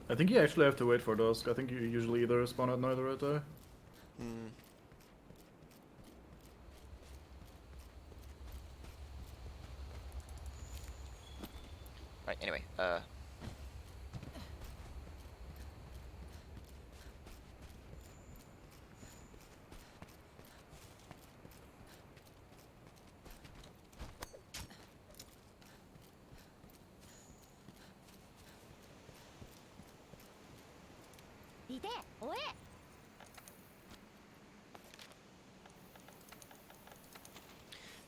I think you actually have to wait for dusk. I think you usually either spawn at night or at day. Hmm. Right, anyway,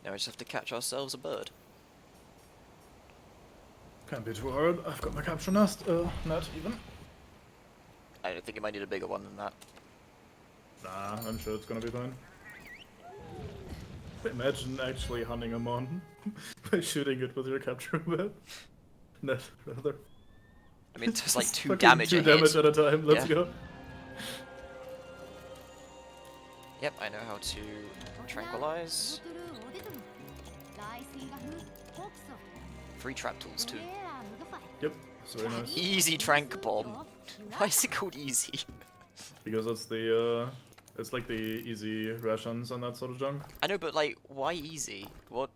now we just have to catch ourselves a bird. Can't be too hard. I've got my capture nest. Net even. I don't think you might need a bigger one than that. Nah, I'm sure it's gonna be fine. Imagine actually hunting a mon by shooting it with your capture web. Net, rather. I mean, there's like two Fucking damage two a hit. damage at a time. Let's Yeah. go. Yep, I know how to tranquilize. 3 trap tools too. Yep, it's very nice. Easy trank bomb. Why is it called easy? Because it's the it's like the easy rations and that sort of junk. I know, but like, why easy? What?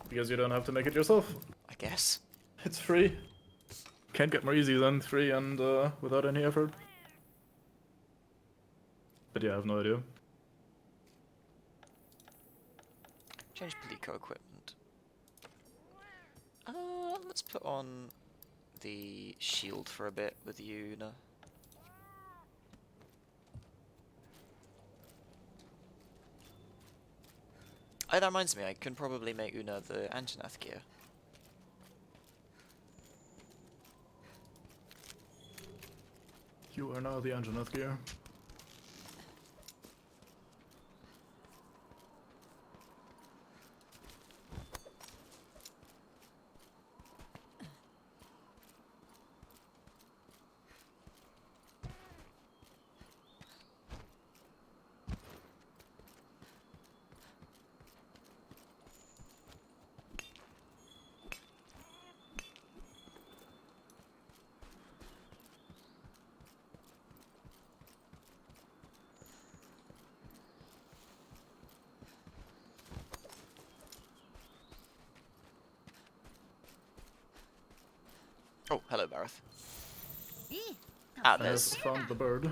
Because you don't have to make it yourself. I guess. It's free. Can't get more easy than free and without any effort. But yeah, I have no idea. Change Palico equipment. Let's put on the shield for a bit with Yuna. Oh, that reminds me, I can probably make Una the Anjanath gear. You are now the Anjanath gear. Oh, hello, Bareth. I Ah, have there's... found the bird.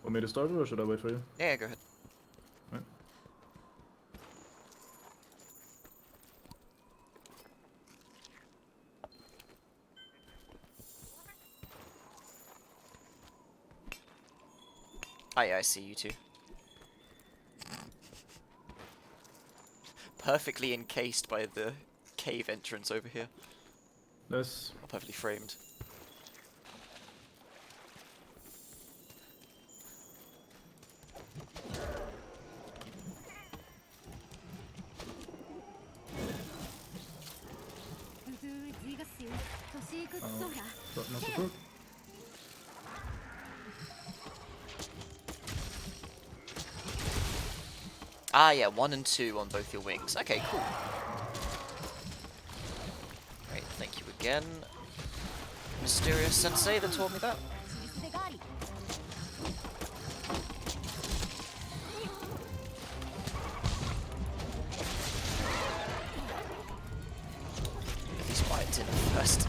Want me to start it or should I wait for you? Yeah, go ahead. Right. Ah, yeah, I see you two. Perfectly encased by the cave entrance over here. Nice. Or perfectly framed. Button up the fruit. Ah, yeah, 1 and 2 on both your wings. Okay, cool. Great, thank you again, Mysterious Sensei that taught me that. At least buy it in first.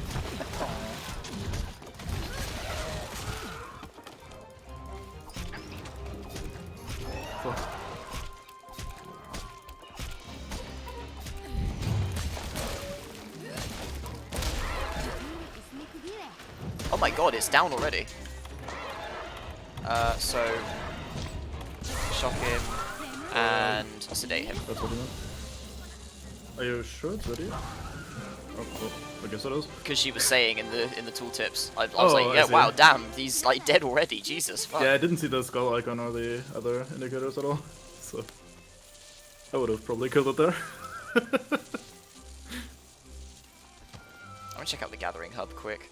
Fuck. Oh my god, it's down already. So shock him and sedate him. That's what you meant. Are you sure it's ready? Oh, well, I guess it is. Because she was saying in the tooltips, I was Oh, like, I yeah, see. wow, damn, he's like dead already. Jesus, fuck. Yeah, I didn't see the skull icon or the other indicators at all, so I would have probably killed it there. I'm gonna check out the Gathering Hub quick.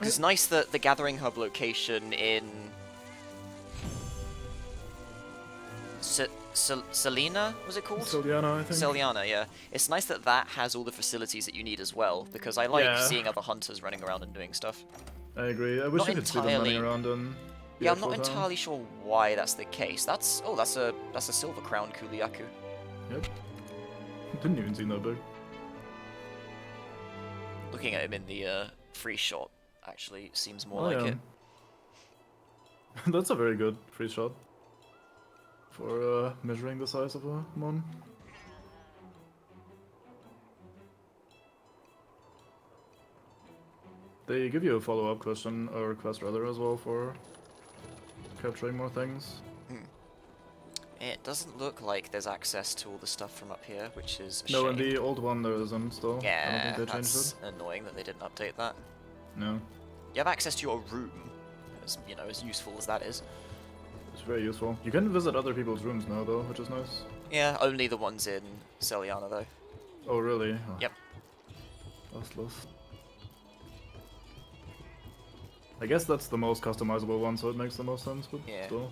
It's nice that the Gathering Hub location in Selena, was it called? Siliana, I think. Celiana, yeah. It's nice that that has all the facilities that you need as well, because I like Yeah. seeing other hunters running around and doing stuff. I agree. I wish Not you could see them entirely- running around in the Yeah, I'm actual not town. entirely sure why that's the case. That's a Silver Crown Kuliaku. Yep. Didn't even seem that big. Looking at him in the free shot actually seems more Oh, like yeah. it. That's a very good free shot for measuring the size of a mon. They give you a follow-up question, or quest rather, as well for capturing more things. It doesn't look like there's access to all the stuff from up here, which is a No, shame. in the old one there isn't still. I Yeah, don't think they changed that's it. annoying that they didn't update that. No. You have access to your room, as you know, as useful as that is. It's very useful. You can visit other people's rooms now though, which is nice. Yeah, only the ones in Celiana though. Oh really? Oh. Yep. Lost. I guess that's the most customizable one, so it makes the most sense, but Yeah. still.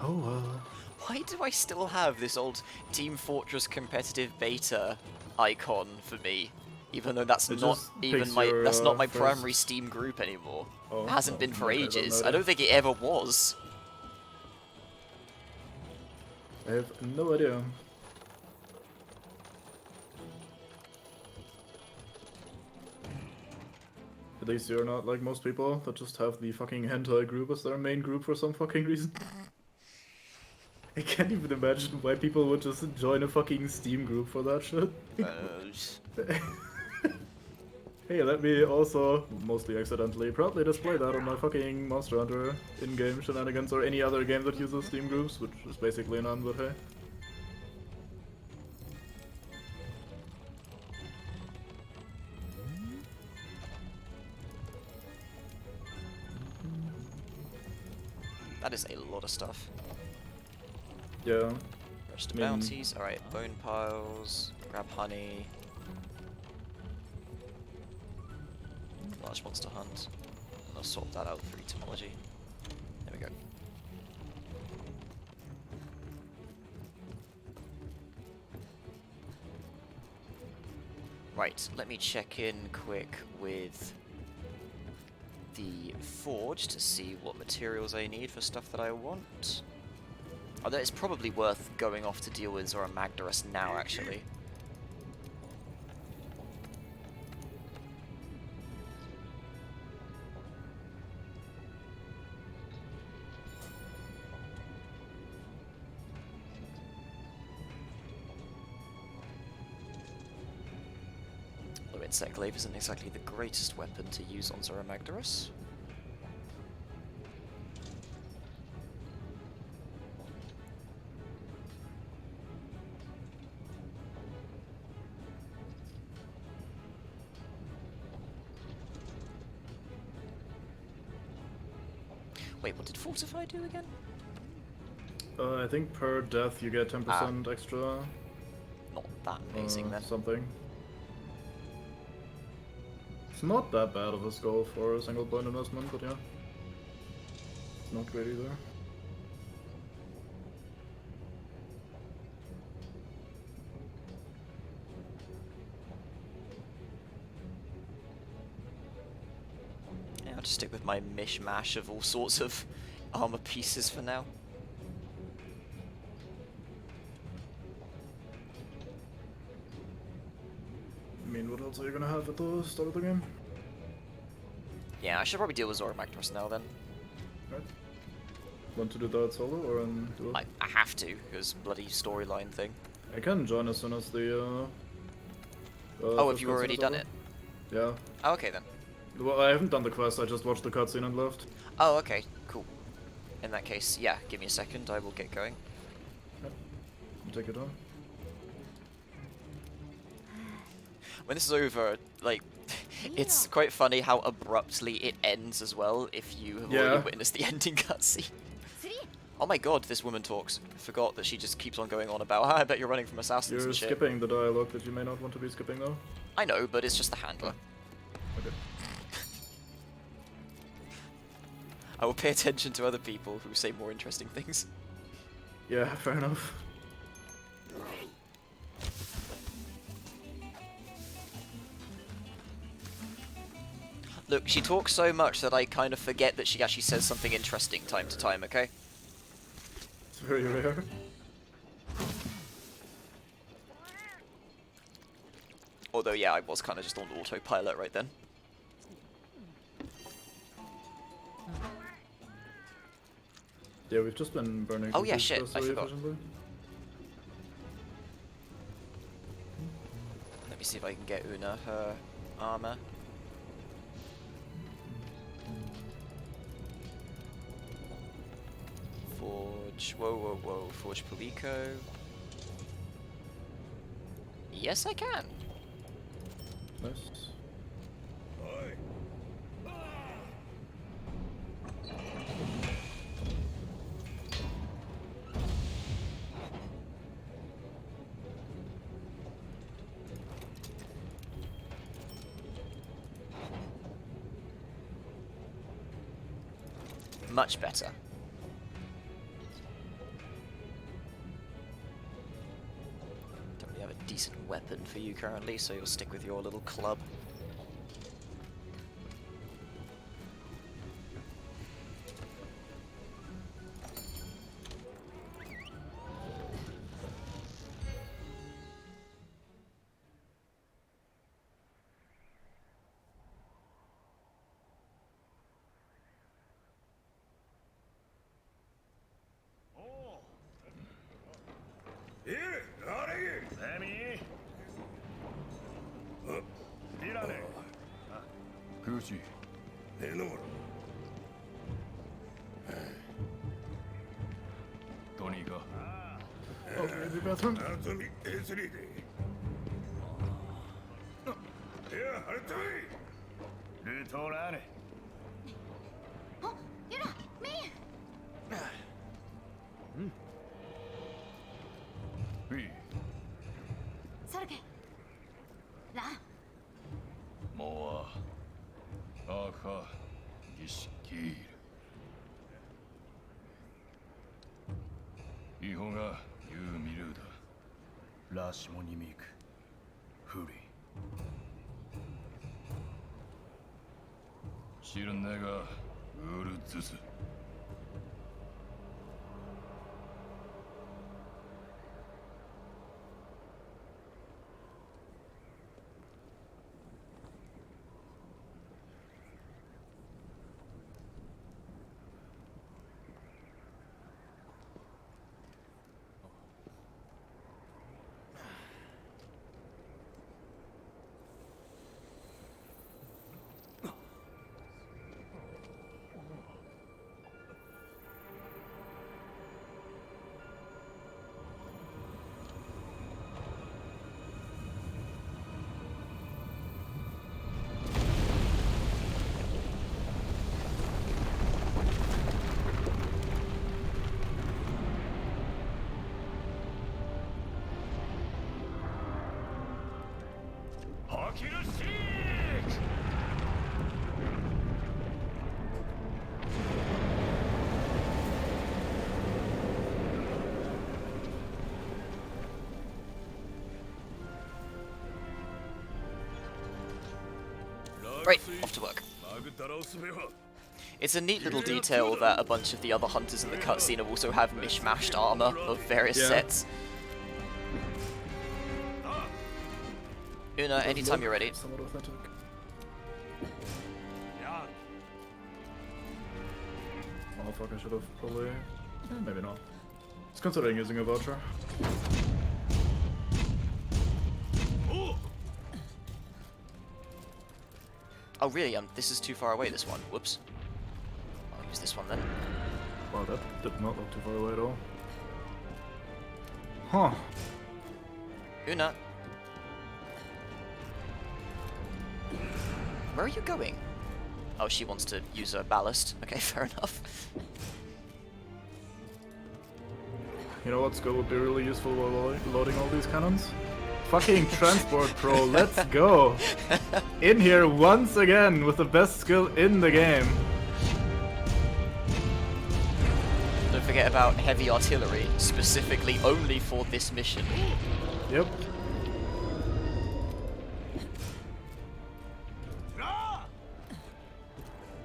Oh, Why do I still have this old Team Fortress competitive beta icon for me? Even though that's It not just even picks my your, that's not my first- primary Steam group anymore. Oh, It hasn't oh, been for okay, then ages. I noted. don't think it ever was. I have no idea. At least you're not like most people that just have the fucking hentai group as their main group for some fucking reason. I can't even imagine why people would just join a fucking Steam group for that shit. Hey, let me also, mostly accidentally, proudly display that on my fucking Monster Hunter in-game shenanigans or any other game that uses Steam groups, which is basically none, but hey. That is a lot of stuff. Yeah. Register I mean- bounties. Alright, bone piles. Grab honey. Large monster hunt. And I'll sort that out through etymology. There we go. Right, let me check in quick with the forge to see what materials I need for stuff that I want. Although it's probably worth going off to deal with Zora Magdaros now, actually. Although Insect Glaive isn't exactly the greatest weapon to use on Zora Magdaros. Wait, what did Fortify do again? I think per death you get 10% extra Not that amazing then. something. It's not that bad of a skull for a single point investment, but yeah. It's not great either. I'll just stick with my mishmash of all sorts of armor pieces for now. I mean, what else are you gonna have at the start of the game? Yeah, I should probably deal with Zora Magnus now then. Right. Want to do that solo or in duo? I have to, because bloody storyline thing. I can join as soon as the. Oh, have first you cutscene already is done over. it? Yeah. Oh, okay then. Well, I haven't done the quest. I just watched the cutscene and left. Oh, okay, cool. In that case, yeah, give me a second, I will get going. Take it on. When this is over, like, it's quite funny how abruptly it ends as well if you have Yeah. already witnessed the ending cutscene. Oh my god, this woman talks. I forgot that she just keeps on going on about, I bet you're running from assassins You're and shit. skipping the dialogue that you may not want to be skipping though. I know, but it's just the handler. Okay. I will pay attention to other people who say more interesting things. Yeah, fair enough. Look, she talks so much that I kind of forget that she actually says something interesting time to time, okay? It's very rare. Although, yeah, I was kind of just on autopilot right then. Yeah, we've just been burning. Oh, yeah, cookies shit, just I very forgot. efficiently. Let me see if I can get Una her armor. Forge. Whoa, whoa, whoa. Forge Palico. Yes, I can. Nice. おい Much better. Don't really have a decent weapon for you currently, so you'll stick with your little club. Sammy? ディラネ空士エノールトニーか Okay, the bathroom. 夏美 A3 でいやあれといルトラーネあ、ユラ、メイウィサルケランモアアカギシキールイホがユーミルーダラシモニミークフリシルネガウールズス アキルシーク Right, off to work. It's a neat little detail that a bunch of the other hunters in the cutscene also have mishmashed armor of various Yeah. sets. Una, anytime you're ready. Somewhat authentic. Oh fuck, I should have probably... maybe not. It's considering using a voucher. Oh really? This is too far away, this one. Whoops. I'll use this one then. Wow, that did not look too far away at all. Huh. Una. Where are you going? Oh, she wants to use her ballast. Okay, fair enough. You know what skill would be really useful while loading all these cannons? Fucking Transport Pro, let's go! In here once again with the best skill in the game. Don't forget about heavy artillery, specifically only for this mission. Yep.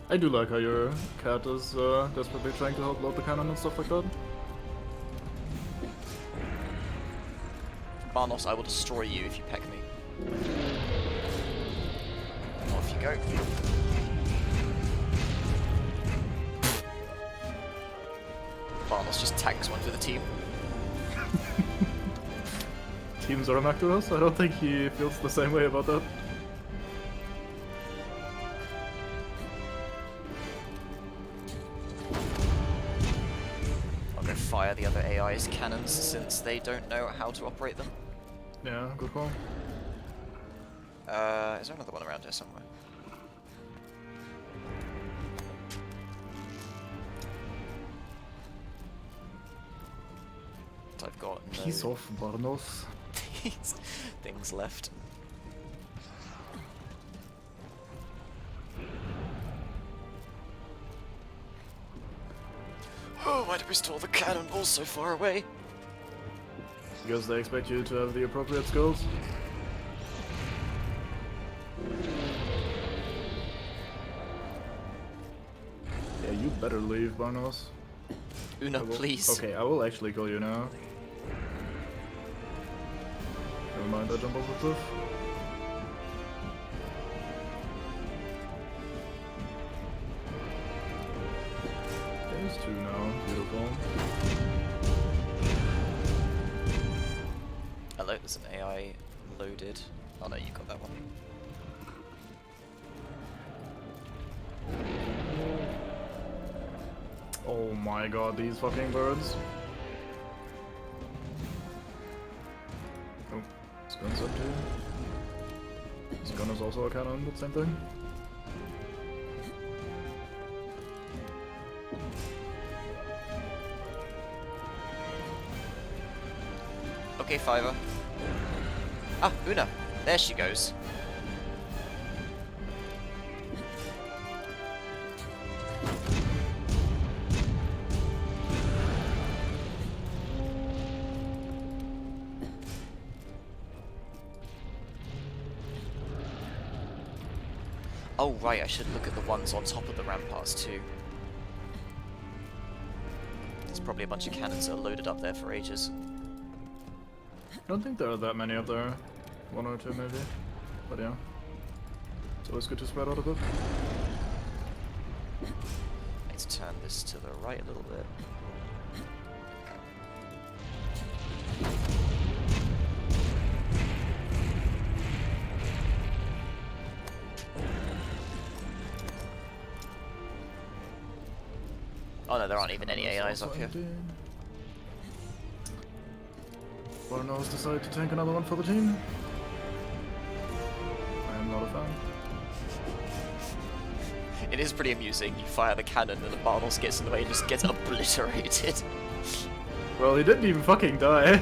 I do like how your cat is desperately trying to help load the cannon and stuff like that. Barnos, I will destroy you if you peck me. Off you go. Barnos just tanks one for the team. Team Zoramactoros? I don't think he feels the same way about that. I'll go fire the other AI's cannons since they don't know how to operate them. Yeah, good call. Is there another one around here somewhere? I've got no Piece of Barnos. things left. Oh, why did we store the cannonballs so far away? Because they expect you to have the appropriate skills. Yeah, you better leave, Barnos. Una, I will- please. Okay, I will actually kill you now. Never mind, I jump off the cliff. There's two now, beautiful. Hello, there's an AI loaded. Oh no, you got that one. Oh my god, these fucking birds. Oh, this gun's up too. This gun is also a cannon, but same thing. Okay, Fiverr. Ah, Una. There she goes. Oh right, I should look at the ones on top of the ramparts too. There's probably a bunch of cannons that are loaded up there for ages. I don't think there are that many up there. One or two maybe. But yeah. It's always good to spread out a bit. I need to turn this to the right a little bit. Oh no, there aren't even any AIs up here. Barnos decided to tank another one for the team. I am not a fan. It is pretty amusing. You fire the cannon and the Barnos gets in the way and just gets obliterated. Well, he didn't even fucking die.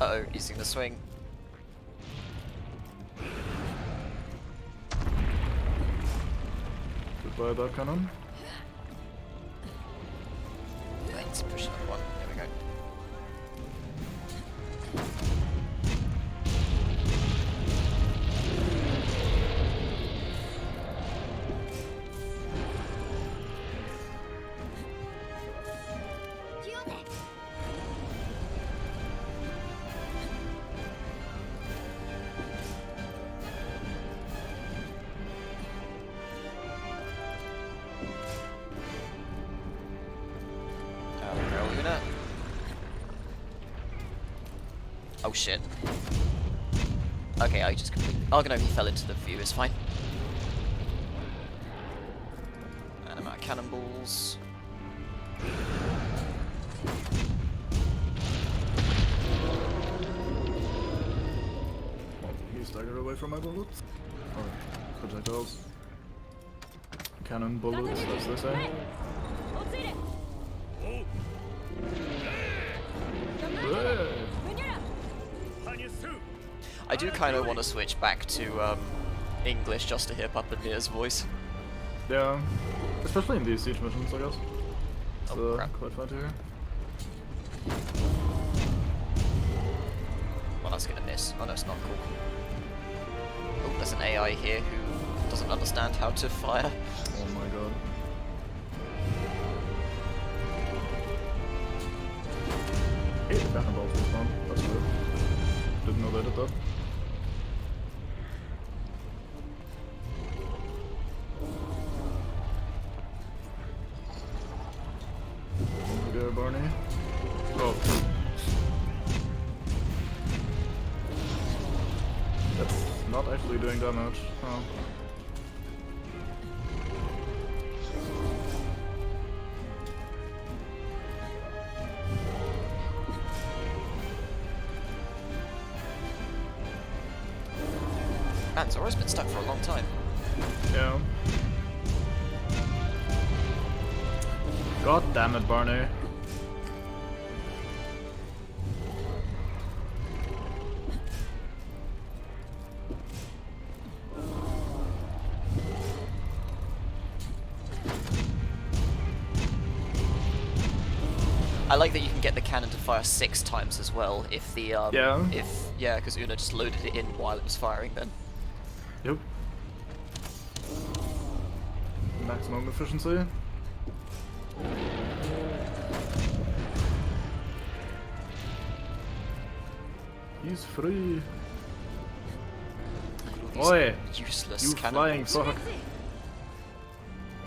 Uh-oh, using the swing. Goodbye, that cannon. I need to push another one. There we go. Una. Oh shit. Okay, I just completely... Oh no, he fell into the view, it's fine. And I'm out of cannonballs. He staggered away from my bullets. Or projectiles. Cannon bullets, as they say. Hey! I do kind of want to switch back to English just to hear Papa Mir's voice. Yeah, especially in these siege missions, I guess. It's Oh, crap. quite fun to hear. Well, that's gonna miss. Oh no, it's not cool. Oh, there's an AI here who doesn't understand how to fire. Oh my god. Hey, the cannonballs respawn. That's weird. Didn't know they did that. Over there, Barney. Oh. That's not actually doing damage. Oh. Man, Zora's been stuck for a long time. Yeah. God damn it, Barney. I like that you can get the cannon to fire 6 times as well if the Yeah. yeah, because Una just loaded it in while it was firing then. Yep. Maximum efficiency. He's free. These Oi! useless You flying cannonballs. fuck.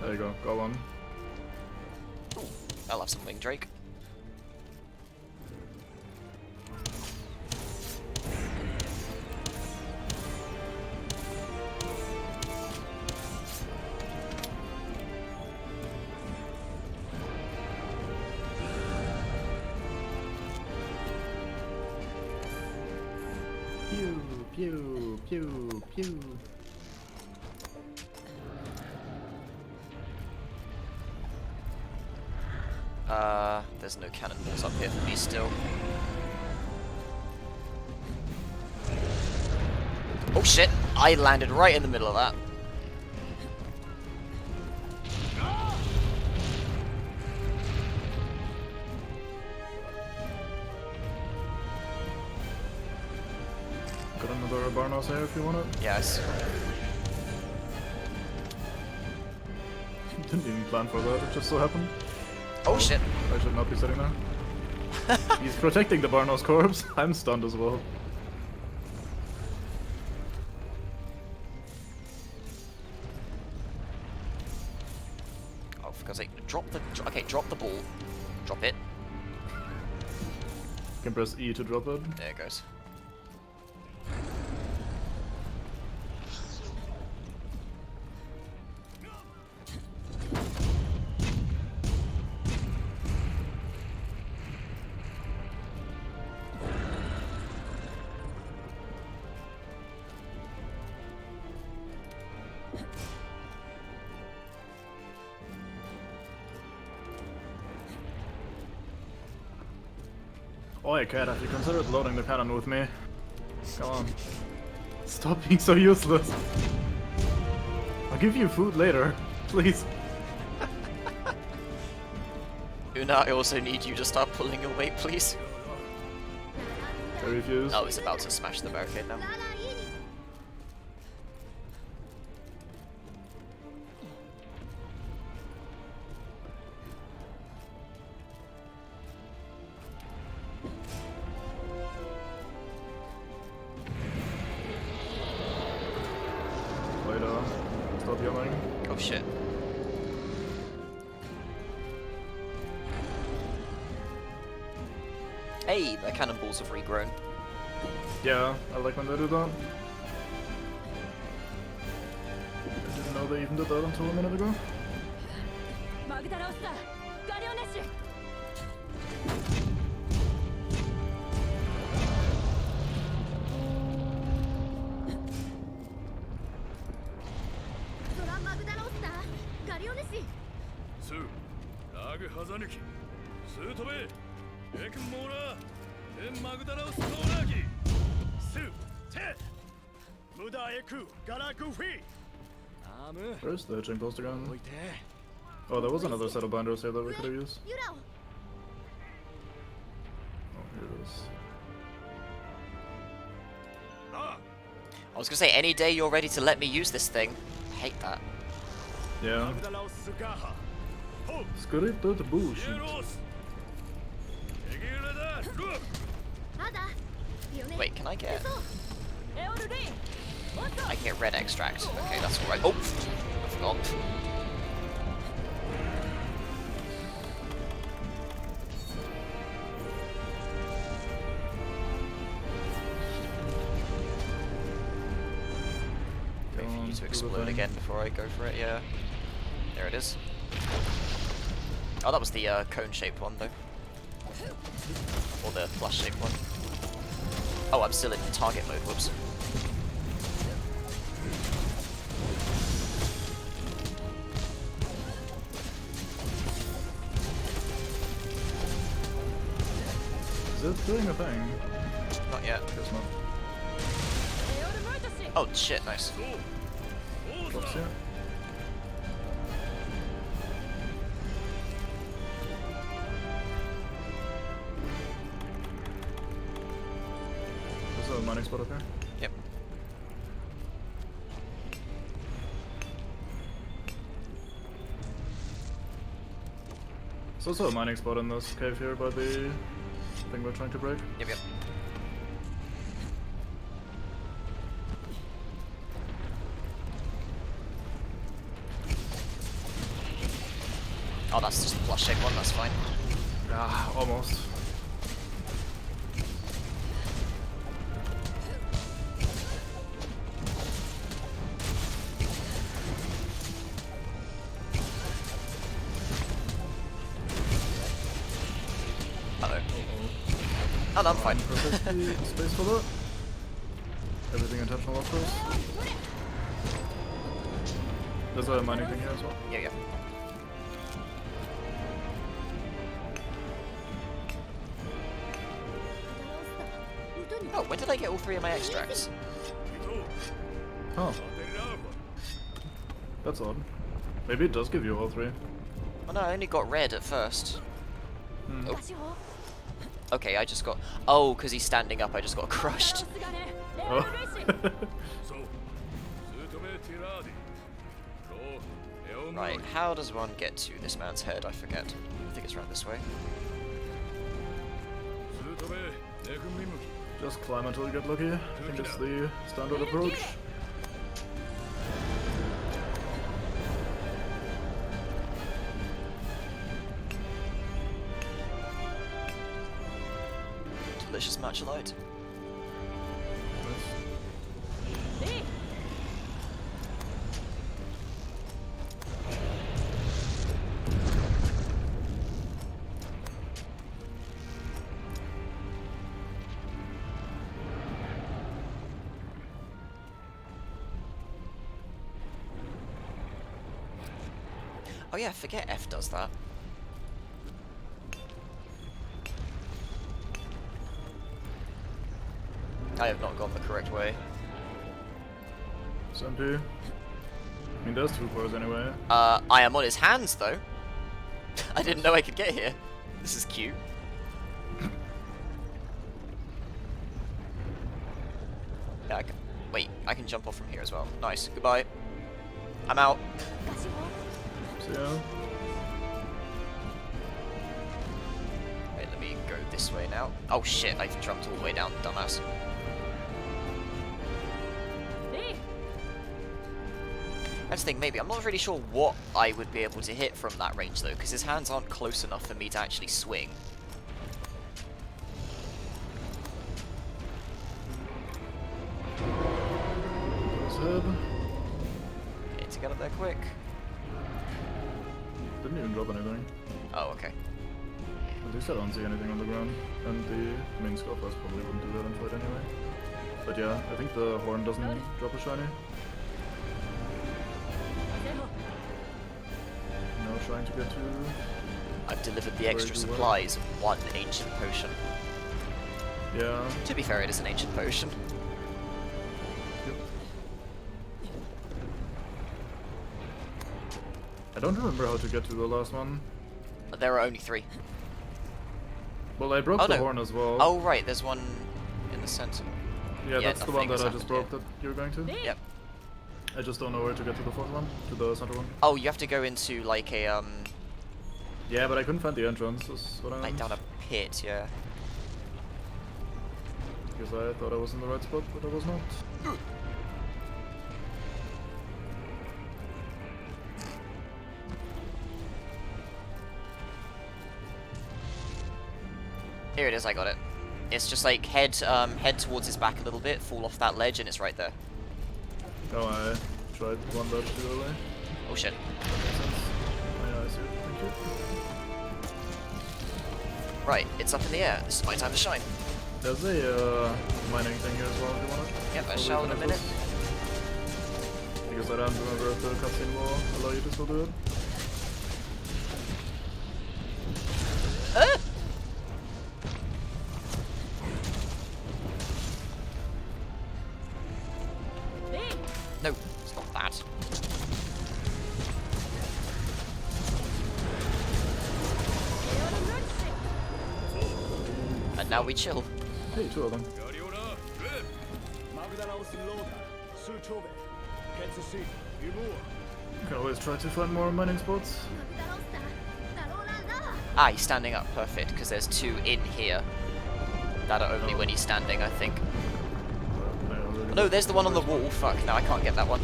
There you go, got one. I'll have some wing Drake. Pew, pew, pew, pew. There's no cannonballs up here for me still. Oh shit! I landed right in the middle of that. Got another Barnos here if you want it. Yes. Didn't even plan for that, it just so happened. Oh shit! I should not be sitting there. He's protecting the Barnos corpse. I'm stunned as well. Oh, for God's sake! Drop the. Okay, drop the ball. Drop it. You can press E to drop it. There it goes. Oi, cat, have you considered loading the cannon with me? Come on. Stop being so useless. I'll give you food later. Please. Una, I also need you to start pulling your weight, please. I refuse. Oh, it's about to smash the barricade now. Later. Stop yelling. Oh shit. Hey, the cannonballs have regrown. Yeah, I like when they do that. I didn't know they even did that until a minute ago. マグダラオスだガリオネッシュドラマグダラオスだガリオネッシュスーラグハザ抜きスートベエクンモーラーエンマグダラウストーラーキスーテムダエクガラグフィアーム Where's the hitching post 置い again? て Oh, there was another set of binders here that we could have used. ユラを Oh, here it is. あ I was gonna say, any day you're ready to let me use this thing. I hate that. マ Yeah. グダラウスガハホウ Skurita the イエ bullshit. ロースエギュラダルーまだリオネ Wait, can I get... エオルリー I can get red extract. Okay, that's alright. Oh! I forgot. Wait for you Don't to do the explode thing. again before I go for it, yeah. There it is. Oh, that was the cone-shaped one, though. Or the flush-shaped one. Oh, I'm still in target mode, whoops. Is it doing a thing? Not yet. Guess not. エオルムイトシ Oh, shit, nice. そうオー Drops ザ here. There's a mining spot up here. Yep. There's also a mining spot in this cave here by the thing we're trying to break. Yep, yep. Oh, that's just the flush shaped one, that's fine. Ah, almost. Uh-oh. Oh, no, I'm fine. Perfectly space for that. Everything intentional, of course. There's a mining thing here as well. Yeah, yeah. Oh, when did I get all three of my extracts? 伊藤 Oh, アテリラーフ that's odd. Maybe it does give you all three. Oh no, I only got red at first. Hmm. お 出し法 Okay, I just got... Oh, because he's standing up, I just got crushed. ガラオスがねエオ Oh. ルルイシ そうスートベティラーディローエオン Right, how does one get to this man's head? I forget. I think it's around this way. スートベネクミムキ Just climb until you get lucky. I think it's the standard approach. Delicious matcha light. リー Oh yeah, forget F does that. I have not gone the correct way. SMP. I mean, there's 2 cores anyway. I am on his hands though. I didn't know I could get here. This is cute. Yeah, I can, wait, I can jump off from here as well. Nice. Goodbye. I'm out. 出し法 So yeah. Wait, let me go this way now. Oh shit, I've jumped all the way down, dumbass. リー I just think maybe, I'm not really sure what I would be able to hit from that range though, because his hands aren't close enough for me to actually swing. ahead. Need to get up there quick. Didn't even drop anything. Oh, okay. At least I don't see anything on the ground. And the main Skullfest probably wouldn't do that in fight anyway. But yeah, I think the horn doesn't drop a shiny. Now trying to get to... I've delivered the Where extra you were. supplies of one ancient potion. Yeah. To be fair, it is an ancient potion. Yep. I don't remember how to get to the last one. But there are only 3. Well, I broke Oh, the no. horn as well. Oh, right, there's one in the center. yeah, yeah, that's the one nothing that has I just happened broke that you're going to. Yep. I just don't know where to get to the fourth one, to the center one. Oh, you have to go into, like, a, Yeah, but I couldn't find the entrance, is what I like, meant. down a pit, yeah. Because I thought I was in the right spot, but I was not. Here it is, I got it. It's just like head towards his back a little bit, fall off that ledge, and it's right there. Oh, I tried one ledge too early. Oh shit. That makes sense. Oh, yeah, I see it. Thank you. Right, it's up in the air. This is my time to shine. There's a mining thing here as well if you want it. Yep, I Probably shall in a finish minute. this. Because I don't remember if the cutscene will allow you to still do it. Ah! No, it's not that. And now we chill. Hey, 2 of them. ガリオラレマグダラオスローダスーチョーベケンツシーユム You can always try to find more mining spots. マグダロスターダローランラー Ah, he's standing up, perfect, because there's 2 in here. That are only Oh. when he's standing, I think. I already No, there's the one on the wall. Fuck, no, I can't get that one.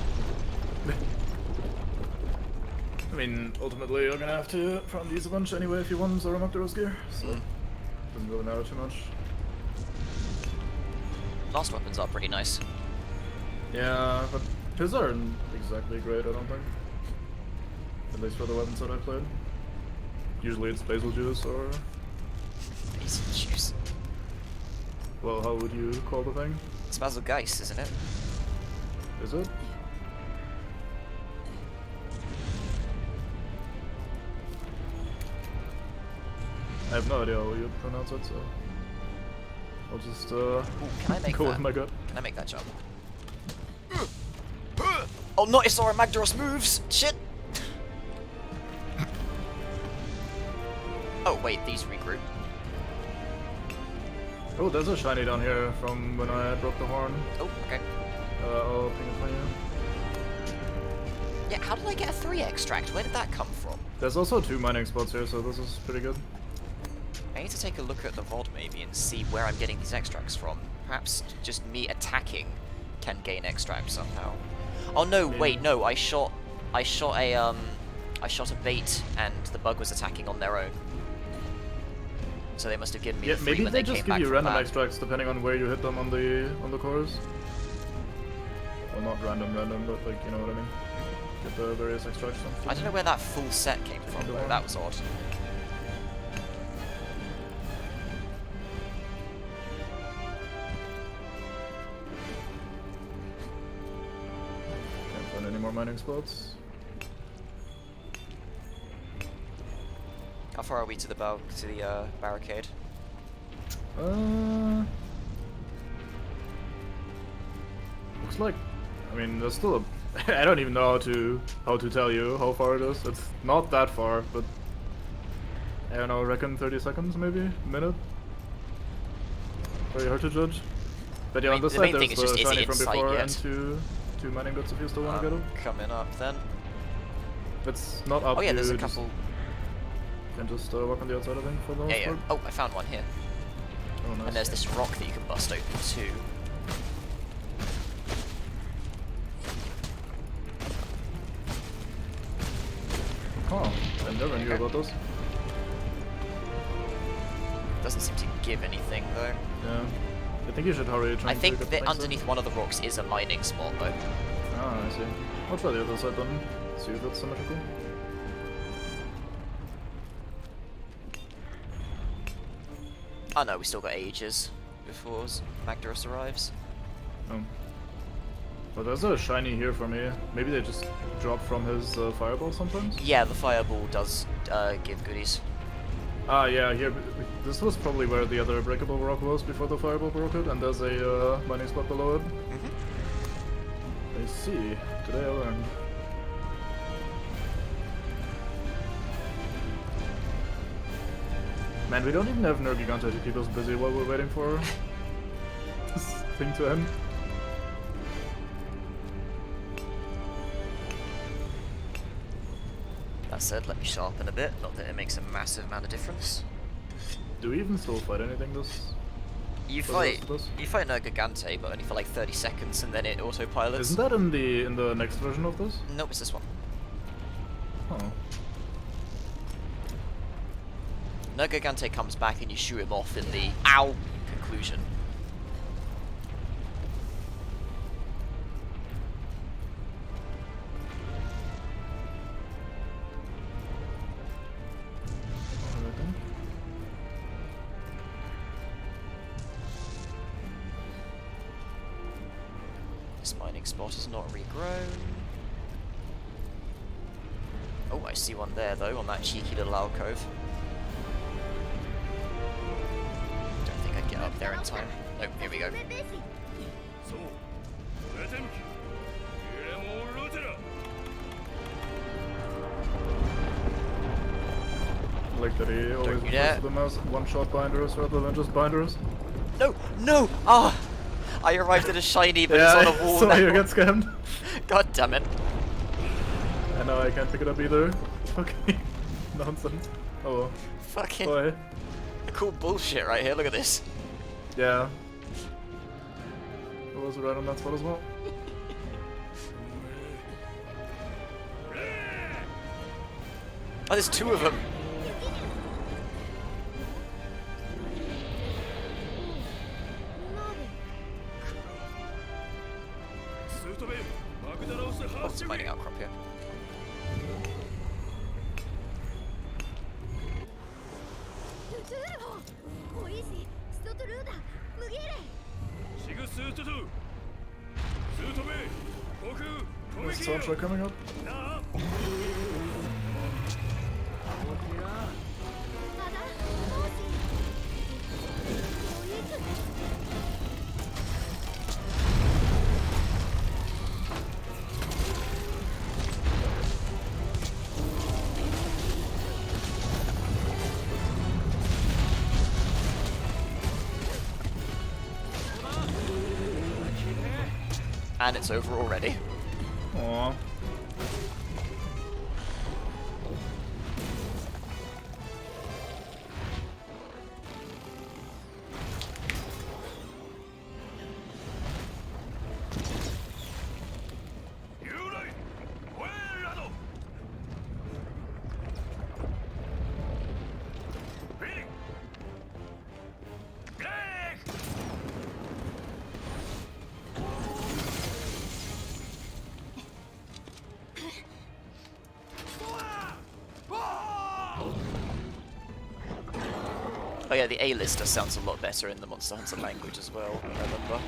I mean, ultimately you're gonna have to farm these a bunch anyway if you want Zora Magdaros gear, so doesn't really matter too much. Last weapons are pretty nice. Yeah, but his aren't exactly great, I don't think. At least for the weapons that I played. Usually it's basil juice or... Basil juice. Well, how would you call the thing? It's Basil Geist, isn't it? Is it? I have no idea how you pronounce it, so... I'll just Ooh, can I make go that? with my gut. Can I make that jump? Oh, not Isora Magdaros moves! Shit! Oh, wait, these regroup. Oh, there's a shiny down here from when I broke the horn. Oh, okay. I'll ping it for you. Yeah, how did I get a 3 extract? Where did that come from? There's also 2 mining spots here, so this is pretty good. I need to take a look at the VOD maybe and see where I'm getting these extracts from. Perhaps just me attacking can gain extracts somehow. Oh no, wait, no, I shot a bait and the bug was attacking on their own. So they must have given me Yeah, the 3 maybe when they they just came give back you from random that. extracts depending on where you hit them on the cores. Well, not random, but like, you know what I mean. Get the various extracts. I don't know where that full set came from though, that was odd. Can't find any more mining spots. How far are we to the barricade? Looks like, I mean, there's still a. I don't even know how to tell you how far it is. It's not that far, but I don't know. I reckon 30 seconds, maybe minute. Very hard to judge. But yeah, I on mean, this the side main thing there's is just, the is it shiny in from sight before yet? and two mining bits if you still want to get them. Coming up then. It's not up. Oh yeah, there's you a couple. Can just walk on the outside, I think, for the most Yeah, yeah. part. Oh, I found one here. Oh, nice. And there's this rock that you can bust open too. Oh, I never knew Okay. about those. Doesn't seem to give anything though. Yeah. I think you should hurry trying I think to get that things in. underneath one of the rocks is a mining spot though. Ah, I see. I'll try the other side then. See if it's symmetrical. Oh no, we still got ages before Magdaros arrives. Oh. Well, there's a shiny here for me. Maybe they just drop from his fireball sometimes? Yeah, the fireball does give goodies. Ah, yeah, here. This was probably where the other breakable rock was before the fireball broke it, and there's a mining spot below it. I see. Today I learned. Man, we don't even have Nergigante to keep us busy while we're waiting for this thing to end. That said, let me sharpen a bit. Not that it makes a massive amount of difference. Do we even still fight anything this? You for the rest fight of us? Nergigante, but only for like 30 seconds, and then it autopilots. Isn't that in the next version of this? Nope, it's this one. Oh. Nergigante comes back and you shoot him off in the ow conclusion. Alright then. This mining spot is not regrown. Oh, I see one there though, on that cheeky little alcove. Don't think I'd get up there in time. Nope, here we go. そう出てみきエレモンロテラ Like that he always you dare. refers to them as one-shot binders rather than just binders. No, no! Ah! I arrived at a shiny, but Yeah, it's on a wall so now. you get scammed. God damn it. And now I can't pick it up either. Fucking nonsense. Oh well. Fucking Boy. cool bullshit right here, look at this. Yeah. I was right on that spot as well. Oh, there's two of them. Oh, it's a mining outcrop here. There's soundtrack coming up. And it's over already. Aww. Oh yeah, the A-lister sounds a lot better in the Monster Hunter language as well, I remember.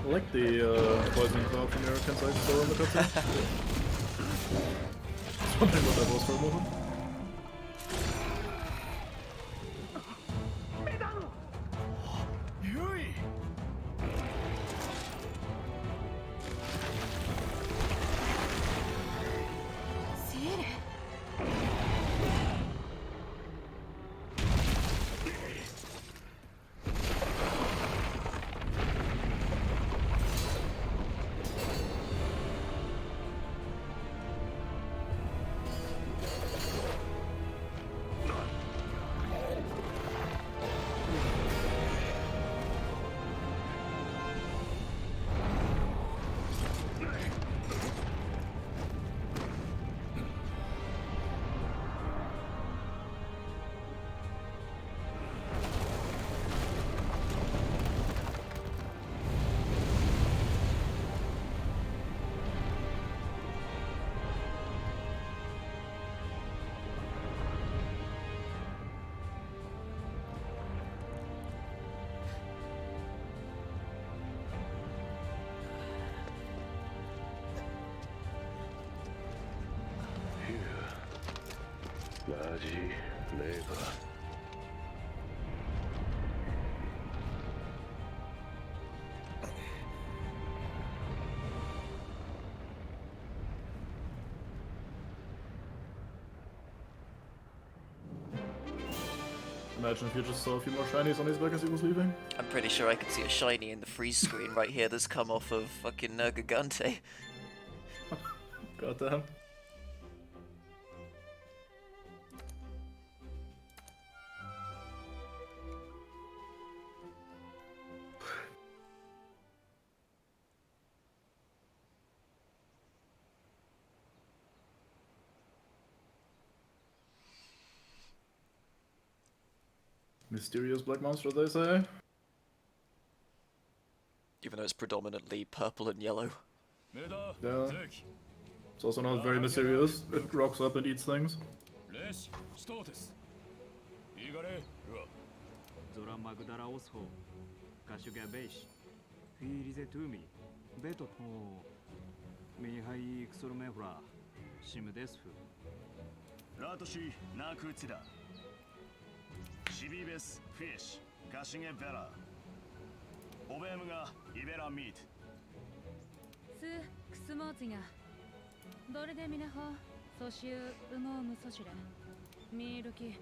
I like the poison cloud from your Kensai still in the cutscene. I was wondering what that was for a moment. じねえか。 Imagine if you just saw a few more shinies on his back as he was leaving. I'm pretty sure I could see a shiny in the freeze screen right here that's come off of fucking Nergigante. Goddamn. Mysterious black monster, they say. Even though it's predominantly purple and yellow. メダ Yeah. ゼキ It's also not very mysterious. It rocks up and eats things. レシストーテスイガレうわ Zora Magdala Osho, Kashuga Beish, Filize Tumi, Beto, Mihai Xurmefra, Shimdesfu. ラトシナクツダシビベスフィッシュガシゲベラオベムがイベラミートスクスモーツがどれでみなほソシュウモウムソシュレミールキ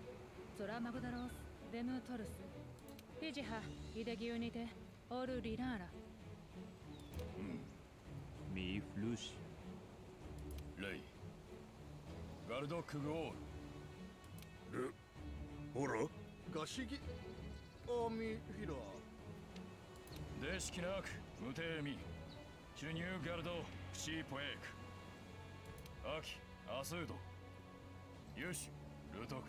ゾラマグダロスデムトルスフィジハイデギュニテオルリラーラ Mi Flush, レイガルドクグオールほらガシギアミヒラデシキナクムテーミシュニューガルドクシーポエークアキアスードユシルトク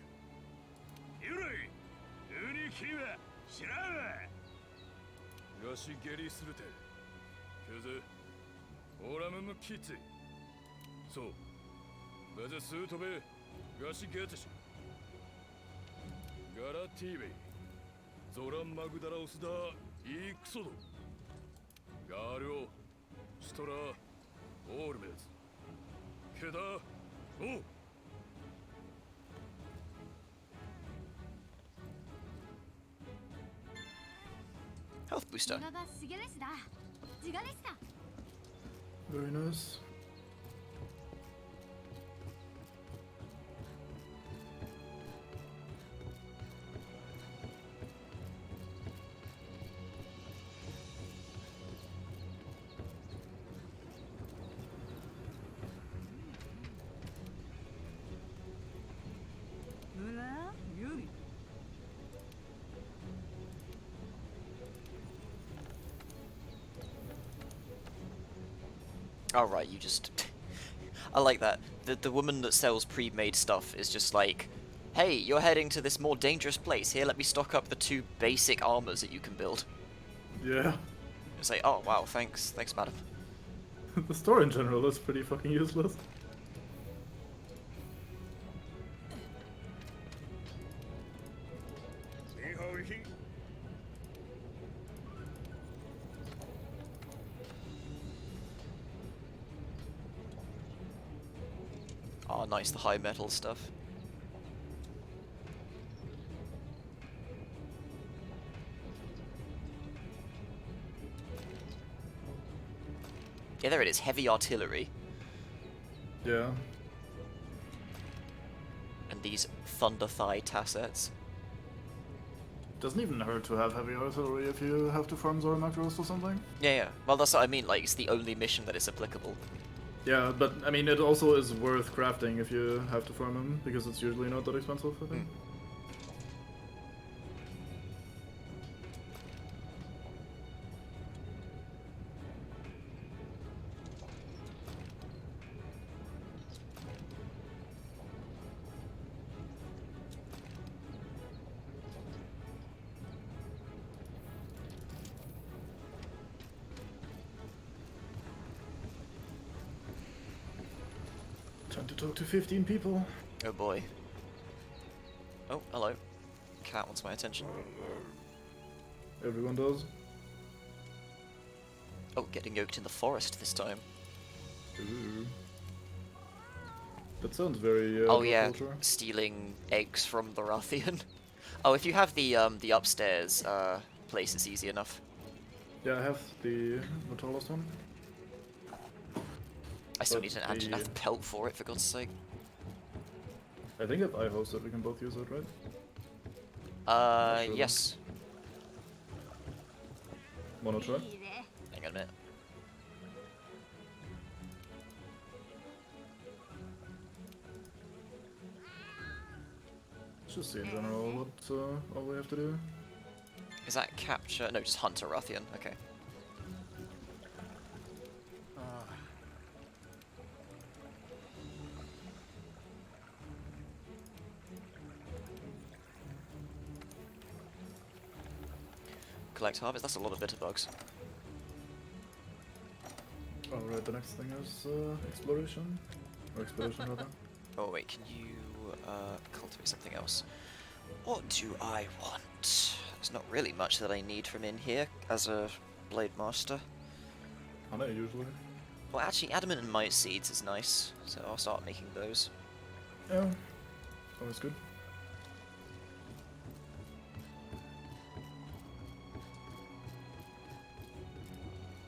ユレイユニキワシラウガシゲリスルテクズオラムムキツそうベゼスートベガシゲテシガラティーベイゾランマグダラオスダイクソドガールオストラオールベズケダオ Health booster. 今がシゲレスだジガレスだ Very nice. Mula, Yuri. Alright, you just... I like that. The woman that sells pre-made stuff is just like, hey, you're heading to this more dangerous place. Here, let me stock up the 2 basic armors that you can build. Yeah. It's like, oh wow, thanks, madam. The store in general is pretty fucking useless. Oh, nice, the high metal stuff. Yeah, there it is, heavy artillery. Yeah. And these Thunder Thigh tassets. Doesn't even hurt to have heavy artillery if you have to farm Zora Macros or something. Yeah. Well, that's what I mean, like, it's the only mission that is applicable. Yeah, but I mean, it also is worth crafting if you have to farm them, because it's usually not that expensive, I think. Time to talk to 15 people. Oh boy. Oh, hello. Cat wants my attention. Everyone does. Oh, getting yoked in the forest this time. Ooh. That sounds very Oh yeah, culture. stealing eggs from the Rathian. Oh, if you have the upstairs place, it's easy enough. Yeah, I have the tallest one. I still But need an Anjanath pelt for it, for God's sake. I think if I host it, we can both use it, right? sure then. Yes. Wanna try? いいね Hang on a minute. Just see in general what all we have to do. Is that capture? No, just hunt a Rathian. Okay. Collect harvest. That's a lot of bitter bugs. Alright, the next thing is exploration. Or expedition, rather. Oh wait, can you cultivate something else? What do I want? There's not really much that I need from in here as a blade master. Honey, usually. Well, actually, adamant and might seeds is nice, so I'll start making those. Yeah, always good.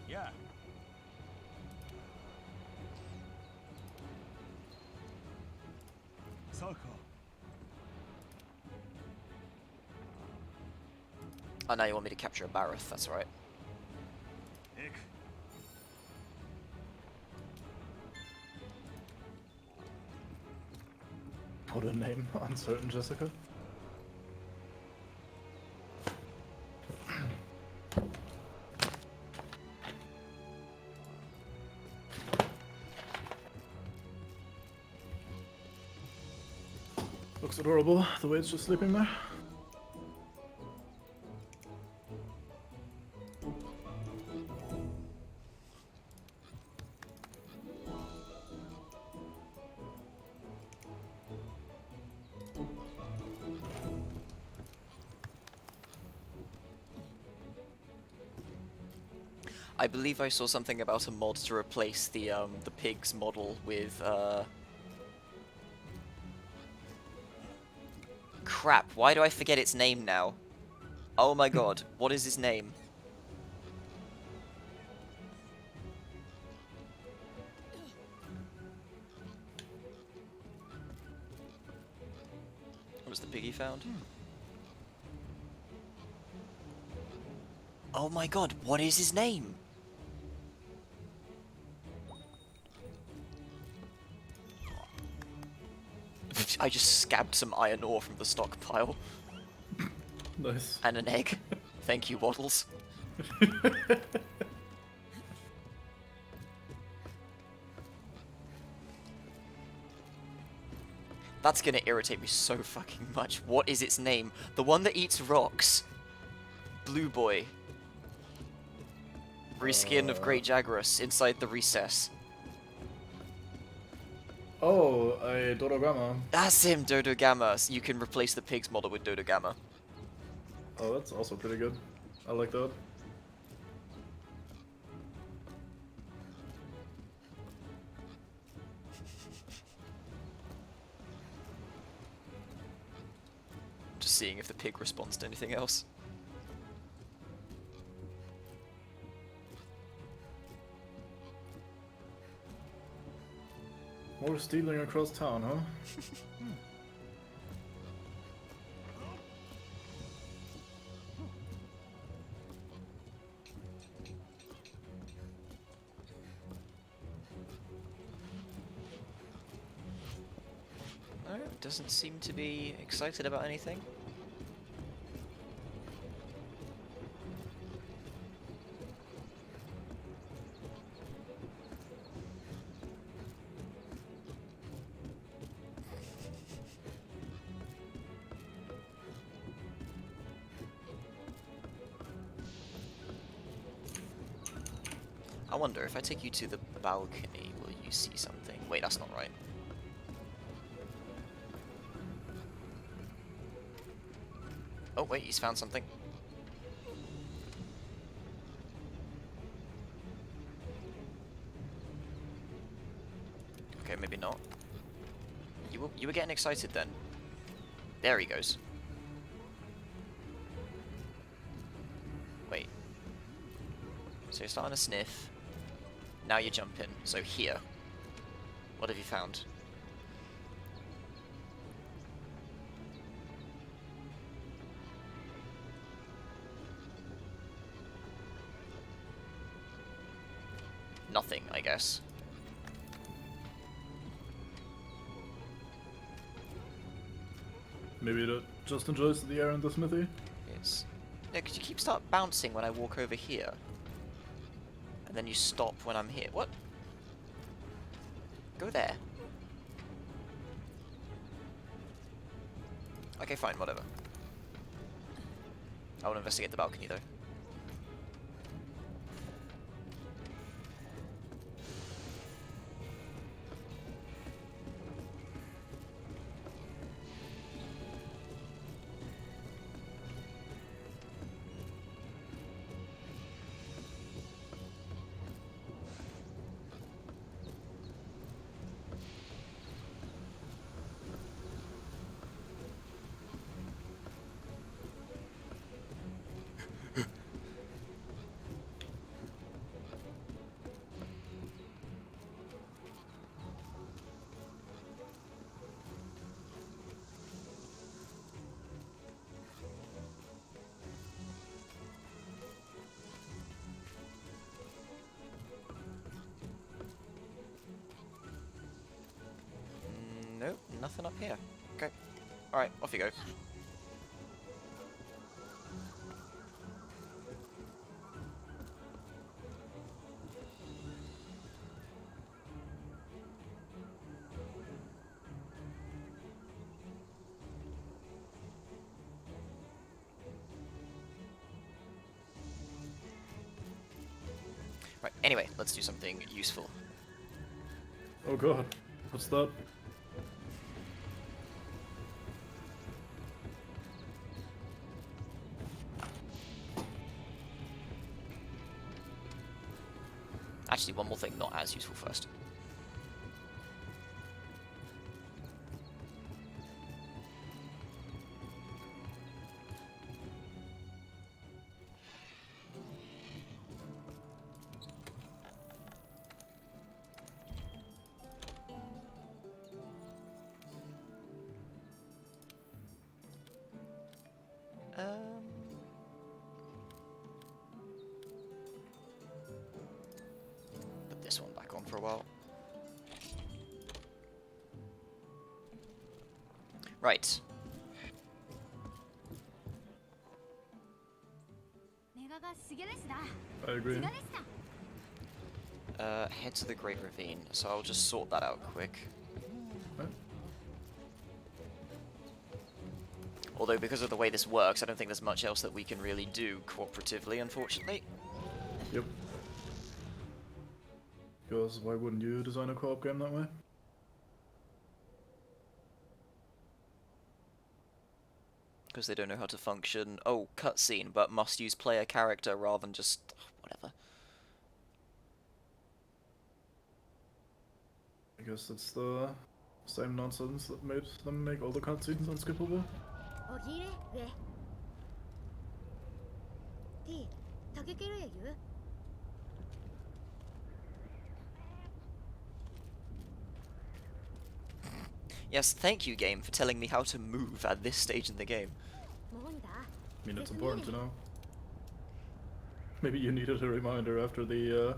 Yeah. Saka. Oh, now you want me to capture a Barroth, that's right. Ick. Put a name on certain Jessica. Looks adorable, the way it's just sleeping there. I believe I saw something about a mod to replace the pig's model with crap, why do I forget its name now? Oh my god, what is his name? What was the pig he found? Oh my god, what is his name? I just scabbed some iron ore from the stockpile. Nice. And an egg. Thank you, Waddles. That's gonna irritate me so fucking much. What is its name? The one that eats rocks. Blue Boy. Reskin of Great Jagras inside the recess. Oh, a Dodogama. That's him, Dodo Gamma. So you can replace the pig's model with Dodo Gamma. Oh, that's also pretty good. I like that. Just seeing if the pig responds to anything else. More stealing across town, huh? Doesn't seem to be excited about anything. I wonder if I take you to the balcony, will you see something? Wait, that's not right. Oh wait, he's found something. Okay, maybe not. You were getting excited then. There he goes. Wait. So you're starting to sniff. Now you're jumping. So here. What have you found? Nothing, I guess. Maybe it just enjoys the air in the smithy. It's... No, because you keep start bouncing when I walk over here. And then you stop when I'm here. What? Go there. Okay, fine, whatever. I want to investigate the balcony, though. Nope, nothing up here. Okay. Alright, off you go. Right, anyway, let's do something useful. Oh god, what's that? Actually, one more thing, not as useful first. Put this one back on for a while. Right. ネガがシゲレスだ I agree. シガレスだ Head to the Great Ravine, so I'll just sort that out quick. Right. Although, because of the way this works, I don't think there's much else that we can really do cooperatively, unfortunately. Yep. Because why wouldn't you design a co-op game that way? Because they don't know how to function. Oh, cutscene, but must use player character rather than just... whatever. I guess it's the same nonsense that made them make all the cutscenes unskippable. おぎれ上 T 竹ケルエユ Yes, thank you, game, for telling me how to move at this stage in the game. もうだ I mean, it's important to know. Maybe you needed a reminder after the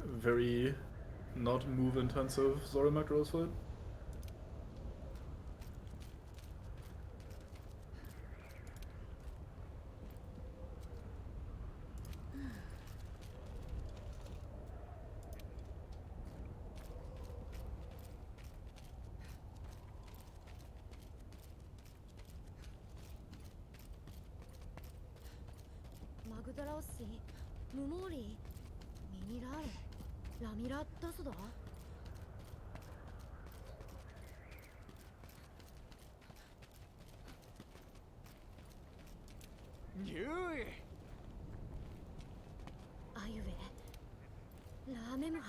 very not move-intensive Zora Macros fight. Magdalossi, Mumori, Minirare, Lamira Tosoda. Ayue, Lamemha.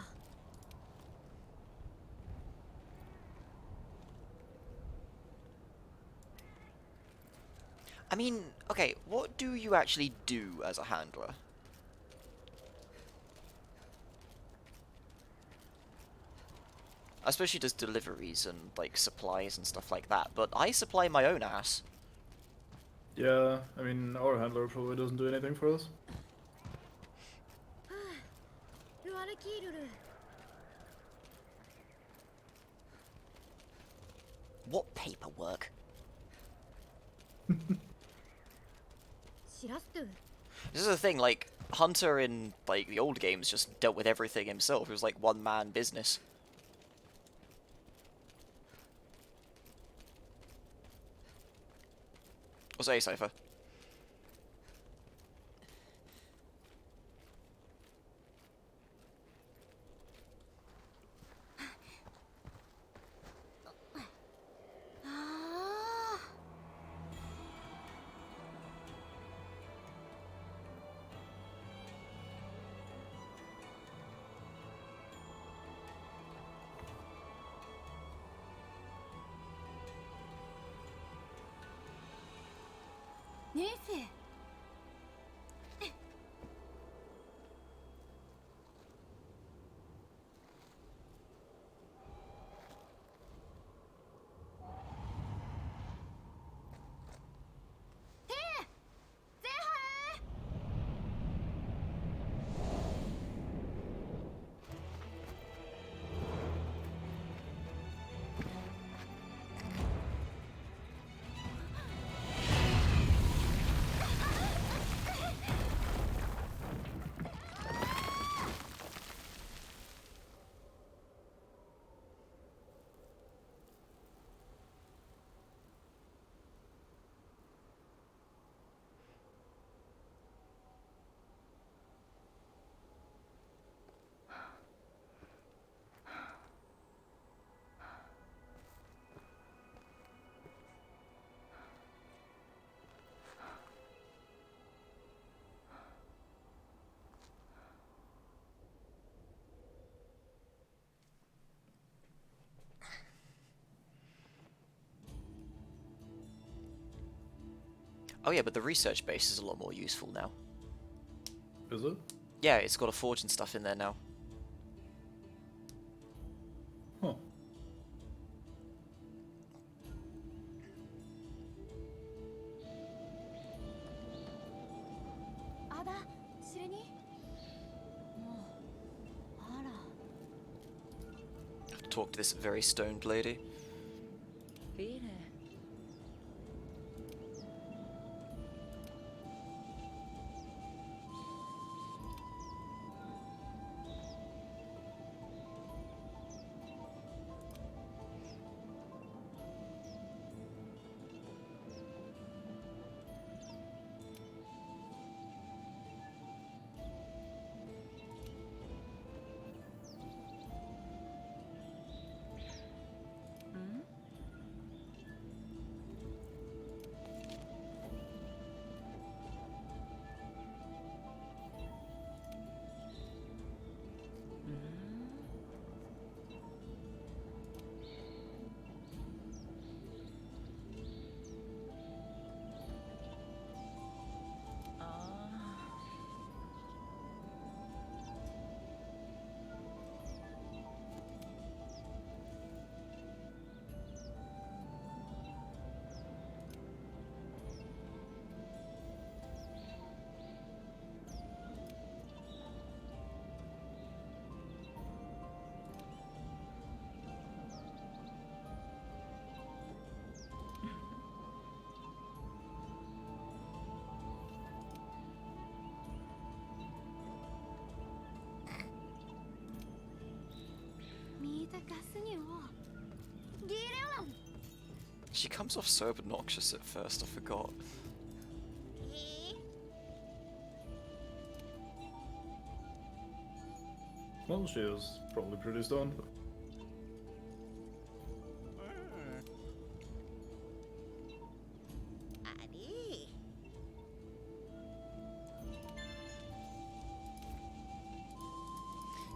I mean, okay, what do you actually do as a handler? I suppose she does deliveries and, like, supplies and stuff like that, but I supply my own ass. Yeah, I mean, our handler probably doesn't do anything for us. ルアルキールル What paperwork? シラストゥ This is the thing, like, Hunter in, like, the old games just dealt with everything himself. It was like one-man business. Or say, Cypher.姉生 Oh yeah, but the research base is a lot more useful now. Is it? Yeah, it's got a forge and stuff in there now. Huh. あだ知れにもうあら Talk to this very stoned lady. フィーレ 見たかすにをギレラン She comes off so obnoxious at first, I forgot. Well, she is probably pretty stoned.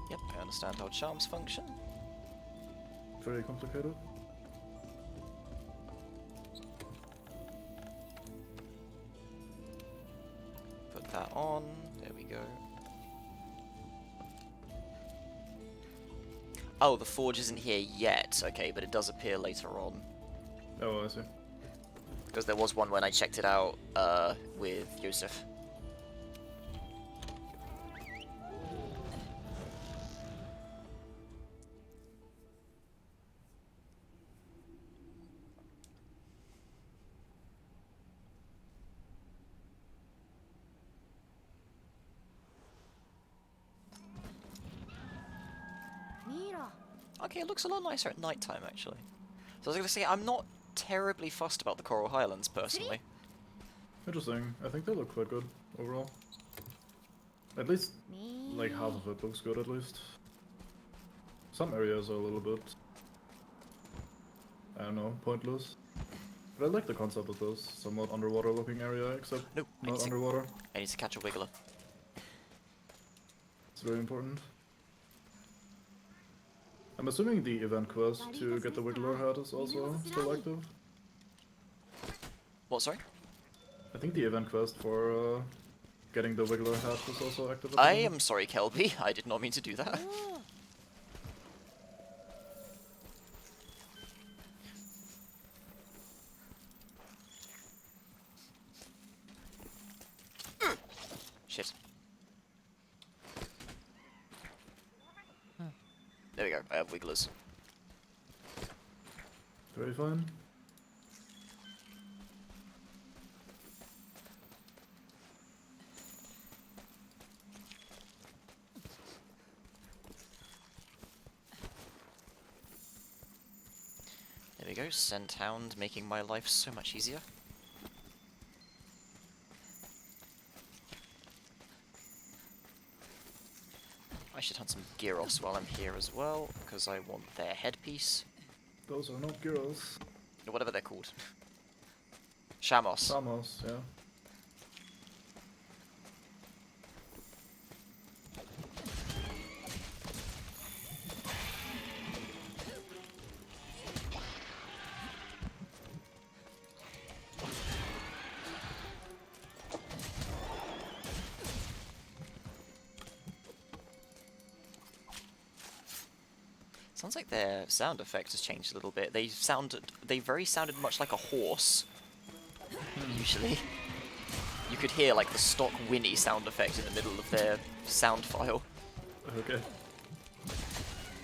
Yep, I understand how charms function. Very complicated. that on. There we go. Oh, the forge isn't here yet. Okay, but it does appear later on. Oh, I see. Because there was one when I checked it out with Yusuf. Mira. Okay, it looks a lot nicer at night time, actually. So I was going to say, I'm not terribly fussed about the Coral Highlands, personally. Interesting. I think they look quite good overall. At least, like, half of it looks good, at least. Some areas are a little bit, I don't know, pointless. But I like the concept of this somewhat underwater looking area, except Nope, not underwater. I need to catch a Wiggler. It's very important. I'm assuming the event quest to get the Wiggler hat is also still active. What, sorry? I think the event quest for getting the Wiggler hat is also active. At the I moment. am sorry, Kelby. I did not mean to do that. Shit. There we go, I have Wigglers. Very fine. There we go, Scent Hound making my life so much easier. I should hunt some Gyros while I'm here as well, because I want their headpiece. Those are not girls. Or whatever they're called. Shamos. Samos, yeah. Sounds like their sound effect has changed a little bit. They sounded much like a horse. Usually. You could hear like the stock whinny sound effect in the middle of their sound file. Okay.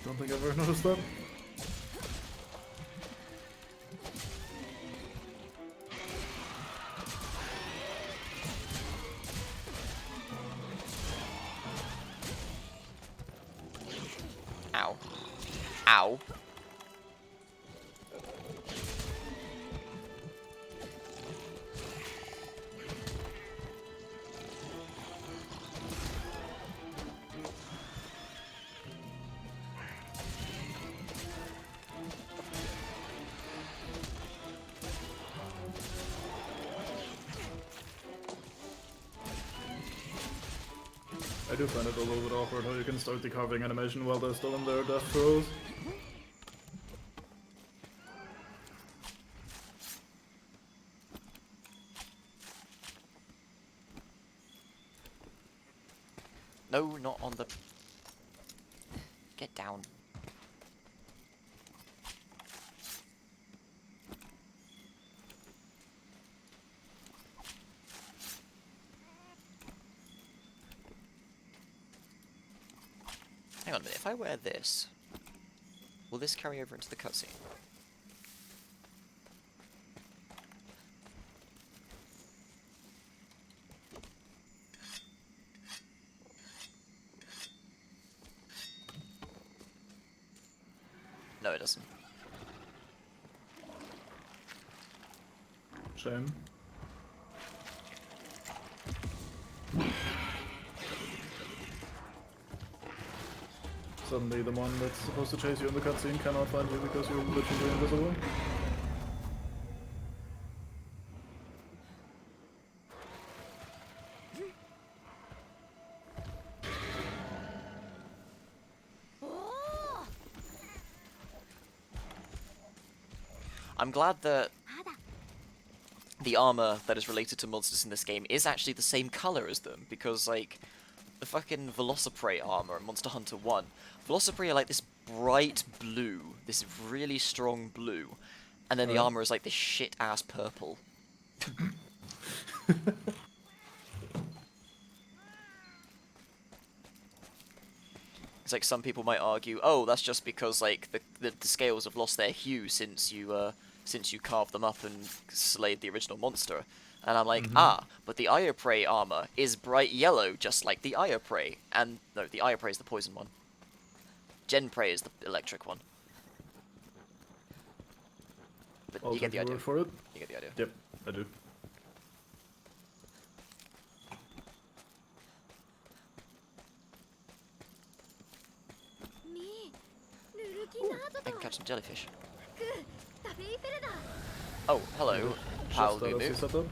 Don't think I've ever noticed that. Ow. Ow. I do find it a little bit awkward how you can start the carving animation while they're still in their death throes. No, not on the... Get down. Hang on a minute, if I wear this, will this carry over into the cutscene? No, it doesn't. Shame. Suddenly the one that's supposed to chase you in the cutscene cannot find you because you're literally invisible. I'm glad that the armor that is related to monsters in this game is actually the same color as them, because like the fucking Velociprey armor in Monster Hunter 1, Velociprey are like this bright blue, this really strong blue, and then the armor is like this shit ass purple. It's like some people might argue, oh, that's just because like the scales have lost their hue since you carved them up and slayed the original monster. And I'm like, but the Ioprey armor is bright yellow, just like the Ioprey. And no, the Ioprey is the poison one. Genprey is the electric one. But I'll you get the take your idea. word for it. You get the idea. Yep, I do. I can catch some jellyfish. タフェイフェルだ Oh, hello, Pal Just that as you Lumu. said that.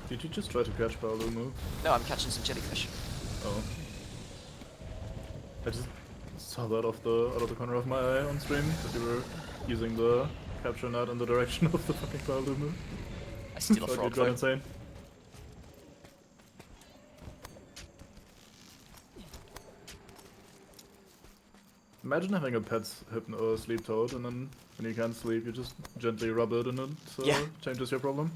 Did you just try to catch Paolumu? No, I'm catching some jellyfish. Oh. I just saw that out of the corner of my eye on stream, that you were using the capture net in the direction of the fucking Paolumu. I steal a Thought frog you'd gone though. insane. Imagine having a pet sleep toad, and then when you can't sleep, you just gently rub it, and it Yeah. changes your problem.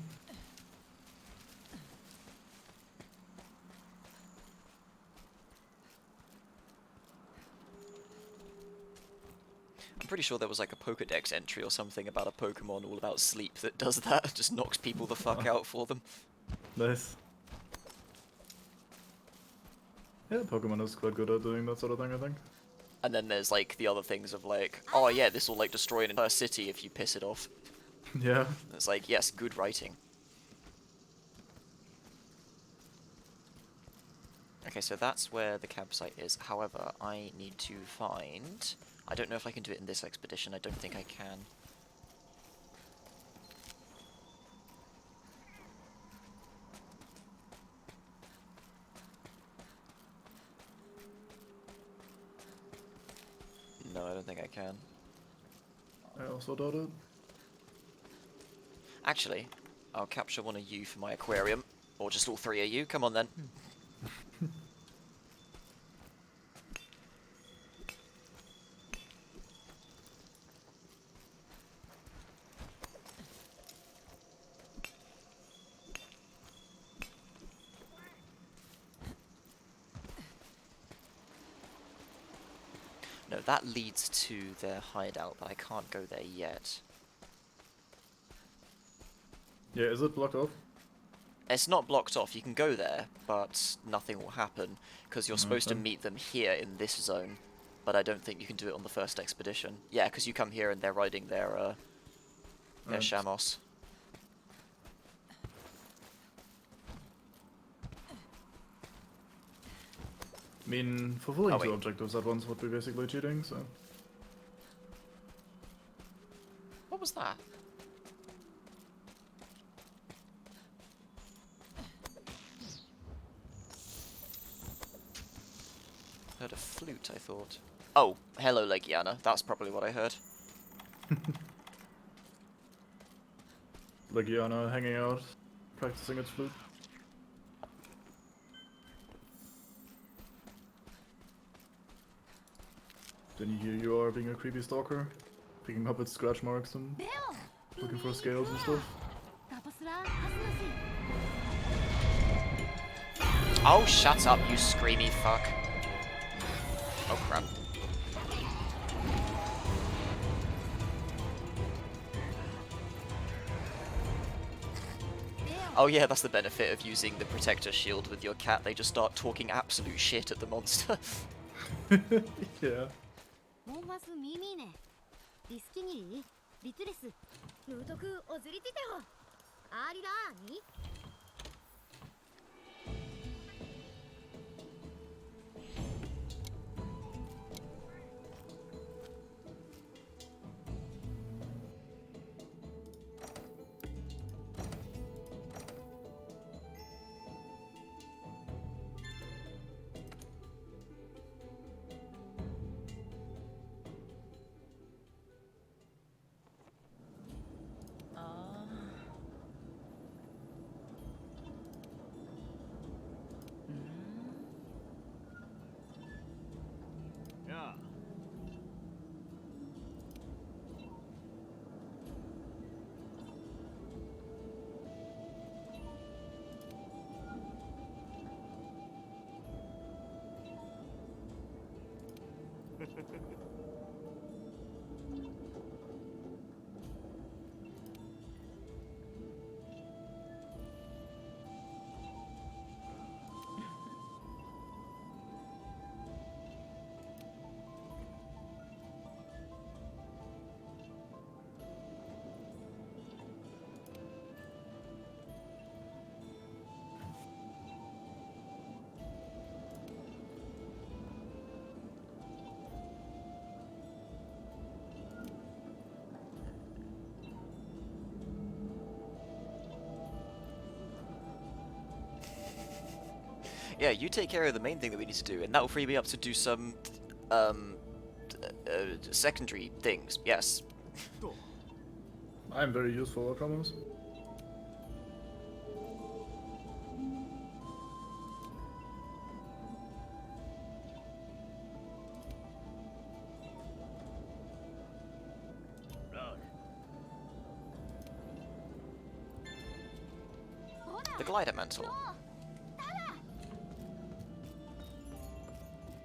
I'm pretty sure there was like a Pokedex entry or something about a Pokemon all about sleep that does that, just knocks people the fuck out for them. Nice. Yeah, Pokemon is quite good at doing that sort of thing, I think. And then there's like the other things of like, oh yeah, this will like destroy an entire city if you piss it off. Yeah. It's like, yes, good writing. Okay, so that's where the campsite is. However, I need to find... I don't know if I can do it in this expedition. I don't think I can. No, I don't think I can. I also doubt it. Actually, I'll capture one of you for my aquarium. Or just all three of you. Come on then. No, that leads to their hideout, but I can't go there yet. Yeah, is it blocked off? It's not blocked off, you can go there, but nothing will happen, because you're supposed to Okay. meet them here in this zone, but I don't think you can do it on the first expedition. Yeah, because you come here and they're riding their Right. Shamos. I mean, fulfilling Oh, two wait. objectives at once would be basically cheating, so... What was that? Heard a flute, I thought. Oh, hello, Legiana. That's probably what I heard. Legiana hanging out, practicing its flute. Then here you are being a creepy stalker, picking up its scratch marks and ベオ looking for scales and stuff. タパスラハスナシ Oh, shut up, you screamy fuck. Oh, crap. Oh yeah, that's the benefit of using the protector shield with your cat. They just start talking absolute shit at the monster. Yeah. モンマスミミーネリスキニリリトレスヌートクオズリティテホアーリラーニ Yeah, you take care of the main thing that we need to do, and that will free me up to do some um, secondary things. Yes. I'm very useful, I promise. The glider mantle.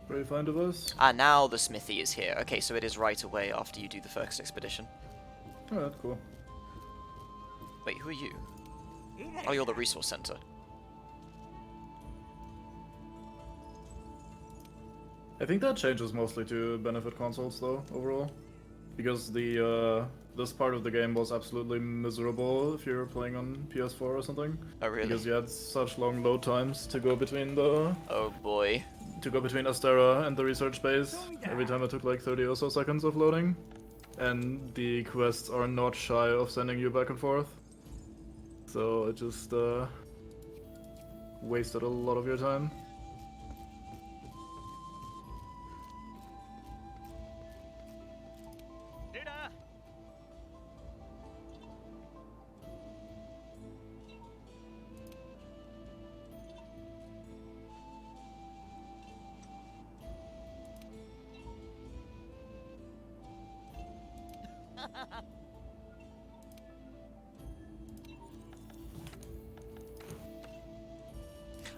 Very fine device. Ah, now the smithy is here. Okay, so it is right away after you do the first expedition. Alright, cool. Wait, who are you? Oh, you're the resource center. I think that changes mostly to benefit consoles though, overall. Because the this part of the game was absolutely miserable if you're playing on PS4 or something. Oh, really? Because you had such long load times to go between the Oh boy. Astera and the research base. Every time it took like 30 or so seconds of loading. And the quests are not shy of sending you back and forth. So it just wasted a lot of your time.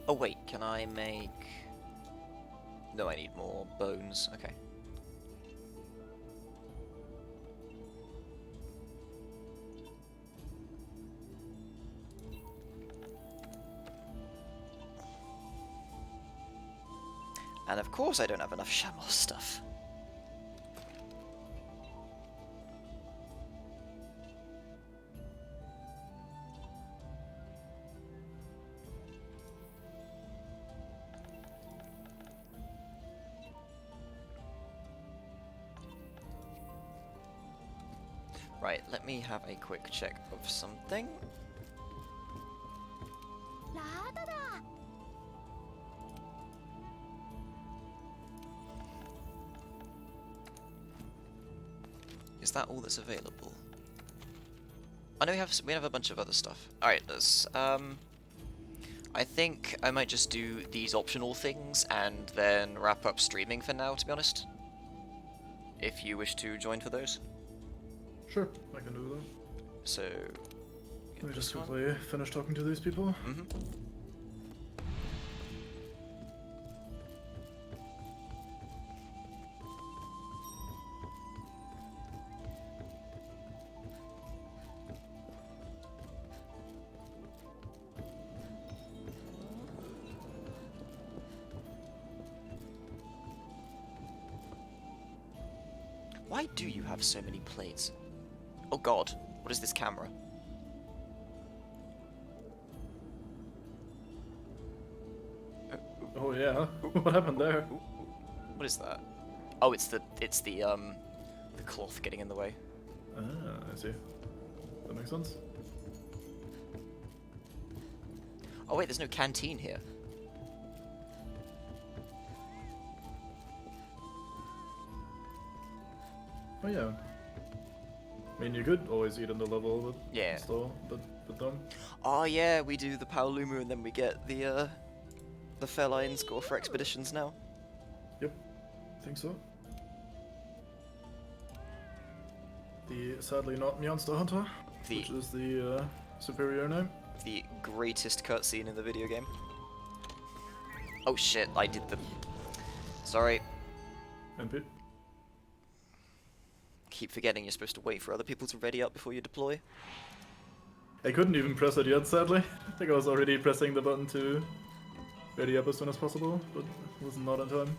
Oh wait, can I make... No, I need more bones. Okay. And of course I don't have enough Shamor stuff. Right, let me have a quick check of something. ラードだ。 Is that all that's available? I know we have a bunch of other stuff. Alright, let's I think I might just do these optional things and then wrap up streaming for now, to be honest. If you wish to join for those. Sure, I can do that. So Let me just quickly finish talking to these people. Mm-hmm. Why do you have so many plates? Oh god, what is this camera? Oh yeah, what happened there? What is that? Oh, it's the cloth getting in the way. Ah, I see. That makes sense. Oh wait, there's no canteen here. Oh yeah. I mean, you could always eat in the level, but Yeah. still, but dumb. Oh yeah, we do the Paolumu and then we get the feline score for expeditions now. Yep, I think so. The sadly not Monster Hunter, which is the superior name. The greatest cutscene in the video game. Oh shit, I did the... Sorry. MP. keep forgetting you're supposed to wait for other people to ready up before you deploy. I couldn't even press it yet, sadly. I think I was already pressing the button to ready up as soon as possible, but it was not on time.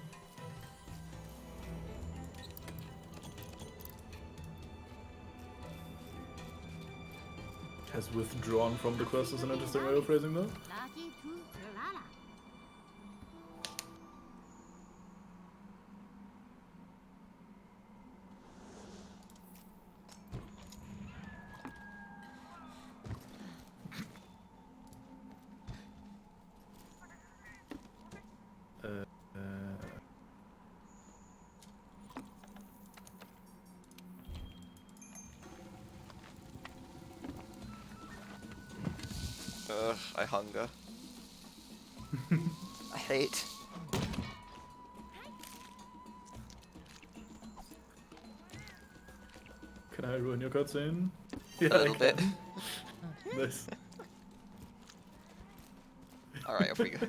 Has withdrawn from the quest is an interesting way of phrasing that. Lucky to Ferrara. Uh, Ugh, I hunger. I hate. Can I ruin your cutscene? A little bit. Nice. Alright, off we go.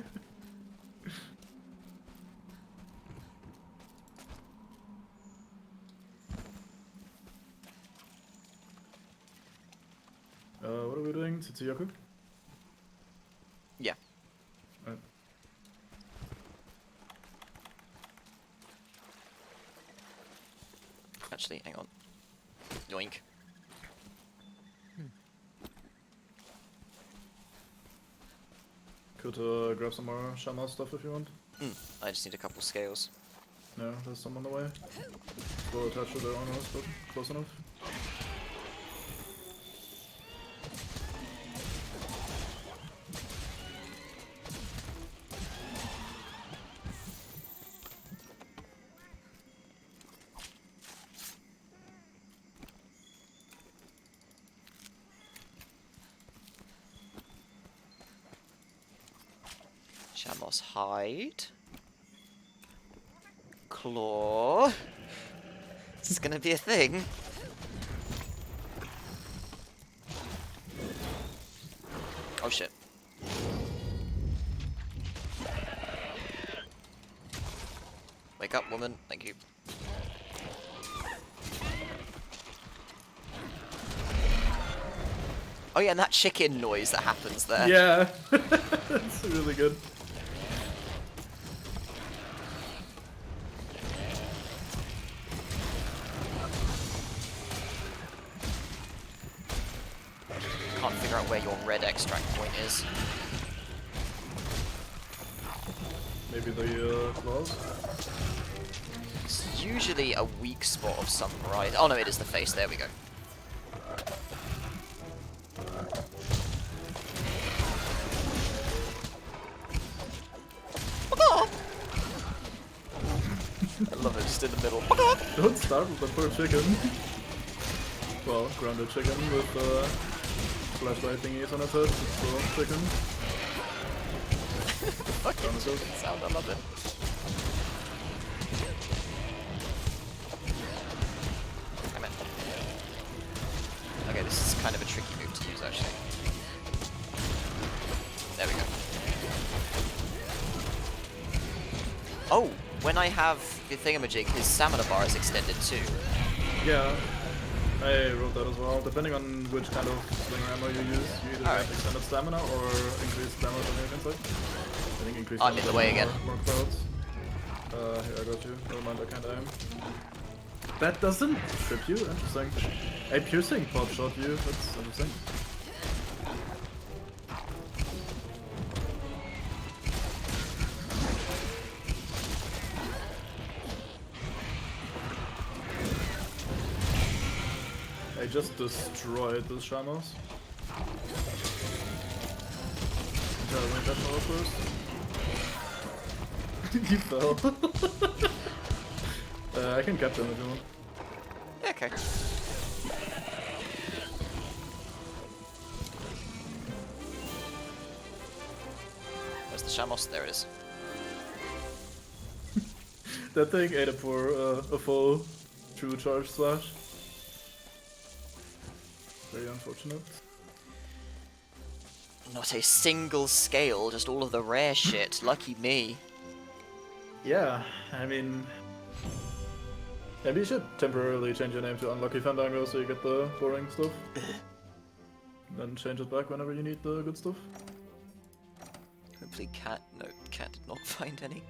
What are we doing? Tsuyoku? Yeah. Alright. Actually, hang on. Yoink. Could grab some more Shaman stuff if you want. I just need a couple scales. No, there's some on the way. Still attached to their owners, but close enough. Shamos hide. Claw. This is gonna be a thing. Oh shit. Wake up, woman. Thank you. Oh yeah, and that chicken noise that happens there. Yeah! That's really good. Can't figure out where your red extract point is. Maybe the claws? It's usually a weak spot of some variety. Oh no, it is the face. There we go. I love it, just in the middle. Don't startle the poor chicken. Well, grounded chicken with flashlight thingies on its head. It's still chicken. Fucking chicken sound, I love it. Damn it. Okay, this is kind of a tricky move to use, actually. There we go. Oh, when I have the thingamajig, his stamina bar is extended too. Yeah, I wrote that as well. Depending on which kind of slinger ammo you use, you either Alright. get extended stamina or increased stamina on your inside. I think increased I'm in the way again. More clouds. Here, I got you. Never mind, I can't aim. That doesn't trip you? Interesting. A piercing pot shot you, that's interesting. I just destroyed the Shamos. Let that fall first. You fell. I can catch him if you want. Yeah, okay. Where's the Shamos? There it is. That thing ate up for a full true charge slash. Very unfortunate. Not a single scale, just all of the rare shit. Lucky me. Yeah, I mean, Maybe you should temporarily change your name to Unlucky Fandango so you get the boring stuff. Then change it back whenever you need the good stuff. Hopefully Cat did not find any.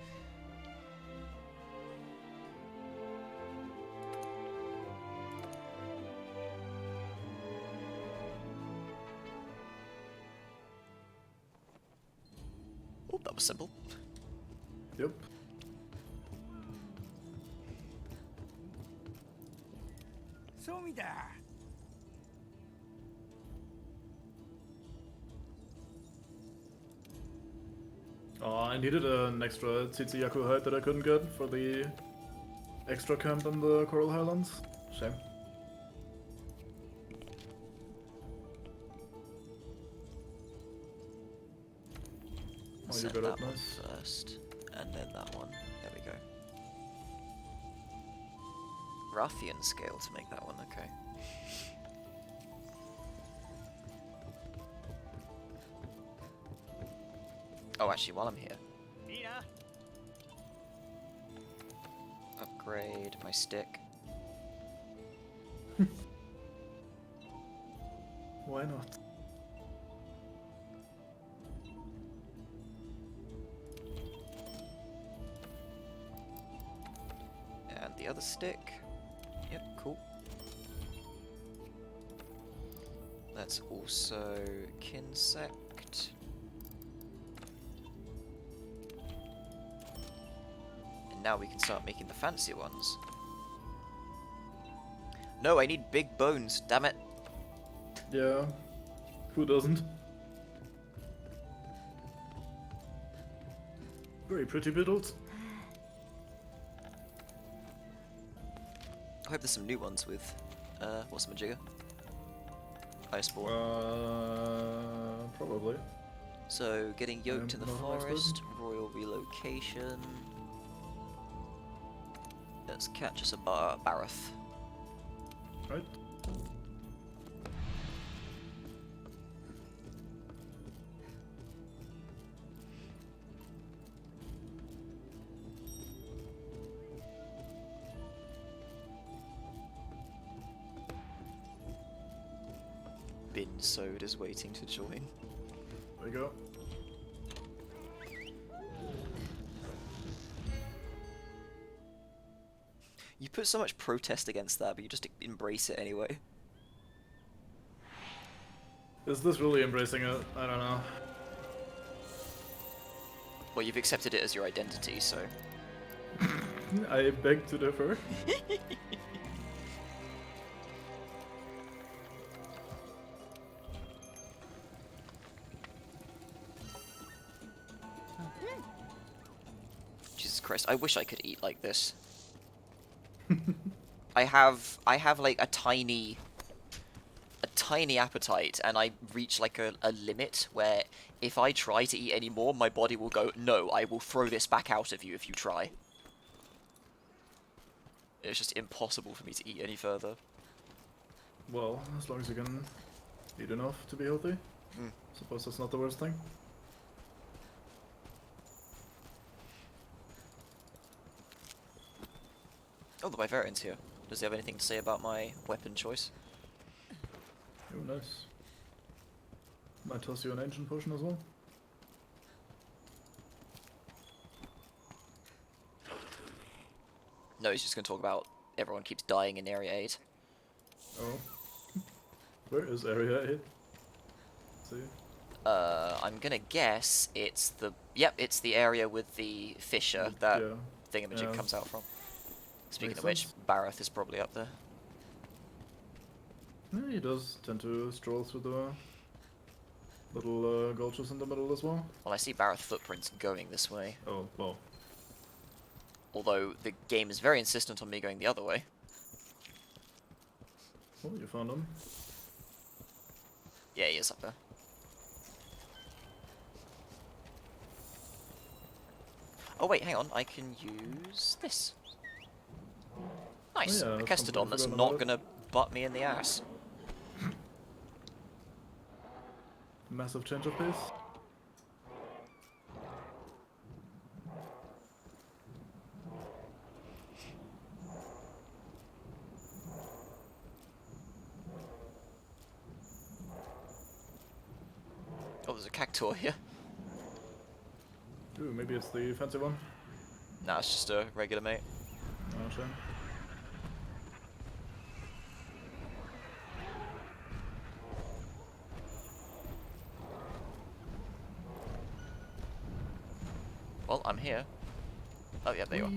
Oh, that was simple. Yep. Oh, I needed an extra Tsitsiyaku hide that I couldn't get for the extra camp in the Coral Highlands. Shame. Oh, you Set got that it, one nice. first, and then that one. There we go. Ruffian scale to make that one, okay. Oh, actually, while I'm here, upgrade my stick. Why not? And the other stick. Yep, cool. Let's also Kinsect. And now we can start making the fancy ones. No, I need big bones, damn it. Yeah. Who doesn't? Very pretty Biddles. I hope there's some new ones with, what's the Majigga? Iceborne. Probably. So, getting yoked to the not an expert. forest, royal relocation. Let's catch us a Barroth. Right? Bin Sode is waiting to join. There you go. You put so much protest against that, but you just embrace it anyway. Is this really embracing it? I don't know. Well, you've accepted it as your identity, so... I beg to differ. Jesus Christ, I wish I could eat like this. I have like a tiny appetite, and I reach like a limit where if I try to eat any more, my body will go, no, I will throw this back out of you if you try. It's just impossible for me to eat any further. Well, as long as you can eat enough to be healthy. Mm. Suppose that's not the worst thing. Oh, the Bivarian's here. Does he have anything to say about my weapon choice? Oh, nice. Might toss you an ancient potion as well. No, he's just going to talk about everyone keeps dying in Area 8. Oh. Where is Area 8? See? I'm gonna guess it's the... Yep, it's the area with the fissure that Yeah. thingamajig Yeah. comes out from. Speaking Makes of which, sense. Barroth is probably up there. Yeah, he does tend to stroll through the little gulches in the middle as well. Well, I see Barroth footprints going this way. Oh, well. Although, the game is very insistent on me going the other way. Oh, you found him. Yeah, he is up there. Oh wait, hang on, I can use this. Nice, Oh, yeah, a that's Kestodon something I that's forgot not about. gonna butt me in the ass. Massive change of pace. there's a Cactuar here. Ooh, maybe it's the fancy one. Nah, it's just a regular mate. Oh, shame. Well, I'm here. Oh yeah, there you are.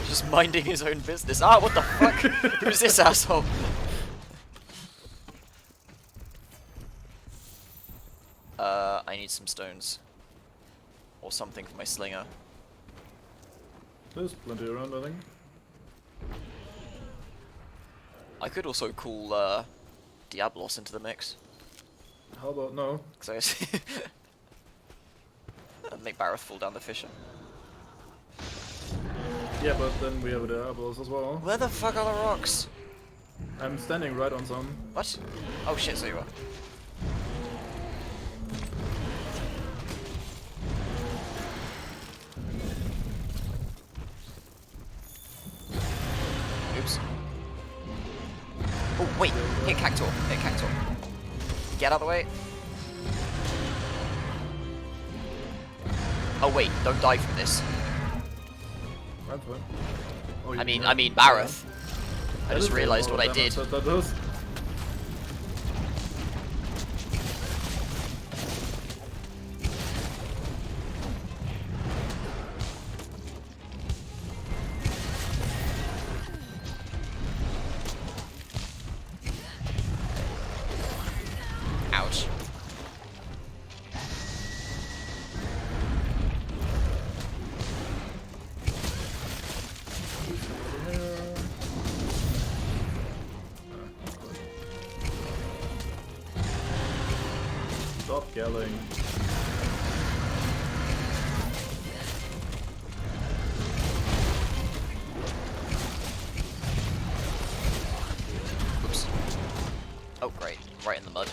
Just minding his own business. Ah, what the fuck? Who's this asshole? I need some stones. Or something for my slinger. There's plenty around, I think. I could also call Diablos into the mix. How about no? Cause I make Barroth fall down the fissure. Yeah, but then we have the Diablos as well. Where the fuck are the rocks? I'm standing right on some. What? Oh shit, so you are. Oops. Oh wait, hit Cactuar, hit Cactuar. Get out of the way. Oh wait, don't die from this. I'm fine. Oh, I mean Barroth. I That just is a realized lot what of I damage did. That does. Ouch. Stop yelling. Oops. Oh great, right in the mud.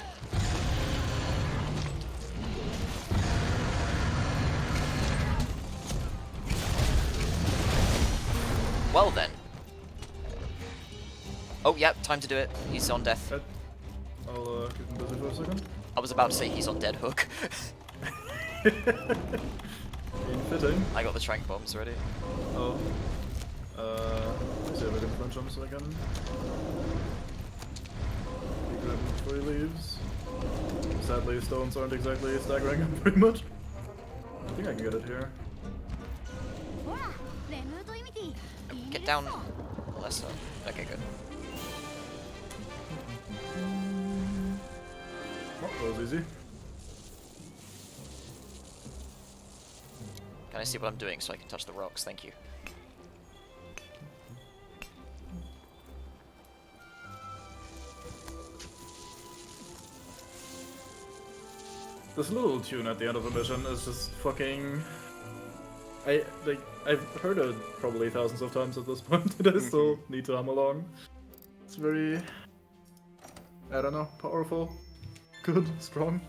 Well then. Oh yep, time to do it. He's on death. I'll keep him busy for a second. I was about to say he's on dead hook. Fitting. I got the trank bombs ready. Oh. Let's see if I can punch him so I can. Grab him before he leaves. Sadly, stones aren't exactly staggering him pretty much. I think I can get it here. ほらレムートイミティ Get down. Lesser. Okay, good. Oh, that was easy. Can I see what I'm doing so I can touch the rocks? Thank you. This little tune at the end of the mission is just fucking. I've heard it probably thousands of times at this point, and I still need to hum along. It's very, I don't know, powerful, good, strong.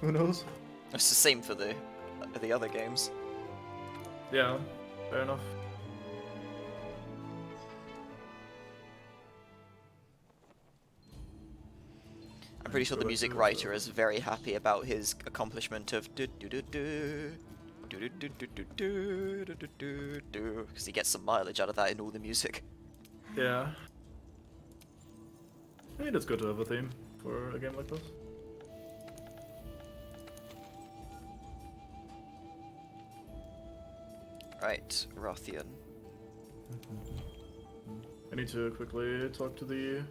Who knows? It's the same for the other games. Yeah, fair enough. I'm pretty sure the music writer is very happy about his accomplishment of do do do do do do do do do do do do because he gets some mileage out of that in all the music. Yeah. I mean, it's good to have a theme for a game like this. Right, Rothian. I need to quickly talk to the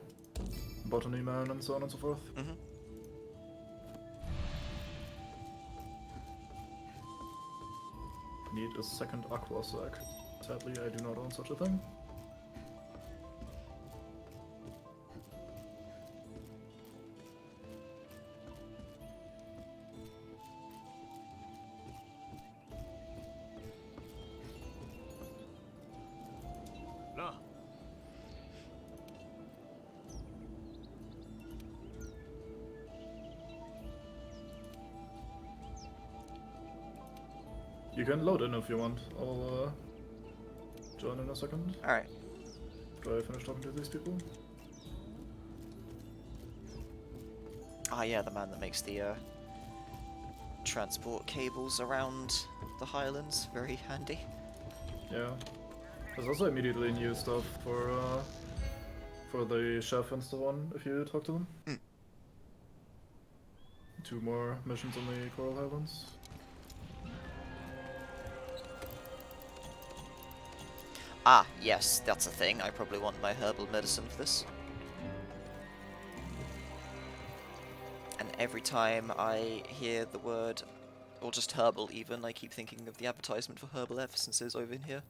botany man and so on and so forth. Mm-hmm. Need a second aqua sac. Sadly, I do not own such a thing. La. You can load in if you want. I'll join in a second. All right. Do I finish talking to these people? Ah, yeah, the man that makes the transport cables around the Highlands. Very handy. Yeah. There's also immediately new stuff for the chef and so on if you talk to them. Mm. 2 more missions on the Coral Highlands. Ah, yes, that's a thing. I probably want my herbal medicine for this. And every time I hear the word, or just herbal even, I keep thinking of the advertisement for herbal essences over in here.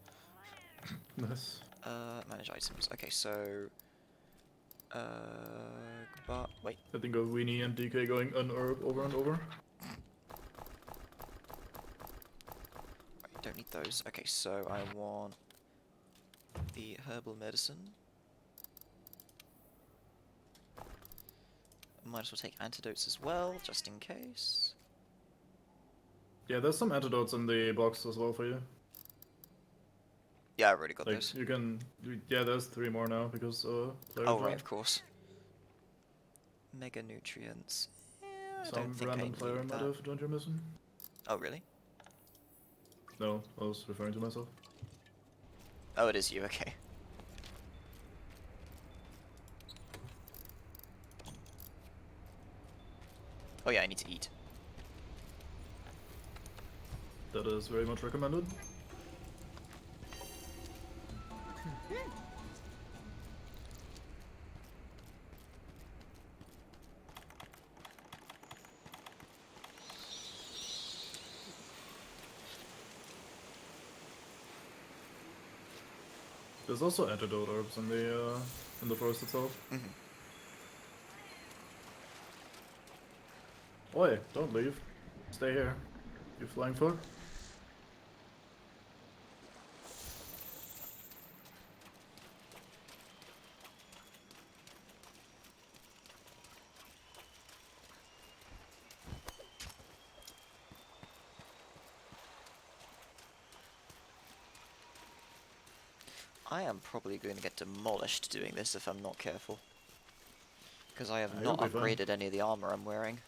Nice. Manage items. Okay, so... but wait. I think of Weenie and DK going unherb over and over. I don't need those. Okay, so I want the herbal medicine. Might as well take antidotes as well, just in case. Yeah, there's some antidotes in the box as well for you. Yeah, I already got Like, those. you can... Yeah, there's 3 more now because, Larry's Oh, right, right. of course. Mega nutrients. Yeah, I Some don't think I random need player might that. have joined your mission. Oh, really? No, I was referring to myself. Oh, it is you, okay. Oh yeah, I need to eat. That is very much recommended. There's also antidote herbs in the forest itself. Oi, don't leave. Stay here. You flying foot? I am probably going to get demolished doing this if I'm not careful. Because I have You'll not be fine. upgraded any of the armor I'm wearing.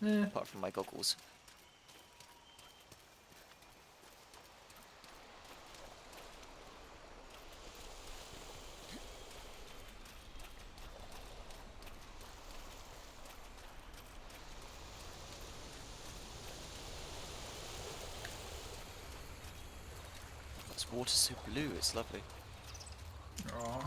Eh. Apart from my goggles. This water's so blue, it's lovely. Aww.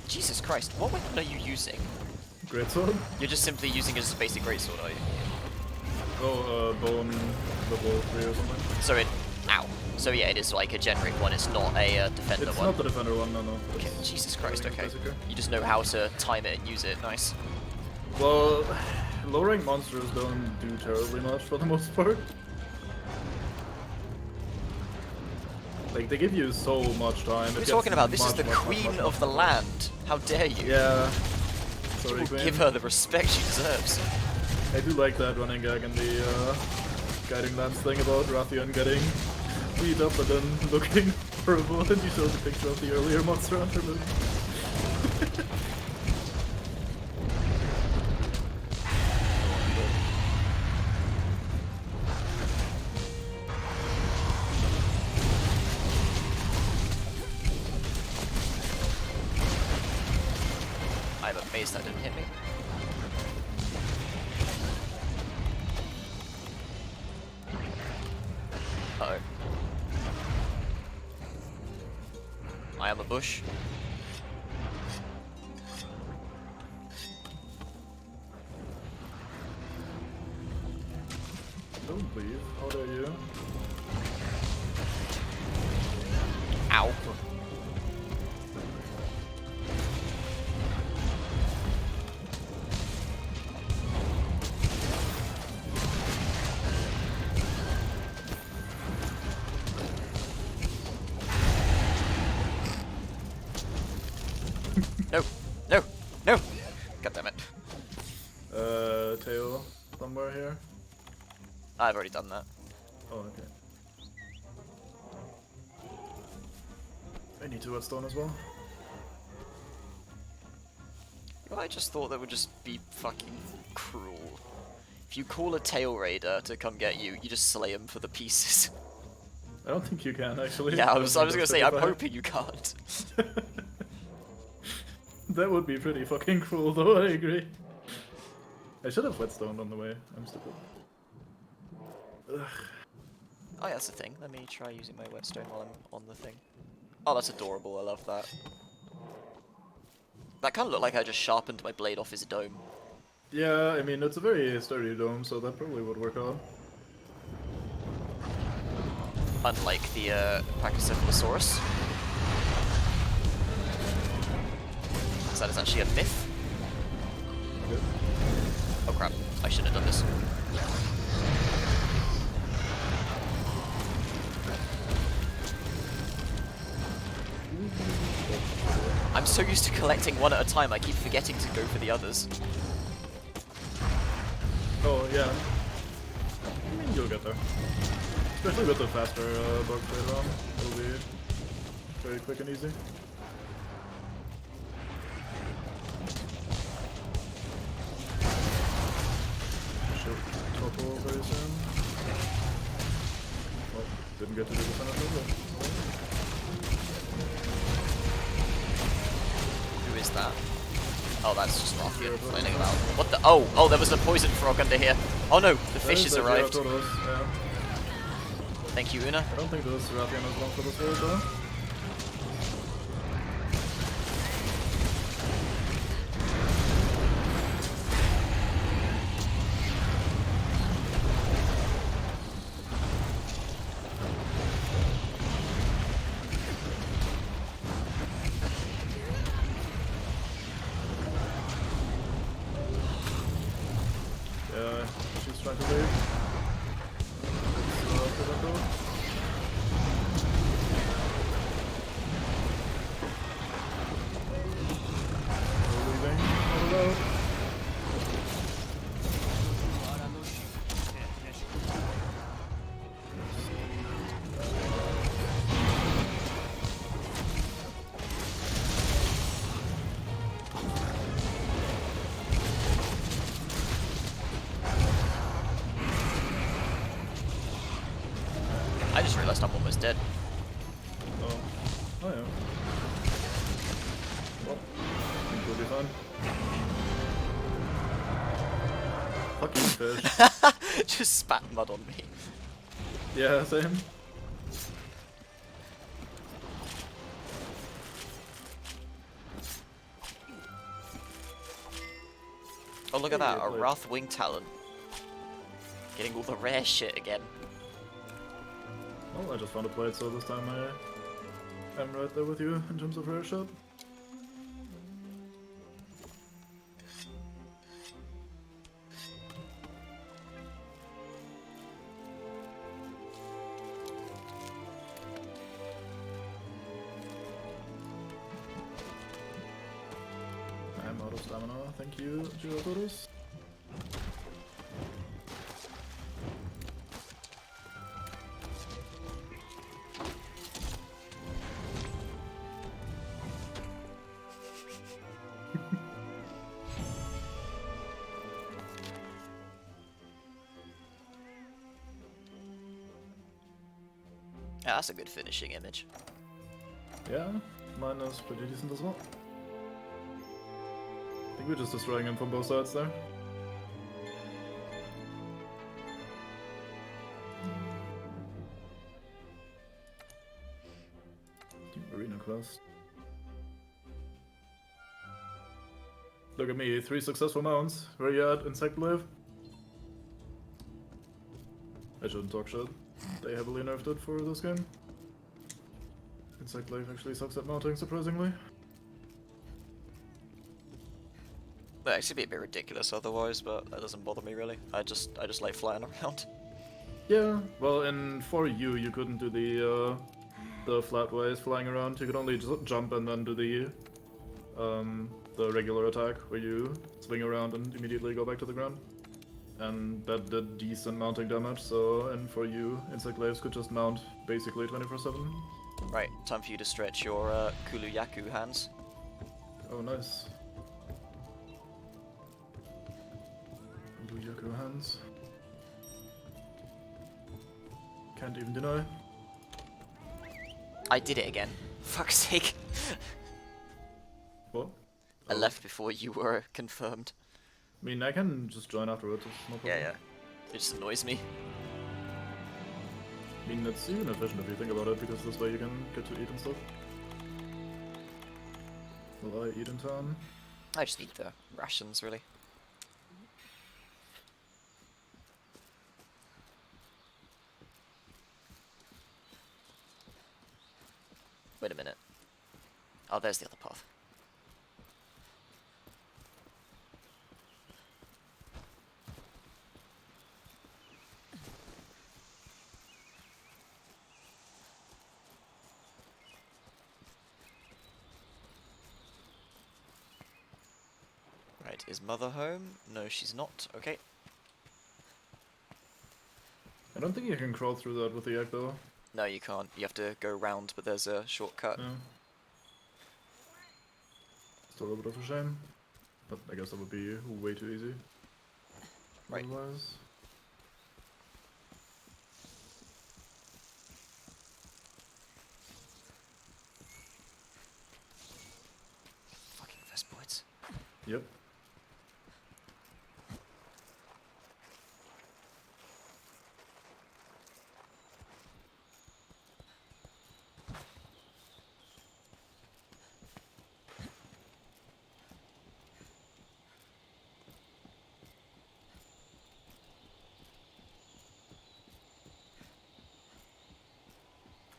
Jesus Christ, what weapon are you using? Greatsword? You're just simply using it as a basic greatsword, are you? Oh, bone level 3 or something. So it... Ow. So yeah, it is like a generic one, it's not a defender It's one. not the defender one, no. Okay, It's Jesus Christ, okay. basic. You just know how to time it and use it, nice. Well, low rank monsters don't do terribly much for the most part. Like, they give you so much time. What are you talking about? This is the queen of the land. How dare you? Yeah. You Sorry, will Queen. give her the respect she deserves. I do like that running gag in the Guiding Lance thing about Rathian getting beat up and then looking horrible, and you show the picture of the earlier Monster Hunter movie. I'm amazed that didn't hit me. Uh-oh. I am a bush. Don't leave. How dare you? Ow. Nope. tail somewhere here. I've already done that. Oh, okay. I need to whetstone as well. Well, I just thought that would just be fucking cruel. If you call a tail raider to come get you, you just slay him for the pieces. I don't think you can actually. Yeah, I don't was think gonna that's say, I'm typified. hoping you can't. That would be pretty fucking cruel though, I agree. I should have whetstone on the way. I'm stupid. Ugh. Oh yeah, that's the thing. Let me try using my whetstone while I'm on the thing. Oh, that's adorable. I love that. That kind of looked like I just sharpened my blade off his dome. Yeah, I mean, it's a very sturdy dome, so that probably would work out. Unlike the Pachycephalosaurus. So that is actually a myth. Good. Oh crap, I shouldn't have done this. I'm so used to collecting one at a time, I keep forgetting to go for the others. Oh, yeah. I mean, you'll get there. Especially with the faster bugs later on. It'll be very quick and easy. Should topple very soon. Well, didn't get to do the finish, Who is that? Oh, that's just Rathian flailing about. What the? Oh, there was a poison frog under here. Oh no, the fish has arrived. Yeah. Thank you, Una. I don't think this Rathian is long for this world though. Yeah, she's trying to leave. We're leaving. Hello. I just realized I'm almost dead. Oh. Oh yeah. Well, I think we'll be fine. Fucking fish. Just spat mud on me. Yeah, same. Oh, look at that, a Yeah, like- Wrath Wing Talon. Getting all the rare shit again. Well, I just found a plate, so this time I am right there with you in terms of rare shot. I'm out of stamina, thank you, Gyrotoros. Yeah, that's a good finishing image. Yeah, mine is pretty decent as well. I think we're just destroying him from both sides there. Arena quest. Look at me, 3 successful mounts. Where you at, Insect Live? I shouldn't talk shit. They heavily nerfed it for this game. Insect Life actually sucks at mounting, surprisingly. That'd actually be a bit ridiculous otherwise, but that doesn't bother me really. I just like flying around. Yeah, well, in 4U you couldn't do the flat ways flying around. You could only just jump and then do the the regular attack, where you swing around and immediately go back to the ground. And that did decent mounting damage, so, and for you, Insect Glaives could just mount basically 24/7. Right, time for you to stretch your Kuluyaku hands. Oh, nice. Yaku hands. Can't even deny. I did it again. Fuck's sake. What? I left before you were confirmed. I mean, I can just join afterwards, it's no problem. Yeah. It just annoys me. I mean, it's even efficient if you think about it, because this way you can get to eat and stuff. Will I eat in town? I just need the rations, really. Wait a minute. Oh, there's the other path. Right, is Mother home? No, she's not. Okay. I don't think you can crawl through that with the egg, though. No, you can't. You have to go round, but there's a shortcut. Yeah. Still a little bit of a shame. But I guess that would be way too easy. Right. Otherwise. Fucking Vespoids. Yep.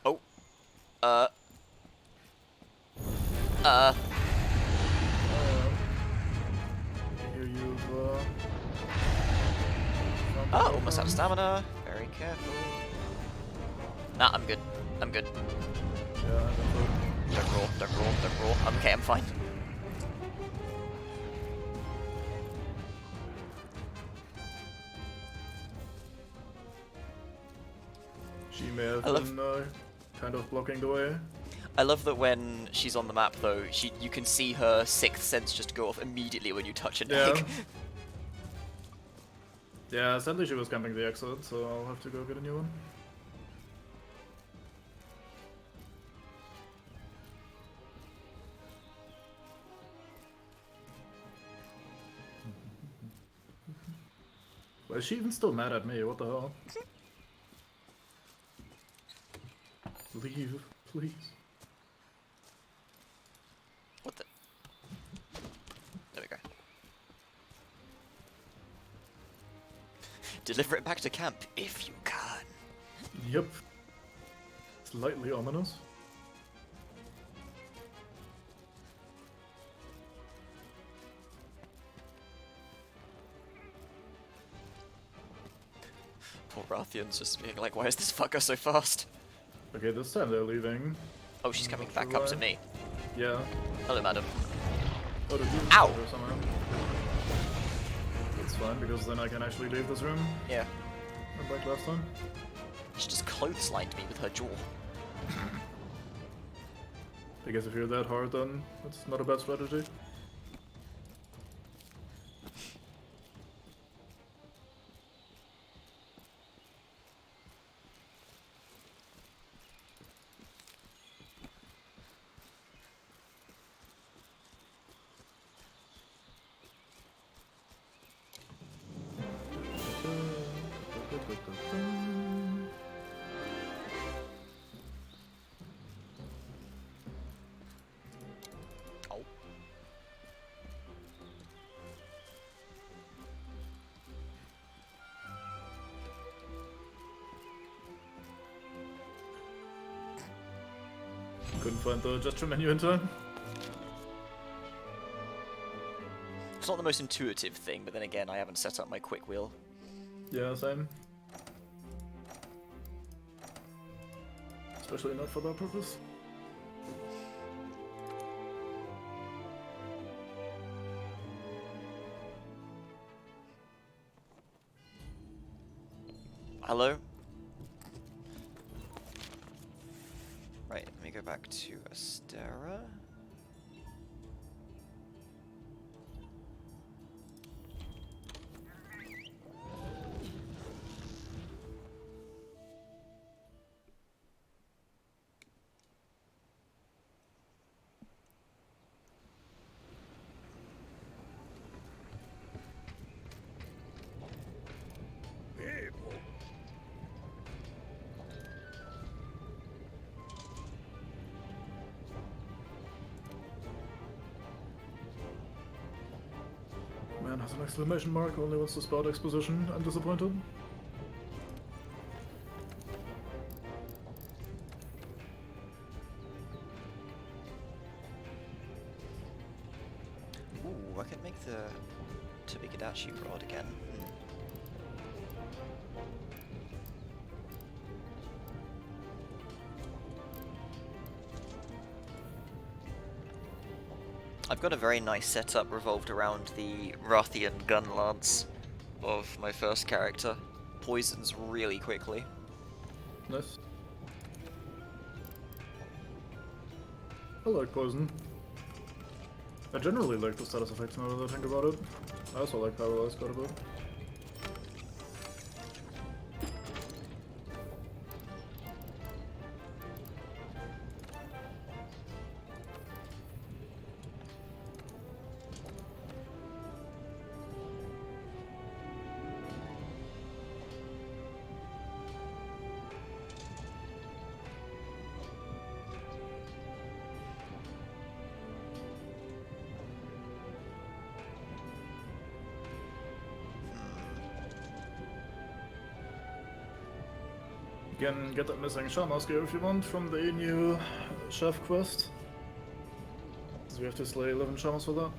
Oh. I hear you've, found Oh, the almost out of platform. stamina. Very careful. Nah, I'm good. I'm good. Yeah, I think so. Don't roll, don't roll, don't roll. I'm okay, I'm fine. She may have I love- been kind of blocking the way. I love that when she's on the map, though, you can see her sixth sense just go off immediately when you touch an Yeah. egg. Yeah, sadly she was camping the exit, so I'll have to go get a new one. Why is she even still mad at me? What the hell? Leave, please. What the? There we go. Deliver it back to camp if you can. Yep. Slightly ominous. Poor Rathian's just being like, why is this fucker so fast? Okay, this time they're leaving. Oh, she's coming Not back sure up to why. me. Yeah. Hello, madam. Oh, the dude's Ow! there somehow. That's fine, because then I can actually leave this room. Yeah. Not like last time. She just clotheslined me with her jaw. I guess if you're that hard, then that's not a bad strategy. Oh. Couldn't find the gesture menu in time. It's not the most intuitive thing, but then again, I haven't set up my quick wheel. Yeah, same. Especially not for that purpose. Hello? Right, let me go back to Astera. Man has an exclamation mark, only wants to spout exposition. I'm disappointed. Ooh, I could make the Tobikadachi rod again. I've got a very nice setup revolved around the Rathian gun lance of my first character. Poisons really quickly. Nice. I like poison. I generally like the status effects now that I think about it. I also like Paralyze quite a bit. You can get that missing Shamas gear if you want from the new chef quest. So we have to slay 11 Shamas for that.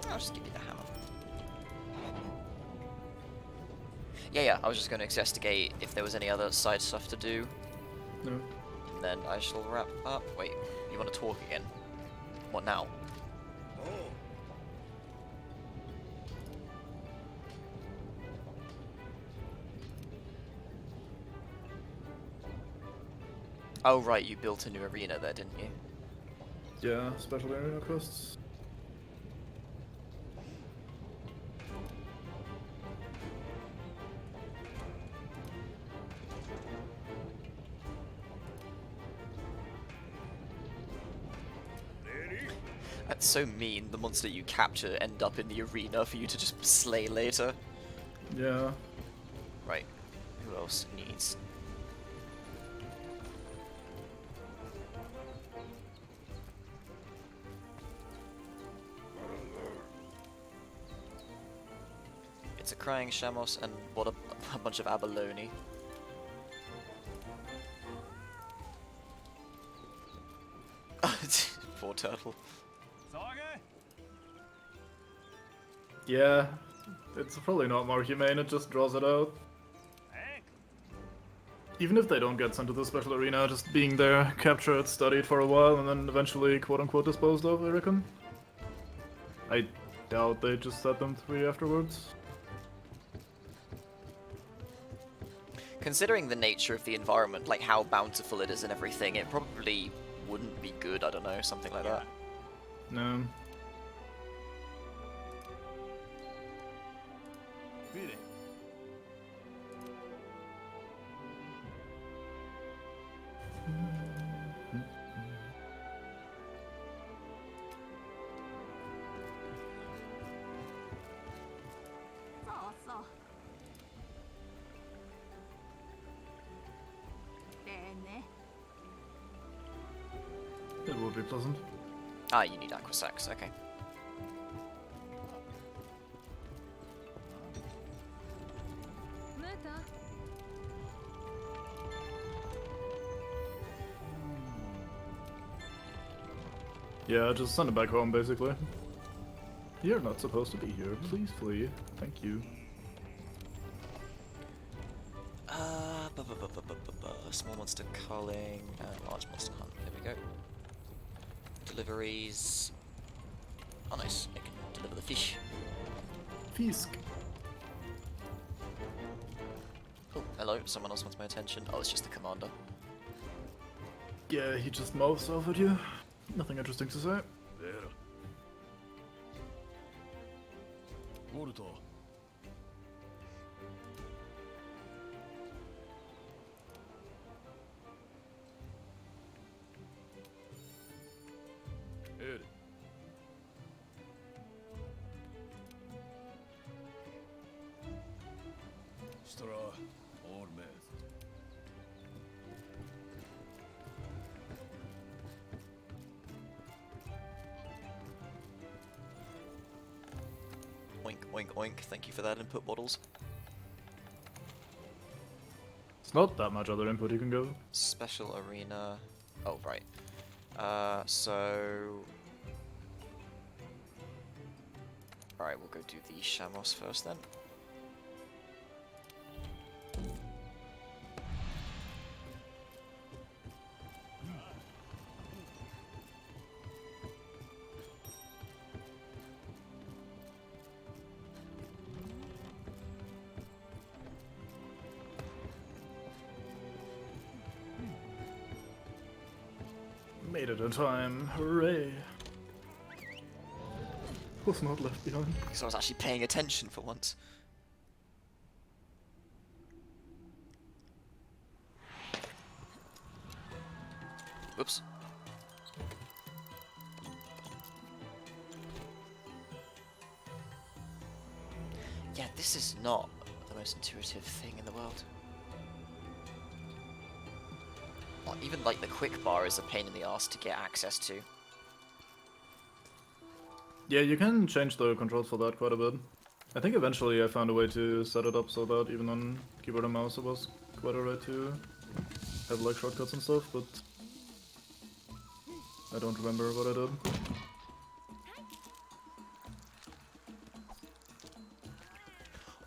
I'll just give you the hammer. Yeah, I was just going to investigate if there was any other side stuff to do. No. And then I shall wrap up. Wait, you want to talk again? What now? Oh right, you built a new arena there, didn't you? Yeah, special arena quests. That's so mean. The monster you capture end up in the arena for you to just slay later. Yeah. Right. Who else needs? It's a crying Shamos and what a bunch of abalone. Poor turtle. Yeah. It's probably not more humane, it just draws it out. Even if they don't get sent to the special arena, just being there, captured, studied for a while, and then eventually quote-unquote disposed of, I reckon. I doubt they just set them free afterwards. Considering the nature of the environment, like how bountiful it is and everything, it probably wouldn't be good, I don't know, something like that. No. It would be pleasant. Ah, you need Aquasax, okay. Muta. Yeah, just send it back home, basically. You're not supposed to be here. Please flee. Thank you. Small monster culling and large monster hunt. There we go. Deliveries. Oh, nice. I can deliver the fish. Fisk. Oh, hello. Someone else wants my attention. Oh, it's just the commander. Yeah, he just mouths off at you. Nothing interesting to say. ベーラウォルトエールシトラオールメイズ Oink, oink, oink. Thank you for that input, Waddles. It's not that much other input you can go. Special arena. Oh, right. So... Alright, we'll go do the Shamos first then. Made it in time. Hooray. Was not left behind. Because I was actually paying attention for once. Whoops. Yeah, this is not the most intuitive thing in the world. Well, even like the quick bar is a pain in the ass to get access to. Yeah, you can change the controls for that quite a bit. I think eventually I found a way to set it up so that even on keyboard and mouse it was quite alright to have like shortcuts and stuff, but I don't remember what I did.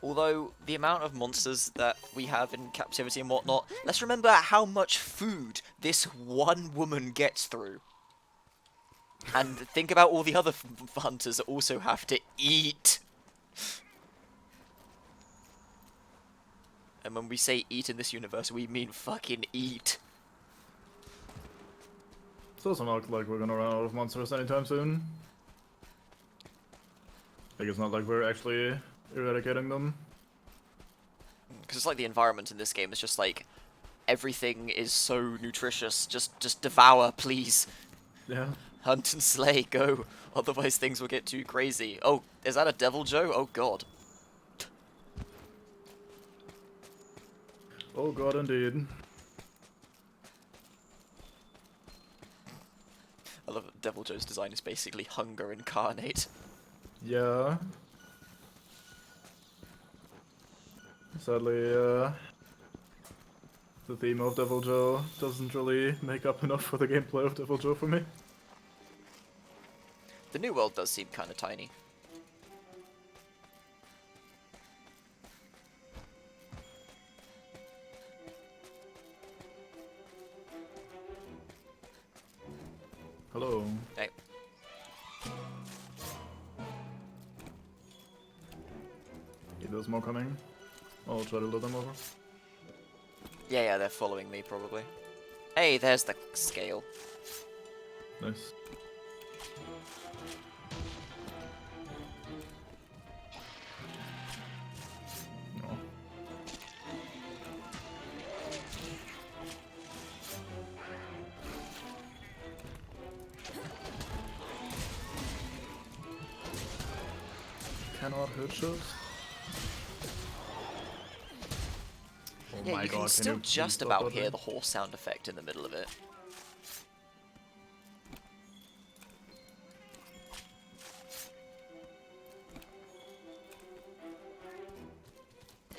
Although, the amount of monsters that we have in captivity and whatnot, let's remember how much food this one woman gets through. And think about all the other hunters that also have to eat. And when we say eat in this universe, we mean fucking eat. It's also not like we're gonna run out of monsters anytime soon. Like it's not like we're actually eradicating them. Because it's like the environment in this game is just like, everything is so nutritious, just devour, please. Yeah. Hunt and slay, go. Otherwise things will get too crazy. Oh, is that a Devil Joe? Oh god. Oh god, indeed. I love that Devil Joe's design is basically hunger incarnate. Yeah. Sadly, the theme of Devil Joe doesn't really make up enough for the gameplay of Devil Joe for me. The new world does seem kind of tiny. Hello. Hey. Yeah, there's more coming. I'll try to lure them over. Yeah, they're following me probably. Hey, there's the scale. Nice. Oh. Cannot hurt shows. Oh Yeah, my you god, can still you please just stop about that hear thing? the horse sound effect in the middle of it.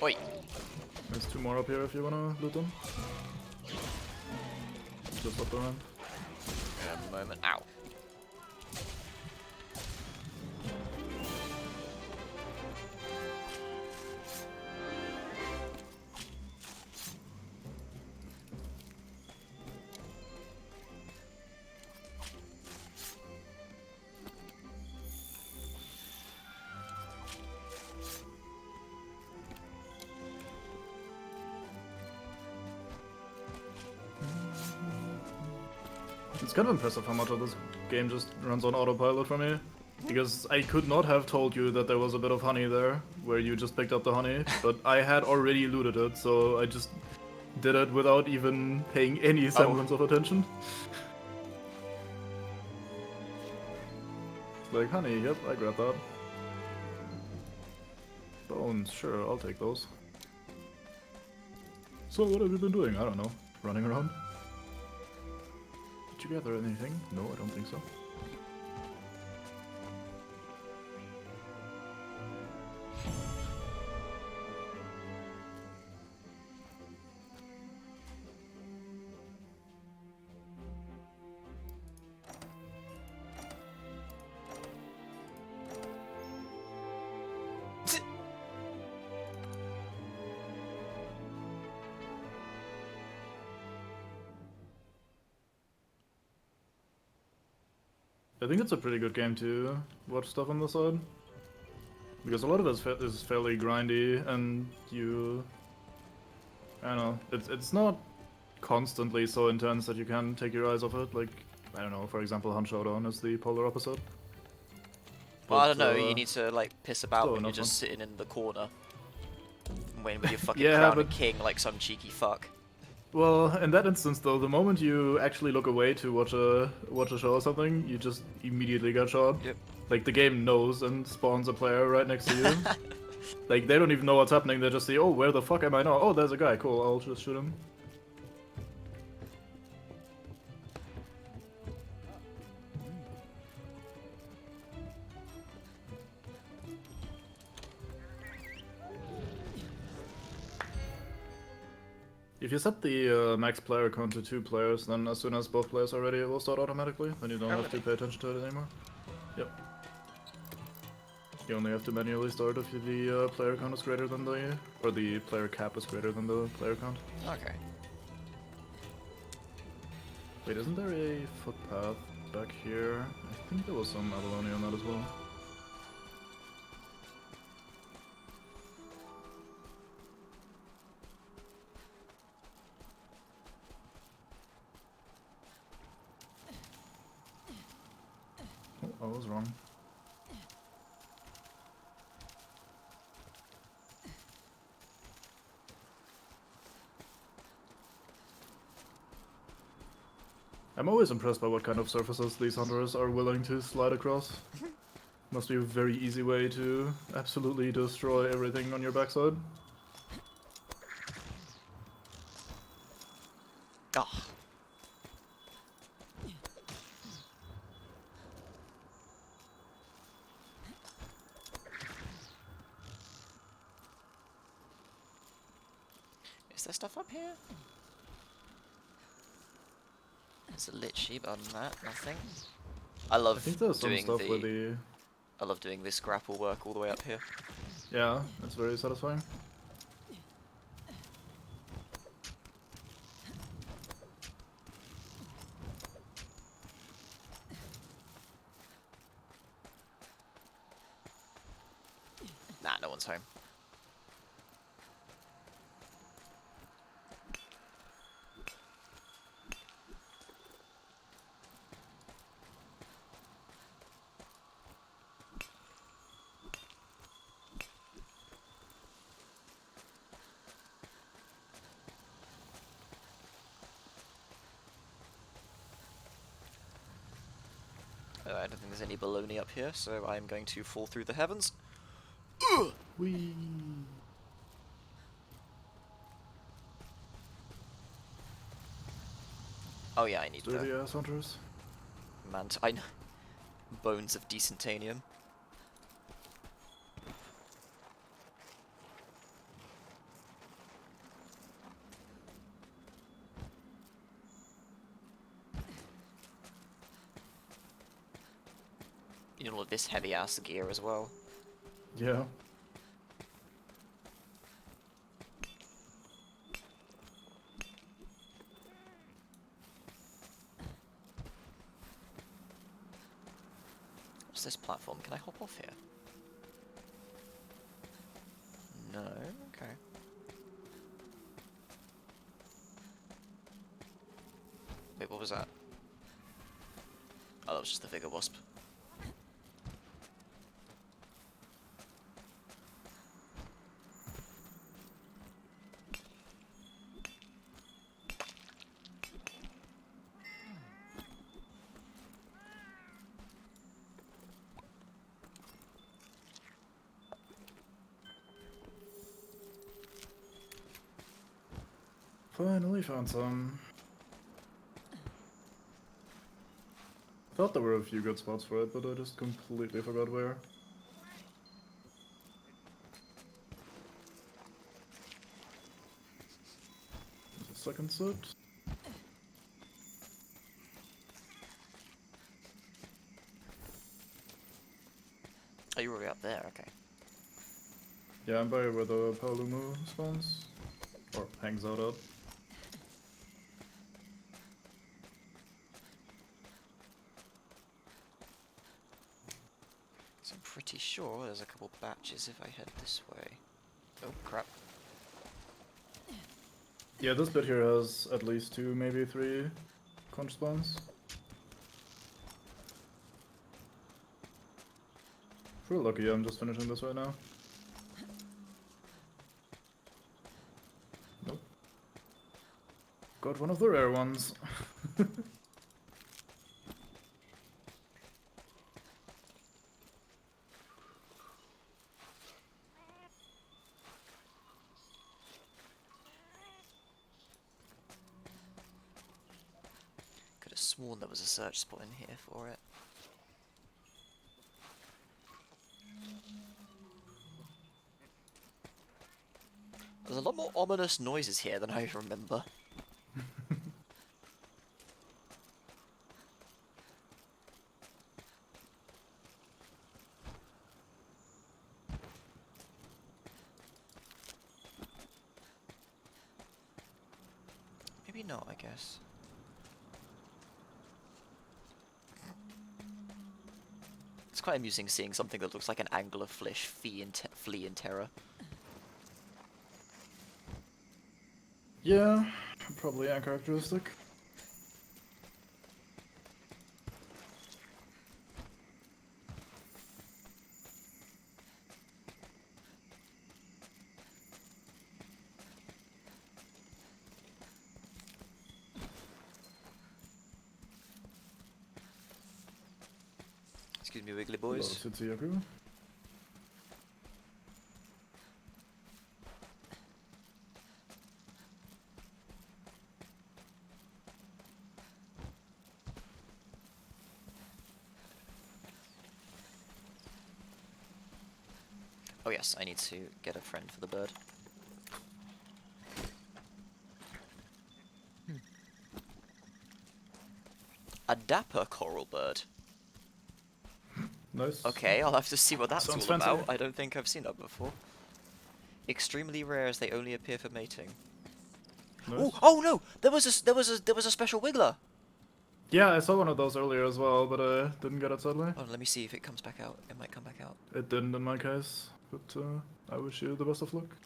Wait, There's two more up here if you wanna loot them. Just up the ramp. a moment. Ow. It's kind of impressive how much of this game just runs on autopilot for me. Because I could not have told you that there was a bit of honey there, where you just picked up the honey, but I had already looted it, so I just did it without even paying any semblance of attention. Like, honey, yep, I grabbed that. Bones, sure, I'll take those. So what have you been doing? I don't know. Running around? Did you gather anything? No, I don't think so. I think it's a pretty good game to watch stuff on the side. Because a lot of it is fairly grindy, and you... I don't know, it's not constantly so intense that you can't take your eyes off it. Like, I don't know, for example, Hunt Showdown is the polar opposite. Well, I don't But, know, you need to like piss about still when you're enough just fun. sitting in the corner. Waiting with your fucking Yeah, crown but- and king like some cheeky fuck. Well, in that instance though, the moment you actually look away to watch a show or something, you just immediately get shot. Yep. Like the game knows and spawns a player right next to you. Like they don't even know what's happening, they just see, oh, where the fuck am I now? Oh, there's a guy, cool, I'll just shoot him. If you set the max player count to 2 players, then as soon as both players are ready, it will start automatically. Then you don't have to pay attention to it anymore. Yep. You only have to manually start if the player count is greater than the... or the player cap is greater than the player count. Okay. Wait, isn't there a footpath back here? I think there was some abalone on that as well. Oh, I was wrong. I'm always impressed by what kind of surfaces these hunters are willing to slide across. Must be a very easy way to absolutely destroy everything on your backside. Ah. Is there stuff up here? There's a lit sheep, other than that, nothing. I I love think there's some doing stuff with the... I love doing this grapple work all the way up here. Yeah, it's very satisfying. Nah, no one's home. I don't think there's any baloney up here, so I am going to fall through the heavens. Whee! Oh yeah, I need Dirty the ass hunters. bones of decentanium. You know, all of this heavy ass gear as well. Yeah. What's this platform? Can I hop off here? No? Okay. Wait, what was that? Oh, that was just the Vigor Wasp. Finally found some. Thought there were a few good spots for it, but I just completely forgot where. Second set. Oh, you're already up there, okay. Yeah, I'm by where the Paolumu spawns. Or hangs out at. So I'm pretty sure there's a couple batches if I head this way. Oh, crap. Yeah, this bit here has at least 2, maybe 3 conch spawns. If we're lucky, I'm just finishing this right now. Nope. Got one of the rare ones. Could have sworn there was a search spot in here for it. There's a lot more ominous noises here than I remember. Maybe not, I guess. It's quite amusing seeing something that looks like an anglerfish flee in terror. Yeah, probably uncharacteristic. Excuse me, wiggly boys. Tsutsuyaku. Oh yes, I need to get a friend for the bird. A dapper coral bird. Nice. Okay, I'll have to see what that's Sounds all about. fancy. I don't think I've seen that before. Extremely rare as they only appear for mating. Nice. Oh no! There was a special wiggler. Yeah, I saw one of those earlier as well, but I didn't get it sadly. Oh, let me see if it comes back out. It might come back out. It didn't in my case, but I wish you the best of luck.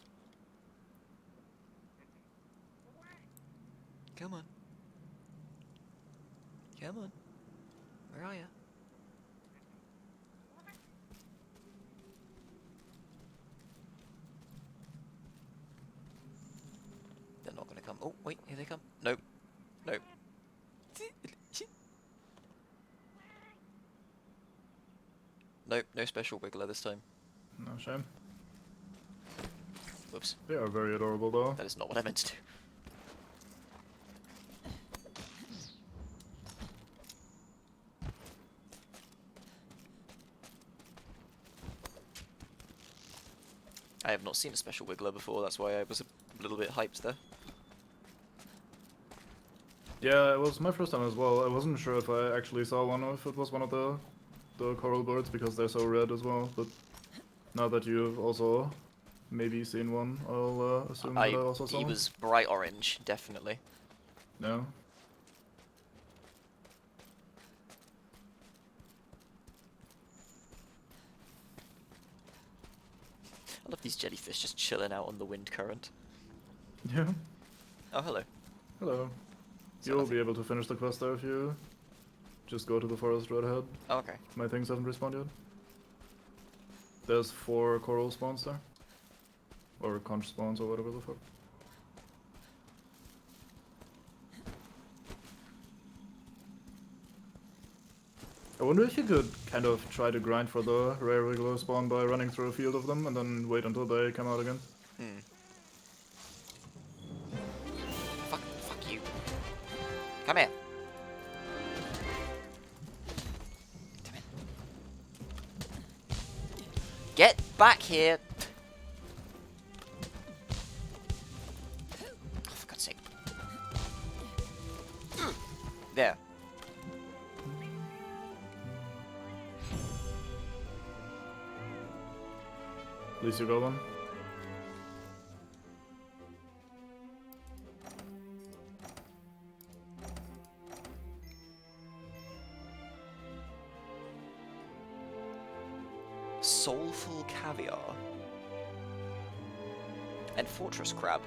Come on. Come on. Where are you? They're not gonna come. Oh, wait, here they come. Nope. Nope. Nope, no special wiggler this time. No shame. Whoops. They are very adorable though. That is not what I meant to do. I have not seen a special wiggler before, that's why I was a little bit hyped there. Yeah, it was my first time as well. I wasn't sure if I actually saw one or if it was one of the coral birds because they're so red as well, but now that you've also maybe seen one, I'll assume that I also saw He one. was bright orange, definitely. No? I love these jellyfish just chilling out on the wind current. Yeah. Oh, hello. Hello. So You'll nothing. be able to finish the quest there if you just go to the forest right ahead. Oh, okay. My things haven't respawned yet. There's 4 coral spawns there. Or conch spawns or whatever the fuck. I wonder if you could kind of try to grind for the rare regular spawn by running through a field of them and then wait until they come out again. Hmm. Fuck you. Come here. Come in. Get back here. Oh, for God's sake. There. At least you got one. Soulful caviar. And fortress crab.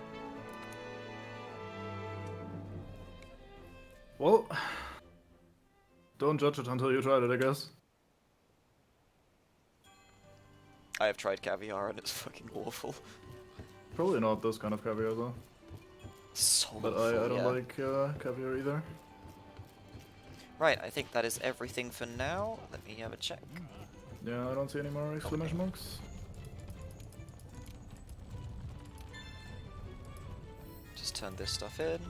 Well, don't judge it until you tried it, I guess. I have tried caviar and it's fucking awful. Probably not this kind of caviar though. Soulful, But I don't yeah. like caviar either. Right, I think that is everything for now. Let me have a check. Yeah, I don't see any more exclamation marks. Just turn this stuff in.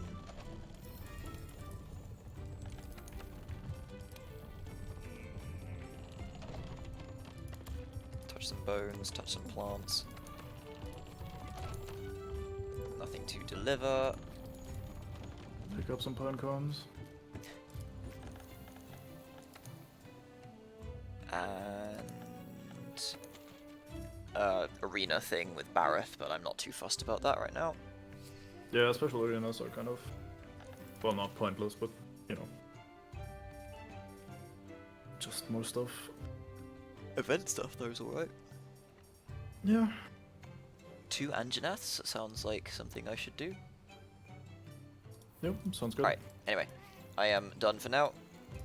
Touch some bones, touch some plants. Nothing to deliver. Pick up some pine cones. And arena thing with Bareth, but I'm not too fussed about that right now. Yeah, special arenas are kind of, well, not pointless, but you know, just more stuff. Event stuff, those alright. Yeah. 2 Anjanaths sounds like something I should do. Yep, sounds good. Alright, anyway, I am done for now.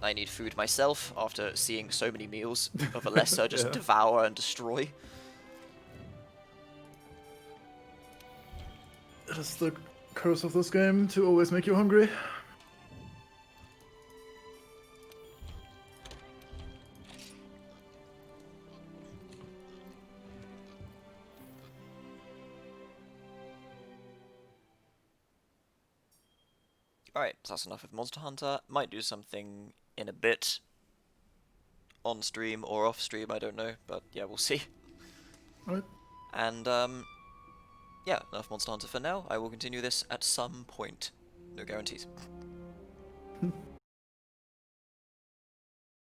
I need food myself after seeing so many meals of a lesser just Yeah. devour and destroy. It is the curse of this game to always make you hungry. Alright, so that's enough of Monster Hunter. Might do something in a bit. On stream or off stream, I don't know. But yeah, we'll see. Alright. And yeah, enough Monster Hunter for now. I will continue this at some point. No guarantees.